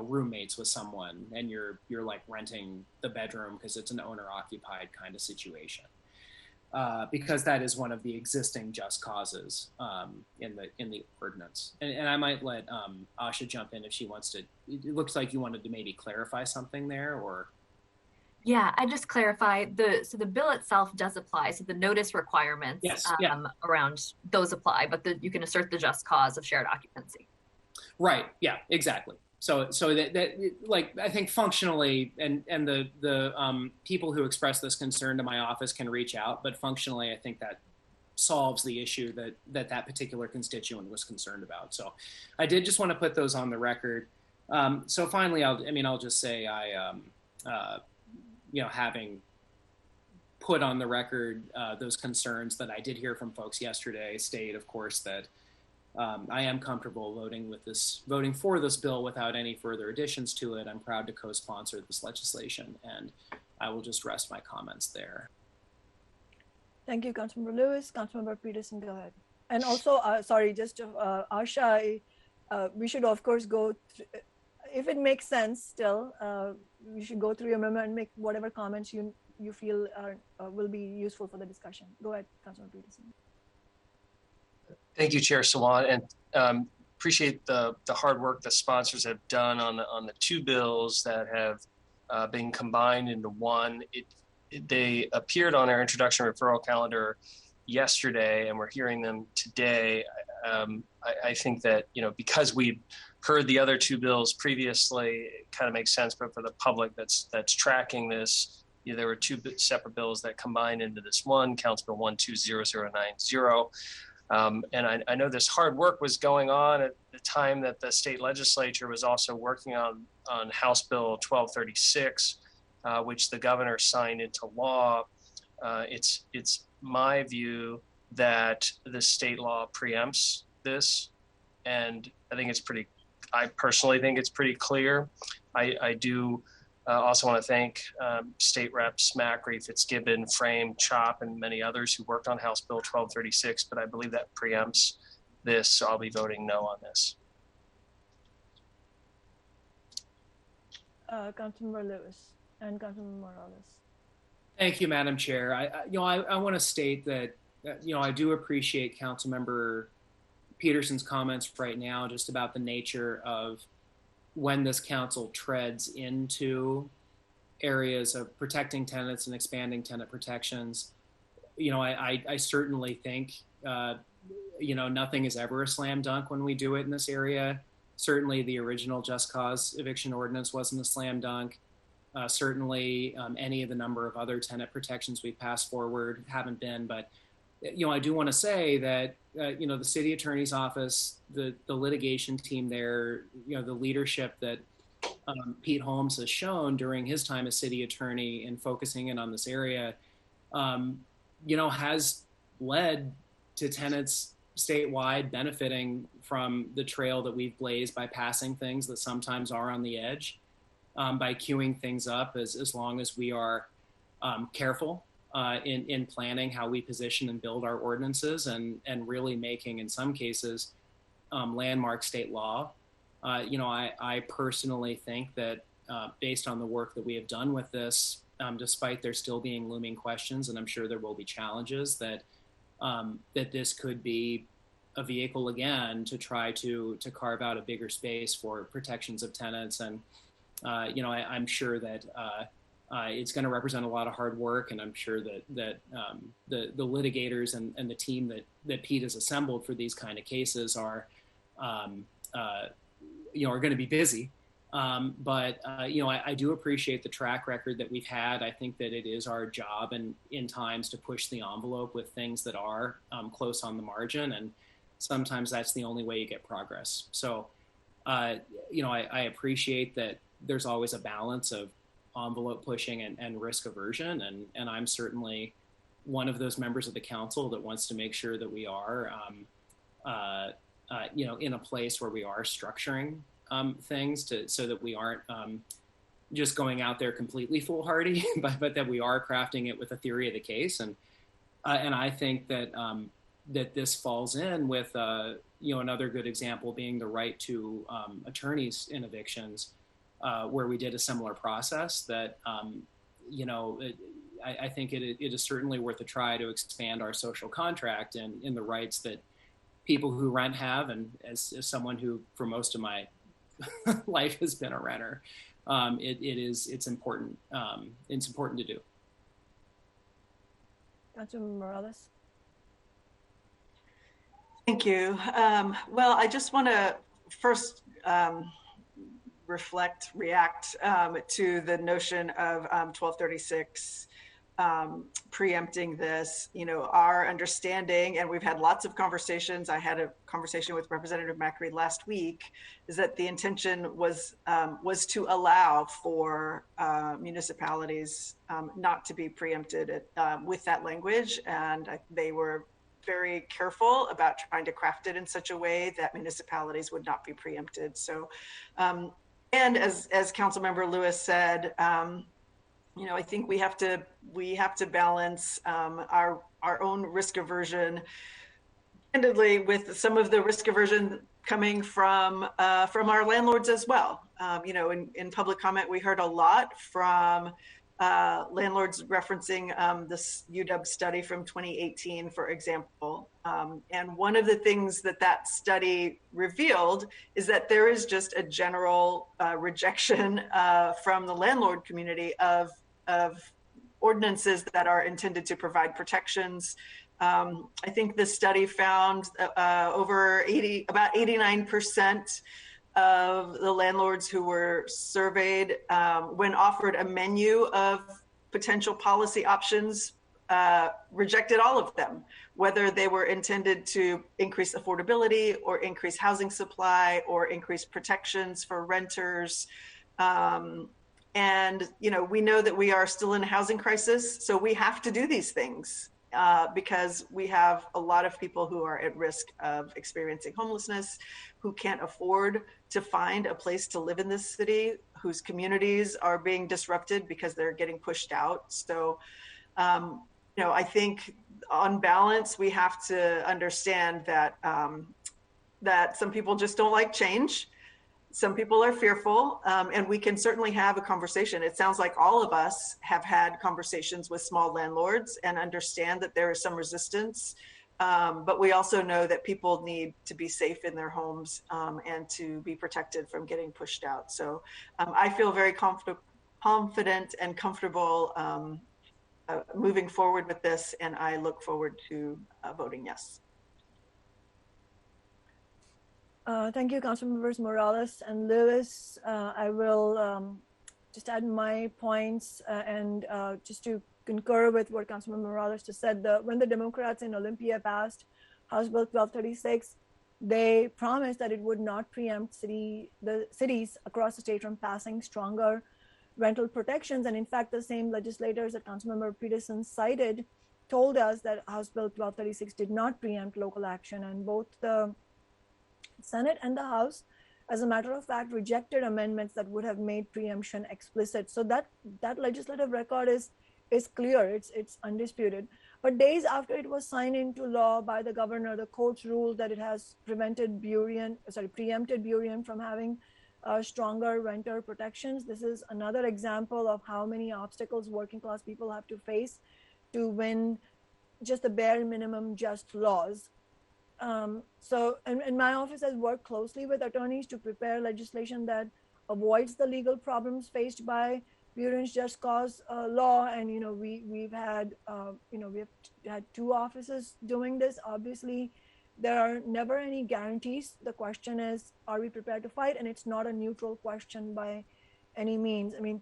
roommates with someone and you're like renting the bedroom because it's an owner-occupied kind of situation, because that is one of the existing just causes in the ordinance. And I might let Asha jump in if she wants to. It looks like you wanted to maybe clarify something there, or. Yeah, I just clarify so the bill itself does apply. So the notice requirements around those apply, but you can assert the just cause of shared occupancy. Right. Yeah, exactly. So that like, I think functionally, and the people who express this concern to my office can reach out, but functionally, I think that solves the issue that particular constituent was concerned about. So I did just want to put those on the record. So finally, I'll just say having put on the record those concerns that I did hear from folks yesterday, state, of course, that I am comfortable voting for this bill without any further additions to it. I'm proud to co-sponsor this legislation, and I will just rest my comments there. Thank you, Councilmember Lewis. Councilmember Peterson, go ahead. And also, Asha, we should, of course, go if it makes sense still, we should go through your memo and make whatever comments you feel will be useful for the discussion. Go ahead, Councilmember Peterson. Thank you, Chair Sawant, and appreciate the hard work the sponsors have done on the two bills that have been combined into one. They appeared on our introduction referral calendar yesterday, and we're hearing them today. I think that, because we heard the other two bills previously, it kind of makes sense, but for the public that's tracking this, there were two separate bills that combined into this one, Council Bill 120090. And I know this hard work was going on at the time that the state legislature was also working on House Bill 1236, which the governor signed into law. It's my view that the state law preempts this, and I personally think it's pretty clear. I do also want to thank State Reps Macri, Fitzgibbon, Frame, Chop, and many others who worked on House Bill 1236, but I believe that preempts this, so I'll be voting no on this. Councilmember Lewis and Councilmember Morales. Thank you, Madam Chair. I want to state that, I do appreciate Councilmember Peterson's comments right now just about the nature of when this council treads into areas of protecting tenants and expanding tenant protections. I certainly think, nothing is ever a slam dunk when we do it in this area. Certainly the original just cause eviction ordinance wasn't a slam dunk. Certainly any of the number of other tenant protections we passed forward haven't been, but I do want to say that, the city attorney's office, the litigation team there, the leadership that Pete Holmes has shown during his time as city attorney and focusing in on this area, has led to tenants statewide benefiting from the trail that we've blazed by passing things that sometimes are on the edge, by queuing things up as long as we are careful in planning how we position and build our ordinances, and really making, in some cases, landmark state law. I personally think that based on the work that we have done with this, despite there still being looming questions, and I'm sure there will be challenges, that this could be a vehicle again to try to carve out a bigger space for protections of tenants. And I'm sure that it's going to represent a lot of hard work, and I'm sure that the litigators and the team that Pete has assembled for these kind of cases are going to be busy. But I do appreciate the track record that we've had. I think that it is our job and in times to push the envelope with things that are close on the margin. And sometimes that's the only way you get progress. So, I appreciate that there's always a balance of envelope pushing and risk aversion. And I'm certainly one of those members of the council that wants to make sure that we are, in a place where we are structuring things so that we aren't just going out there completely foolhardy, but that we are crafting it with a theory of the case. And I think that that this falls in with another good example being the right to attorneys in evictions, where we did a similar process that I think it is certainly worth a try to expand our social contract and in the rights that people who rent have. And as someone who for most of my life has been a renter, it's important. It's important to do. Councilmember Morales. Thank you. Well, I just want to first react to the notion of 1236 preempting this. Our understanding, and we've had lots of conversations. I had a conversation with Representative Macri last week, is that the intention was to allow for municipalities not to be preempted with that language, and they were very careful about trying to craft it in such a way that municipalities would not be preempted. So, and as Councilmember Lewis said, I think we have to balance our own risk aversion, candidly, with some of the risk aversion coming from our landlords as well. In public comment, we heard a lot from landlords referencing this UW study from 2018, for example. And one of the things that study revealed is that there is just a general rejection from the landlord community of ordinances that are intended to provide protections. I think this study found about 89% of the landlords who were surveyed, when offered a menu of potential policy options, rejected all of them, whether they were intended to increase affordability or increase housing supply or increase protections for renters. And we know that we are still in a housing crisis, so we have to do these things because we have a lot of people who are at risk of experiencing homelessness, who can't afford to find a place to live in this city, whose communities are being disrupted because they're getting pushed out. So, I think on balance, we have to understand that that some people just don't like change. Some people are fearful, and we can certainly have a conversation. It sounds like all of us have had conversations with small landlords and understand that there is some resistance, but we also know that people need to be safe in their homes and to be protected from getting pushed out. So I feel very confident and comfortable moving forward with this, and I look forward to voting yes. Thank you, Councilmembers Morales and Lewis. I will just add my points and just to concur with what Councilmember Morales just said. When the Democrats in Olympia passed House Bill 1236, they promised that it would not preempt the cities across the state from passing stronger rental protections. And in fact, the same legislators that Councilmember Peterson cited told us that House Bill 1236 did not preempt local action, and both the Senate and the House, as a matter of fact, rejected amendments that would have made preemption explicit. So that legislative record is clear, it's undisputed. But days after it was signed into law by the governor, the courts ruled that it has preempted Burien from having stronger renter protections. This is another example of how many obstacles working class people have to face to win just the bare minimum just laws. And my office has worked closely with attorneys to prepare legislation that avoids the legal problems faced by Burien's just cause law. And we've had we have had two offices doing this. Obviously, there are never any guarantees. The question is, are we prepared to fight? And it's not a neutral question by any means. I mean,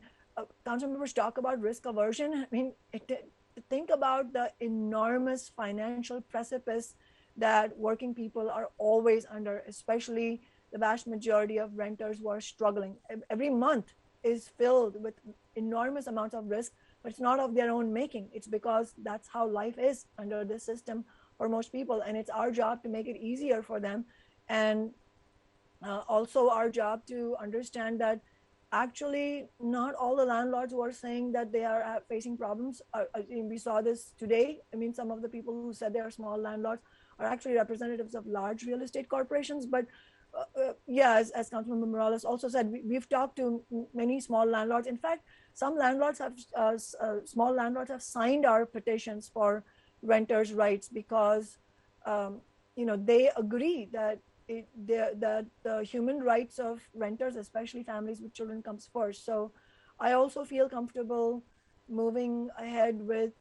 council members talk about risk aversion. I mean, think about the enormous financial precipice that working people are always under, especially the vast majority of renters who are struggling. Every month is filled with enormous amounts of risk, but it's not of their own making. It's because that's how life is under this system for most people. And it's our job to make it easier for them. And also our job to understand that actually not all the landlords who are saying that they are facing problems we saw this today. I mean, some of the people who said they are small landlords are actually representatives of large real estate corporations. But yeah, as Councilmember Morales also said, we've talked to many small landlords. In fact, some landlords have small landlords have signed our petitions for renters' rights because they agree that the human rights of renters, especially families with children, comes first. So I also feel comfortable moving ahead with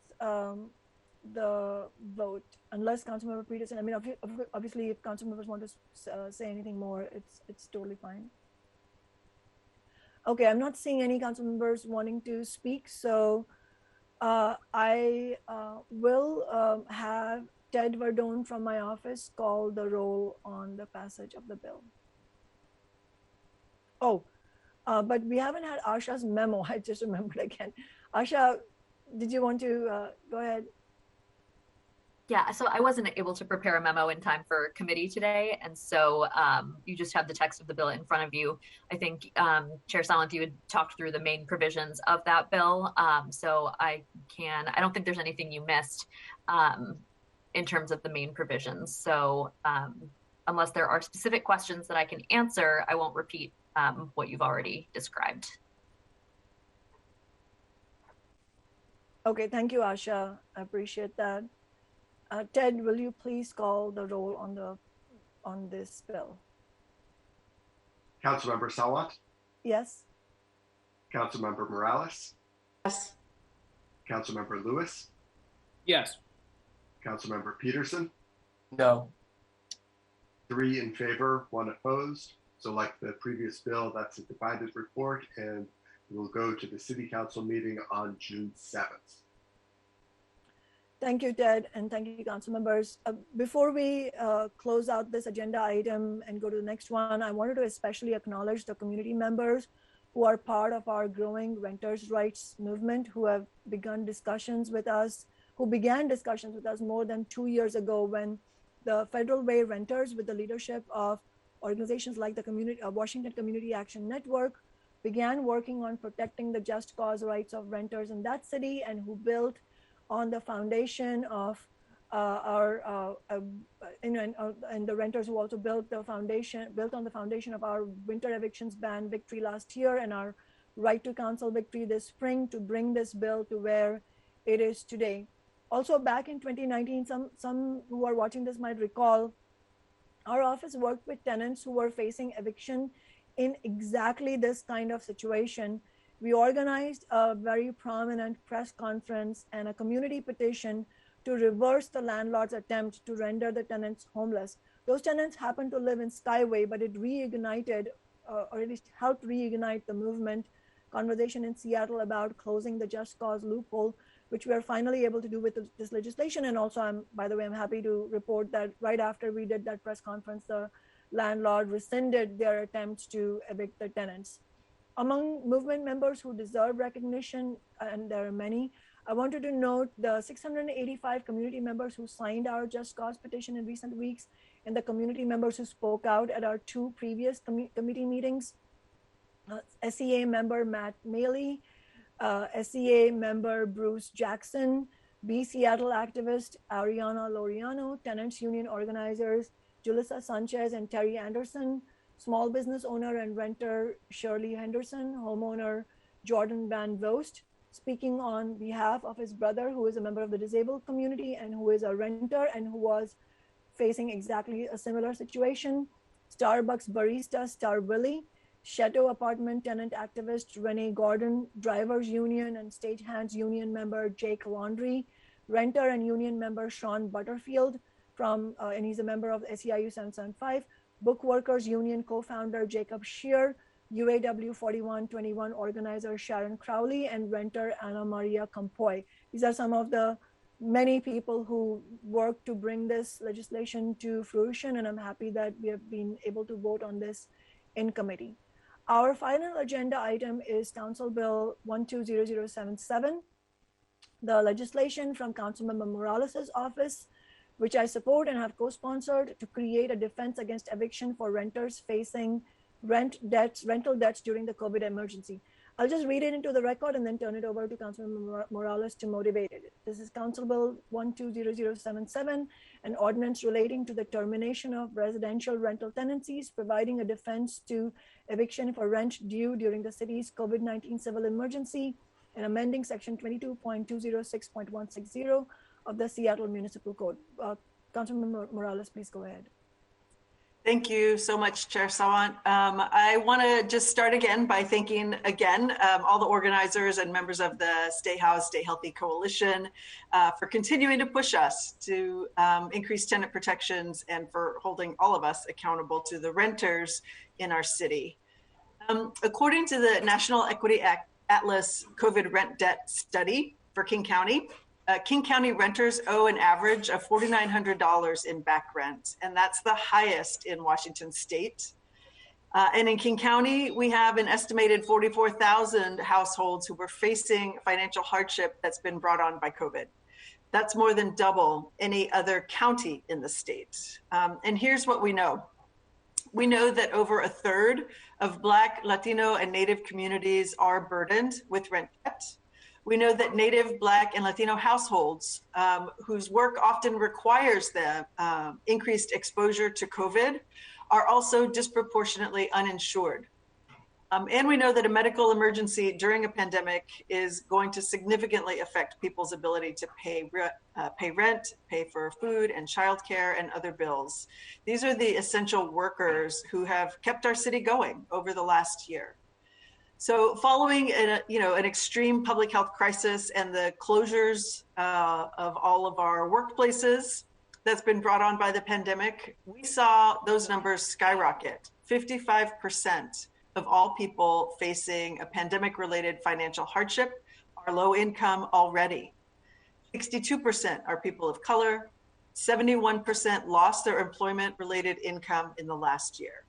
the vote, unless Councilmember Peterson, I mean, obviously if council members want to say anything more, it's totally fine. Okay, I'm not seeing any council members wanting to speak, so I will have Ted Verdone from my office call the roll on the passage of the bill. Oh, but we haven't had Asha's memo. I just remembered again. Asha, did you want to go ahead? Yeah, so I wasn't able to prepare a memo in time for committee today. And so you just have the text of the bill in front of you. I think Chair Salant, you had talked through the main provisions of that bill. So I don't think there's anything you missed in terms of the main provisions. So unless there are specific questions that I can answer, I won't repeat what you've already described. Okay, thank you, Asha. I appreciate that. Ted, will you please call the roll on this bill? Councilmember Sawant? Yes. Councilmember Morales? Yes. Councilmember Lewis? Yes. Councilmember Peterson? No. 3 in favor, 1 opposed. So like the previous bill, that's a divided report, and it will go to the City Council meeting on June 7th. Thank you, Ted, and thank you, council members. Before we close out this agenda item and go to the next one, I wanted to especially acknowledge the community members who are part of our growing renters' rights movement, who have began discussions with us more than 2 years ago when the Federal Way Renters, with the leadership of organizations like the Washington Community Action Network, began working on protecting the just cause rights of renters in that city, and who built on the foundation of and the renters who also built on the foundation of our winter evictions ban victory last year and our right to counsel victory this spring to bring this bill to where it is today. Also, back in 2019, some who are watching this might recall, our office worked with tenants who were facing eviction in exactly this kind of situation. We organized a very prominent press conference and a community petition to reverse the landlord's attempt to render the tenants homeless. Those tenants happened to live in Skyway, but it reignited, or at least helped reignite the movement conversation in Seattle about closing the just cause loophole, which we are finally able to do with this legislation. And also, by the way, I'm happy to report that right after we did that press conference, the landlord rescinded their attempts to evict the tenants. Among movement members who deserve recognition, and there are many, I wanted to note the 685 community members who signed our Just Cause petition in recent weeks, and the community members who spoke out at our 2 previous committee meetings. SEA member Matt Maley, SEA member Bruce Jackson, Be Seattle activist Ariana Loriano, tenants union organizers Julissa Sanchez and Terry Anderson, small business owner and renter Shirley Henderson, homeowner Jordan Van Vost, speaking on behalf of his brother, who is a member of the disabled community and who is a renter and who was facing exactly a similar situation. Starbucks barista Star Willie, Chateau apartment tenant activist Renee Gordon, drivers union and stagehands union member Jake Laundrie, renter and union member Sean Butterfield, and he's a member of the SEIU 775, Bookworkers Union co-founder Jacob Shear, UAW 4121 organizer Sharon Crowley, and renter Anna Maria Campoy. These are some of the many people who work to bring this legislation to fruition, and I'm happy that we have been able to vote on this in committee. Our final agenda item is Council Bill 120077, the legislation from Councilmember Morales' office, which I support and have co-sponsored, to create a defense against eviction for renters facing rental debts during the COVID emergency. I'll just read it into the record and then turn it over to Councilmember Morales to motivate it. This is Council Bill 120077, an ordinance relating to the termination of residential rental tenancies, providing a defense to eviction for rent due during the city's COVID-19 civil emergency, and amending section 22.206.160 of the Seattle Municipal Code. Councilmember Morales, please go ahead. Thank you so much, Chair Sawant. I want to just start again by thanking all the organizers and members of the Stay Housed, Stay Healthy Coalition for continuing to push us to increase tenant protections and for holding all of us accountable to the renters in our city. According to the National Equity Atlas COVID rent debt study for King County renters owe an average of $4,900 in back rent, and that's the highest in Washington state. And in King County, we have an estimated 44,000 households who were facing financial hardship that's been brought on by COVID. That's more than double any other county in the state. And here's what we know. We know that over a third of Black, Latino, and Native communities are burdened with rent debt. We know that Native, Black, and Latino households whose work often requires them increased exposure to COVID are also disproportionately uninsured. And we know that a medical emergency during a pandemic is going to significantly affect people's ability to pay rent, pay for food and childcare and other bills. These are the essential workers who have kept our city going over the last year. So following an extreme public health crisis and the closures of all of our workplaces that's been brought on by the pandemic, we saw those numbers skyrocket. 55% of all people facing a pandemic-related financial hardship are low income already. 62% are people of color. 71% lost their employment-related income in the last year.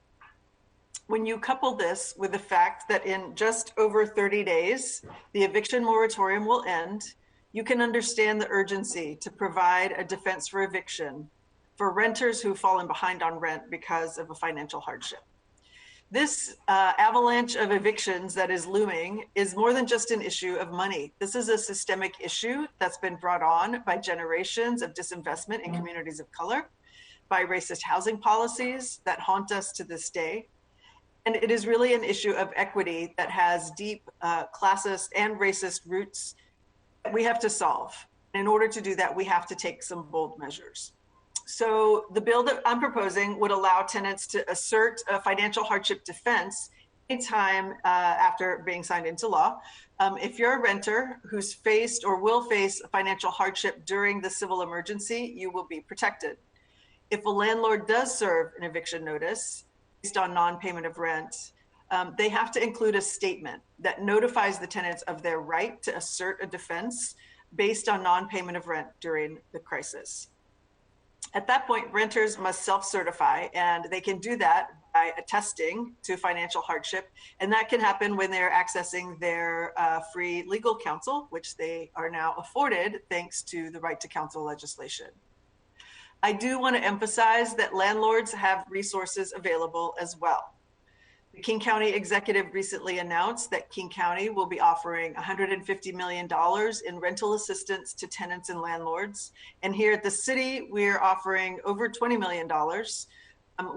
When you couple this with the fact that in just over 30 days, the eviction moratorium will end, you can understand the urgency to provide a defense for eviction for renters who've fallen behind on rent because of a financial hardship. This avalanche of evictions that is looming is more than just an issue of money. This is a systemic issue that's been brought on by generations of disinvestment in communities of color, by racist housing policies that haunt us to this day. And it is really an issue of equity that has deep classist and racist roots that we have to solve. And in order to do that, we have to take some bold measures. So the bill that I'm proposing would allow tenants to assert a financial hardship defense anytime after being signed into law. If you're a renter who's faced or will face financial hardship during the civil emergency, you will be protected. If a landlord does serve an eviction notice based on non-payment of rent, they have to include a statement that notifies the tenants of their right to assert a defense based on non-payment of rent during the crisis. At that point, renters must self-certify, and they can do that by attesting to financial hardship. And that can happen when they're accessing their free legal counsel, which they are now afforded thanks to the right to counsel legislation. I do want to emphasize that landlords have resources available as well. The King County executive recently announced that King County will be offering $150 million in rental assistance to tenants and landlords. And here at the city, we're offering over $20 million,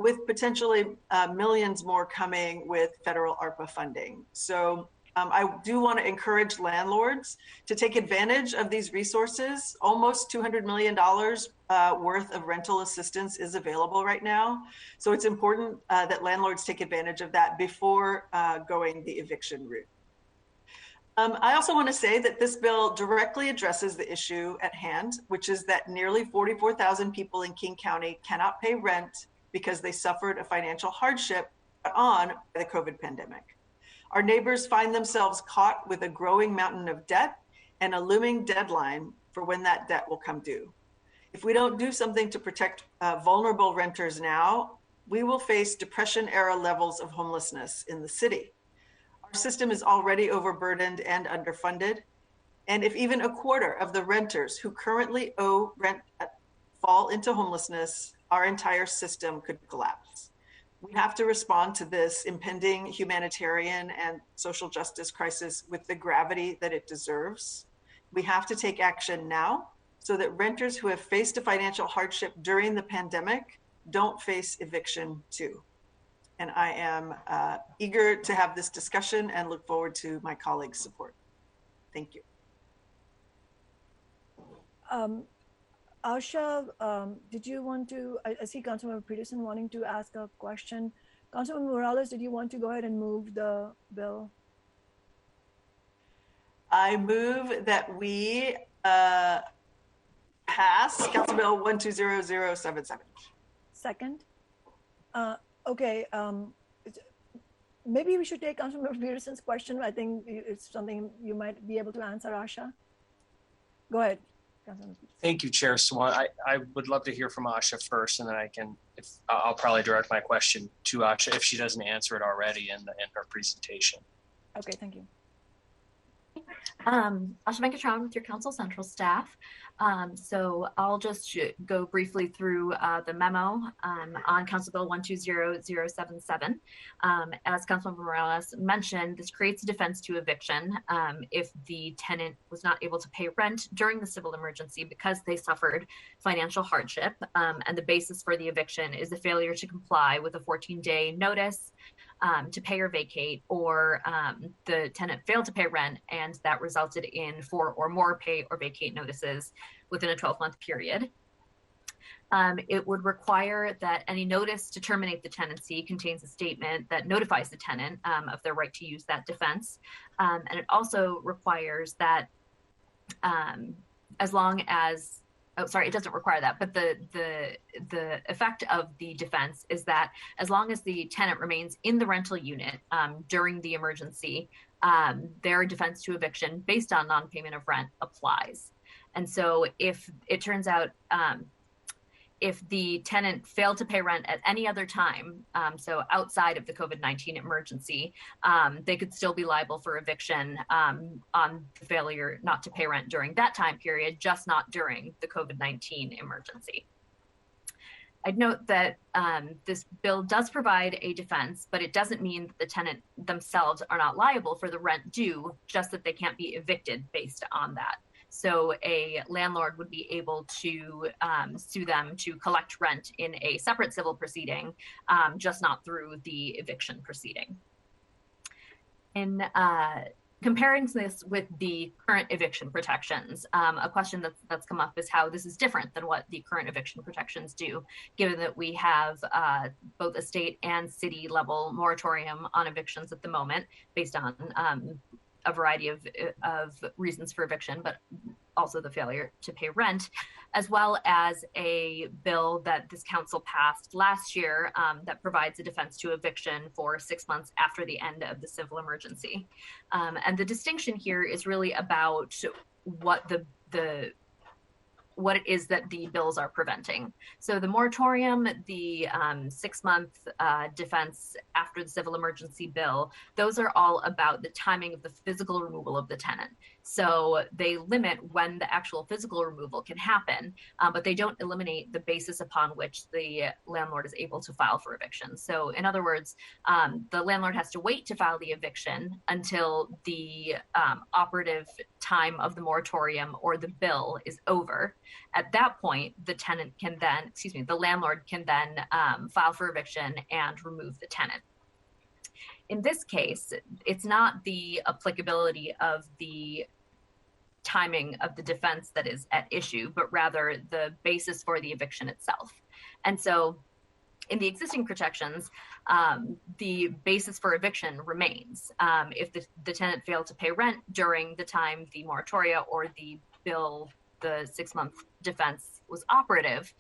with potentially millions more coming with federal ARPA funding. So I do want to encourage landlords to take advantage of these resources. Almost $200 million worth of rental assistance is available right now. So it's important that landlords take advantage of that before going the eviction route. I also want to say that this bill directly addresses the issue at hand, which is that nearly 44,000 people in King County cannot pay rent because they suffered a financial hardship brought on by the COVID pandemic. Our neighbors find themselves caught with a growing mountain of debt and a looming deadline for when that debt will come due. If we don't do something to protect vulnerable renters now, we will face Depression-era levels of homelessness in the city. Our system is already overburdened and underfunded. And if even a quarter of the renters who currently owe rent fall into homelessness, our entire system could collapse. We have to respond to this impending humanitarian and social justice crisis with the gravity that it deserves. We have to take action now so that renters who have faced a financial hardship during the pandemic don't face eviction too. And I am eager to have this discussion and look forward to my colleagues' support. Thank you. Asha, did you want to, I see Councilmember Peterson wanting to ask a question. Councilmember Morales, did you want to go ahead and move the bill? I move that we pass Council Bill 120077. Second. Okay, maybe we should take Councilmember Peterson's question. I think it's something you might be able to answer, Asha. Go ahead, Councilmember Peterson. Thank you, Chair Swan. I would love to hear from Asha first, and then I can, I'll probably direct my question to Asha if she doesn't answer it already in her presentation. Okay, thank you. Asha Venkataraman with your Council Central staff. So I'll just go briefly through the memo on Council Bill 120077. As Councilmember Morales mentioned, this creates a defense to eviction if the tenant was not able to pay rent during the civil emergency because they suffered financial hardship. And the basis for the eviction is the failure to comply with a 14-day notice to pay or vacate, or the tenant failed to pay rent and that resulted in 4 or more pay or vacate notices within a 12-month period. It would require that any notice to terminate the tenancy contains a statement that notifies the tenant of their right to use that defense. And it also requires that as long as, oh, sorry, it doesn't require that, but the effect of the defense is that as long as the tenant remains in the rental unit during the emergency, their defense to eviction based on non-payment of rent applies. And so if it turns out, if the tenant failed to pay rent at any other time, so outside of the COVID-19 emergency, they could still be liable for eviction on the failure not to pay rent during that time period, just not during the COVID-19 emergency. I'd note that this bill does provide a defense, but it doesn't mean that the tenant themselves are not liable for the rent due, just that they can't be evicted based on that. So a landlord would be able to sue them to collect rent in a separate civil proceeding, just not through the eviction proceeding. In comparing this with the current eviction protections, a question that's come up is how this is different than what the current eviction protections do, given that we have both a state and city level moratorium on evictions at the moment based on a variety of reasons for eviction, but also the failure to pay rent, as well as a bill that this council passed last year that provides a defense to eviction for 6 months after the end of the civil emergency. And the distinction here is really about what what it is that the bills are preventing. So the moratorium, the 6-month defense after the civil emergency bill, those are all about the timing of the physical removal of the tenant. So they limit when the actual physical removal can happen, but they don't eliminate the basis upon which the landlord is able to file for eviction. So in other words, the landlord has to wait to file the eviction until the operative time of the moratorium or the bill is over. At that point, the tenant can then, the landlord can then file for eviction and remove the tenant. In this case, it's not the applicability of the timing of the defense that is at issue, but rather the basis for the eviction itself. And so in the existing protections, the basis for eviction remains. If the tenant failed to pay rent during the time the moratoria or the bill, the 6-month defense was operative,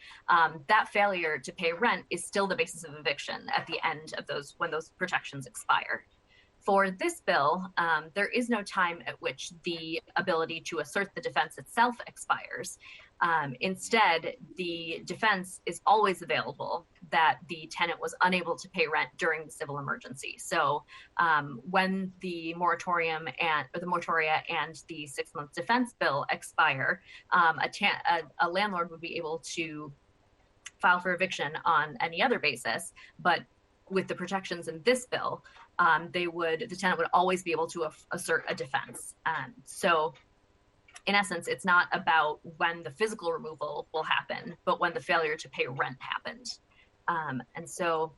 that failure to pay rent is still the basis of eviction at the end of those, when those protections expire. For this bill, there is no time at which the ability to assert the defense itself expires. Instead, the defense is always available that the tenant was unable to pay rent during the civil emergency. So when the moratorium or the moratoria and the 6-month defense bill expire, a landlord would be able to file for eviction on any other basis, but with the protections in this bill, the tenant would always be able to assert a defense. So in essence, it's not about when the physical removal will happen, but when the failure to pay rent happened. And so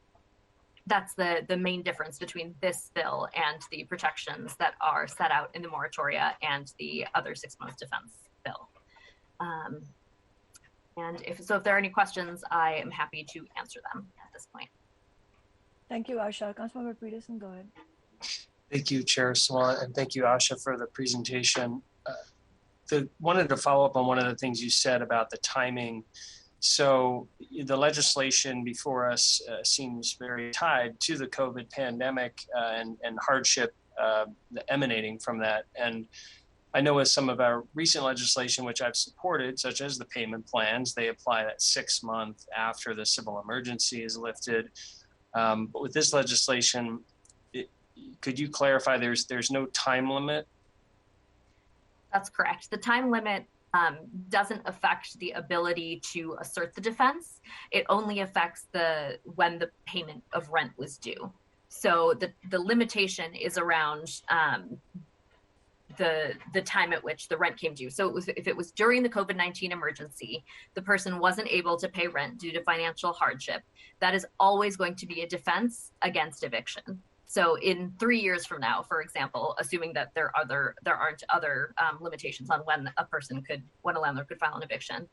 that's the main difference between this bill and the protections that are set out in the moratoria and the other 6-month defense bill. And if there are any questions, I am happy to answer them at this point. Thank you, Asha. Councilmember Peterson, go ahead. Thank you, Chair Swan, and thank you, Asha, for the presentation. Wanted to follow up on one of the things you said about the timing. So the legislation before us seems very tied to the COVID pandemic and hardship emanating from that. And I know with some of our recent legislation, which I've supported, such as the payment plans, they apply that 6 months after the civil emergency is lifted. But with this legislation, could you clarify there's no time limit? That's correct. The time limit doesn't affect the ability to assert the defense. It only affects when the payment of rent was due. So the limitation is around the time at which the rent came due. So if it was during the COVID-19 emergency, the person wasn't able to pay rent due to financial hardship, that is always going to be a defense against eviction. So in 3 years from now, for example, assuming that there aren't other limitations on when a landlord could file an eviction,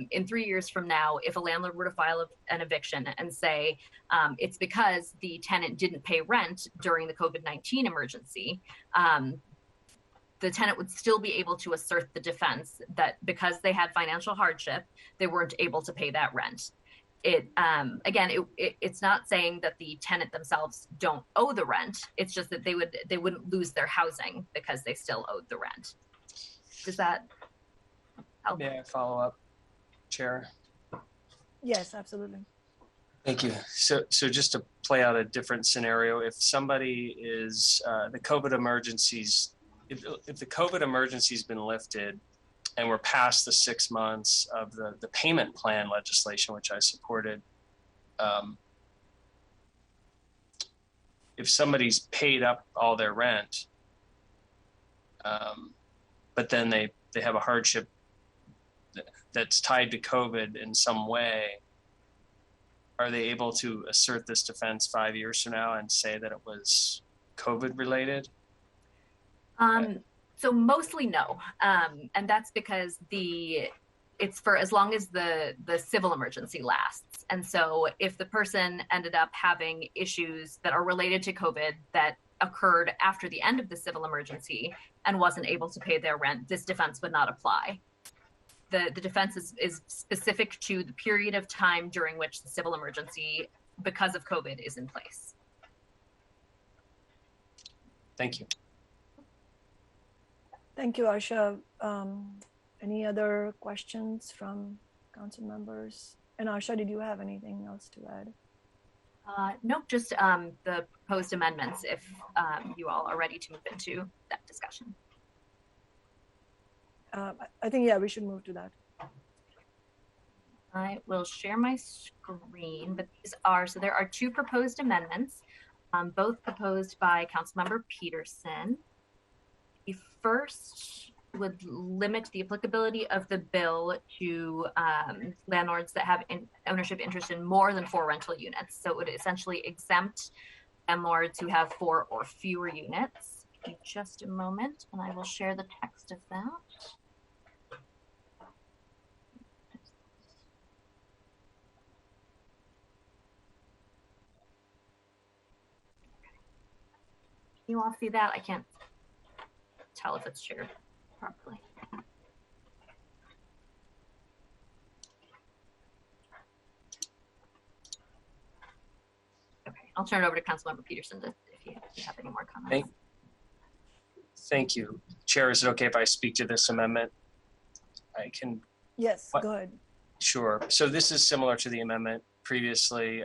in 3 years from now, if a landlord were to file an eviction and say it's because the tenant didn't pay rent during the COVID-19 emergency, the tenant would still be able to assert the defense that because they had financial hardship, they weren't able to pay that rent. It's not saying that the tenant themselves don't owe the rent. It's just that they wouldn't lose their housing because they still owed the rent. Does that help? May I follow up, Chair? Yes, absolutely. Thank you. So just to play out a different scenario, if somebody is the COVID emergencies, if the COVID emergency has been lifted and we're past the 6 months of the payment plan legislation, which I supported, if somebody's paid up all their rent, but then they have a hardship that's tied to COVID in some way, are they able to assert this defense 5 years from now and say that it was COVID related? So mostly no, and that's because it's for as long as the civil emergency lasts. And so if the person ended up having issues that are related to COVID that occurred after the end of the civil emergency and wasn't able to pay their rent, this defense would not apply. The defense is specific to the period of time during which the civil emergency, because of COVID, is in place. Thank you. Thank you, Asha. Any other questions from council members? And Asha, did you have anything else to add? No, just the proposed amendments, if you all are ready to move into that discussion. I think, yeah, we should move to that. I will share my screen, but there are 2 proposed amendments, both proposed by Councilmember Peterson. The first would limit the applicability of the bill to landlords that have ownership interest in more than 4 rental units. So it would essentially exempt landlords who have 4 or fewer units. Give me just a moment, and I will share the text of that. you all see that? I can't tell if it's shared properly. Okay, I'll turn it over to Councilmember Peterson if you have any more comments. Thank you. Chair, is it okay if I speak to this amendment? I can. Yes, go ahead. Sure. So this is similar to the amendment previously,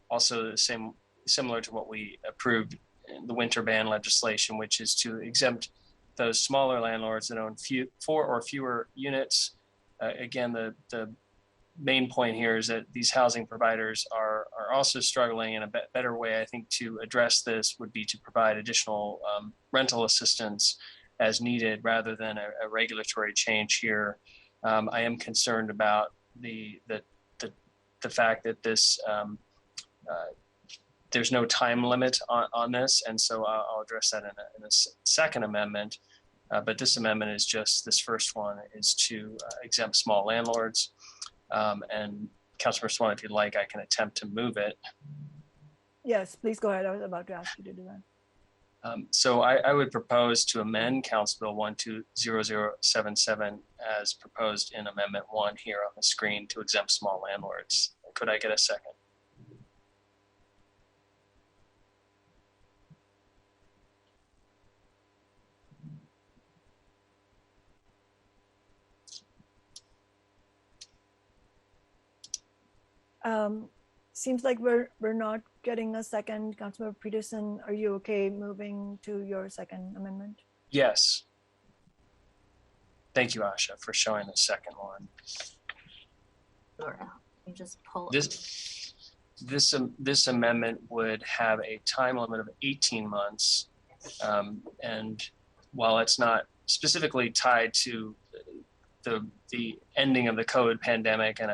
also similar to what we approved in the winter ban legislation, which is to exempt those smaller landlords that own 4 or fewer units. Again, the main point here is that these housing providers are also struggling, in a better way, I think, to address this would be to provide additional rental assistance as needed rather than a regulatory change here. I am concerned about the fact that this there's no time limit on this, and so I'll address that in a second amendment. But this amendment is just, this first one is to exempt small landlords. And Councilor Swan, if you'd like, I can attempt to move it. Yes, please go ahead. I was about to ask you to do that. So I would propose to amend Council Bill 120077 as proposed in Amendment 1 here on the screen to exempt small landlords. Could I get a second? Seems like we're not getting a second. Councilmember Peterson, are you okay moving to your second amendment? Yes. Thank you, Asha, for showing the second one. Laura, you just pull this amendment would have a time limit of 18 months. And while it's not specifically tied to the ending of the COVID pandemic and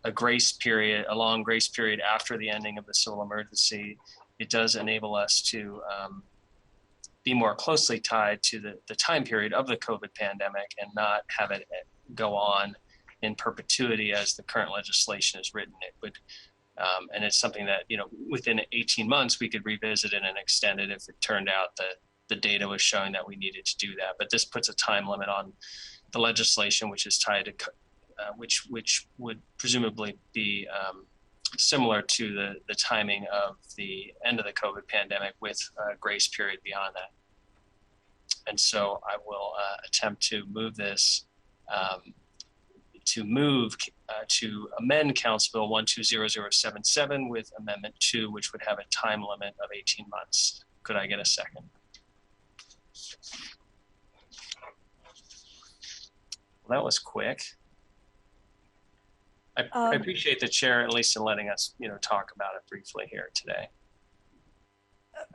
a grace period, a long grace period after the ending of the civil emergency, it does enable us to be more closely tied to the time period of the COVID pandemic and not have it go on in perpetuity as the current legislation is written. It would, and it's something that, within 18 months we could revisit it and extend it if it turned out that the data was showing that we needed to do that. But this puts a time limit on the legislation, which is tied to which would presumably be similar to the timing of the end of the COVID pandemic with a grace period beyond that. And so I will attempt to move this, to amend Council Bill 120077 with Amendment 2, which would have a time limit of 18 months. Could I get a second? Well, that was quick. I appreciate the chair at least in letting us, talk about it briefly here today.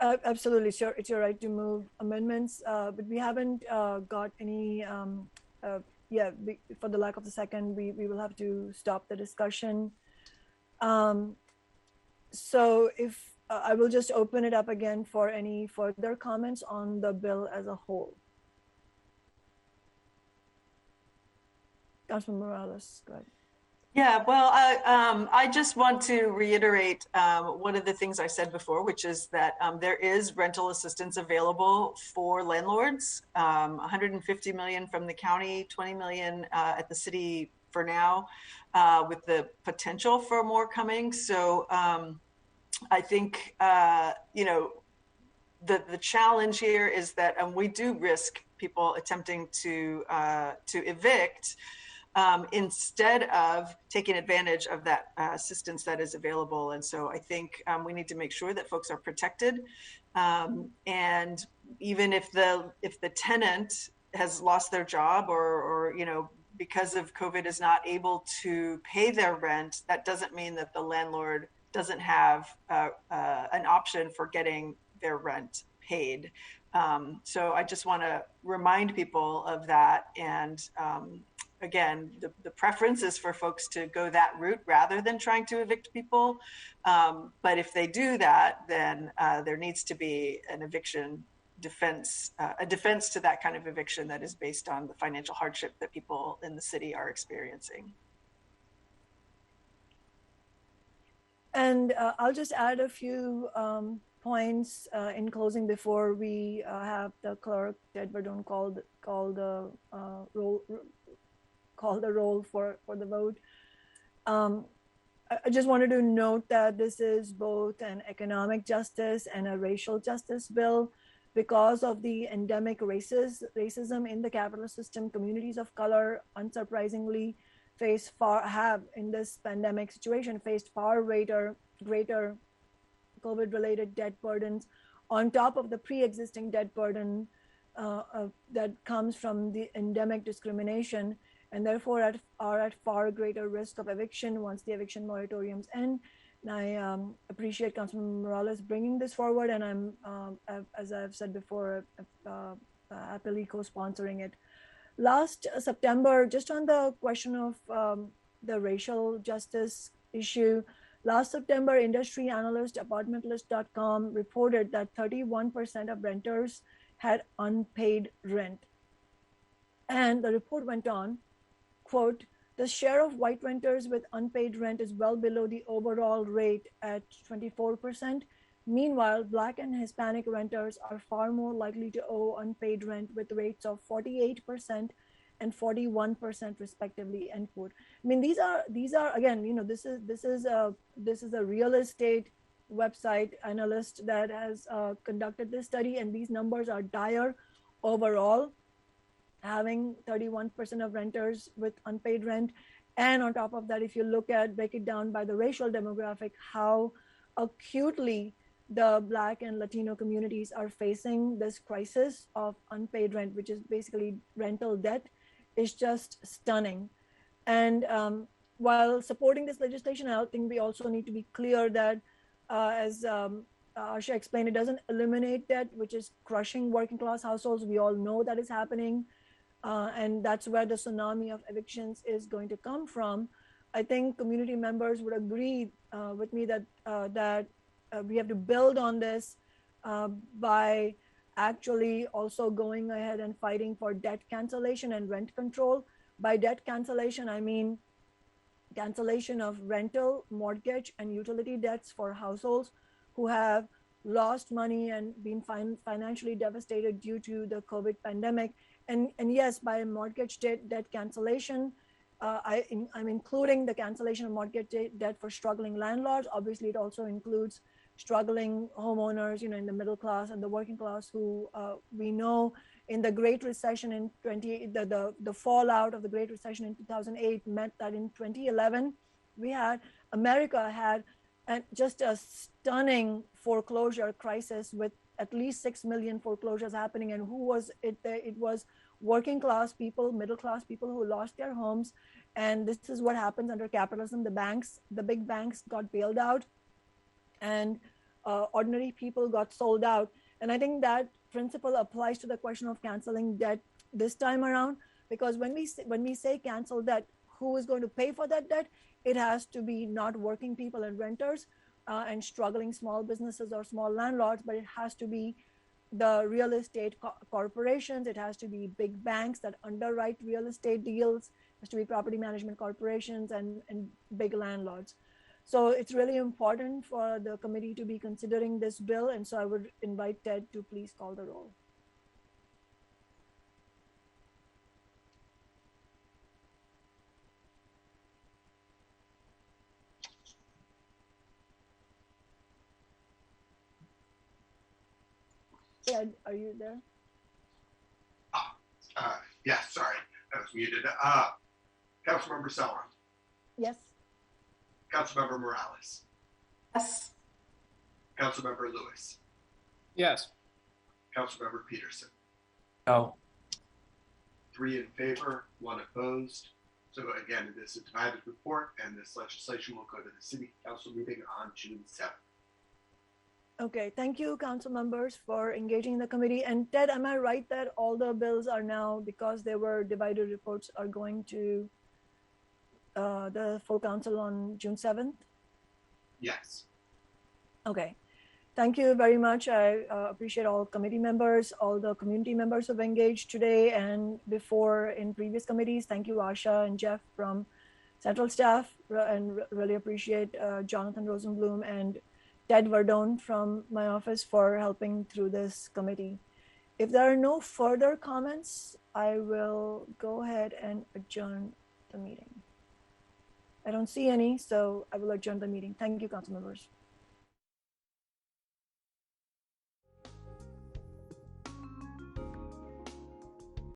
Absolutely, sure. It's your right to move amendments, but we haven't got any. For the lack of the second, we will have to stop the discussion. So if I will just open it up again for any further comments on the bill as a whole. Councilman Morales, go ahead. Yeah, well, I just want to reiterate one of the things I said before, which is that there is rental assistance available for landlords, 150 million from the county, 20 million at the city for now, with the potential for more coming. So I think, the challenge here is that we do risk people attempting to evict instead of taking advantage of that assistance that is available. And so I think we need to make sure that folks are protected. And even if the tenant has lost their job or because of COVID is not able to pay their rent, that doesn't mean that the landlord doesn't have an option for getting their rent paid. So I just want to remind people of that. And again, the preference is for folks to go that route rather than trying to evict people. But if they do that, then there needs to be an eviction defense, a defense to that kind of eviction that is based on the financial hardship that people in the city are experiencing. And I'll just add a few points in closing before we have the clerk, Ted Verdon, call the roll for the vote. I just wanted to note that this is both an economic justice and a racial justice bill. Because of the endemic racism in the capitalist system, communities of color, unsurprisingly, have in this pandemic situation faced far greater COVID-related debt burdens on top of the pre-existing debt burden that comes from the endemic discrimination, and therefore are at far greater risk of eviction once the eviction moratoriums end. And I appreciate Councilman Morales bringing this forward, and I'm, as I've said before, happily co-sponsoring it. Last September, just on the question of the racial justice issue, last September, industry analyst apartmentlist.com reported that 31% of renters had unpaid rent. And the report went on, quote, "The share of white renters with unpaid rent is well below the overall rate at 24%. Meanwhile, Black and Hispanic renters are far more likely to owe unpaid rent with rates of 48% and 41% respectively," end quote. I mean, these are again, you know, this is a real estate website analyst that has conducted this study, and these numbers are dire overall, having 31% of renters with unpaid rent. And on top of that, if you break it down by the racial demographic, how acutely the Black and Latino communities are facing this crisis of unpaid rent, which is basically rental debt, is just stunning. And while supporting this legislation, I think we also need to be clear that, as Asha explained, it doesn't eliminate debt, which is crushing working class households. We all know that is happening. And that's where the tsunami of evictions is going to come from. I think community members would agree with me that we have to build on this by actually also going ahead and fighting for debt cancellation and rent control. By debt cancellation, I mean cancellation of rental, mortgage, and utility debts for households who have lost money and been financially devastated due to the COVID pandemic. And yes, by mortgage debt cancellation, I'm including the cancellation of mortgage debt for struggling landlords. Obviously, it also includes struggling homeowners, you know, in the middle class and the working class, who we know in the Great Recession in the fallout of the Great Recession in 2008 meant that in 2011 America had just a stunning foreclosure crisis with at least 6 million foreclosures happening. And who was it? It was working class people, middle class people who lost their homes. And this is what happens under capitalism. The big banks got bailed out, and ordinary people got sold out. And I think that principle applies to the question of canceling debt this time around, because when we say cancel debt, who is going to pay for that debt? It has to be not working people and renters and struggling small businesses or small landlords, but it has to be the real estate corporations. It has to be big banks that underwrite real estate deals. It has to be property management corporations and big landlords. So it's really important for the committee to be considering this bill. And so I would invite Ted to please call the roll. Ted, are you there? Yes, sorry, I was muted. Councilmember Selron. Yes. Councilmember Morales. Yes. Councilmember Lewis. Yes. Councilmember Peterson. No. 3 in favor, 1 opposed. So again, it is a divided report, and this legislation will go to the City Council meeting on June 7th. Okay, thank you, council members, for engaging in the committee. And Ted, am I right that all the bills are now, because they were divided reports, are going to the full council on June 7th? Yes. Okay, thank you very much. I appreciate all committee members, all the community members who've engaged today and before in previous committees. Thank you, Asha and Jeff from Central staff, and really appreciate Jonathan Rosenblum and Ted Verdone from my office for helping through this committee. If there are no further comments, I will go ahead and adjourn the meeting. I don't see any, so I will adjourn the meeting. Thank you, council members.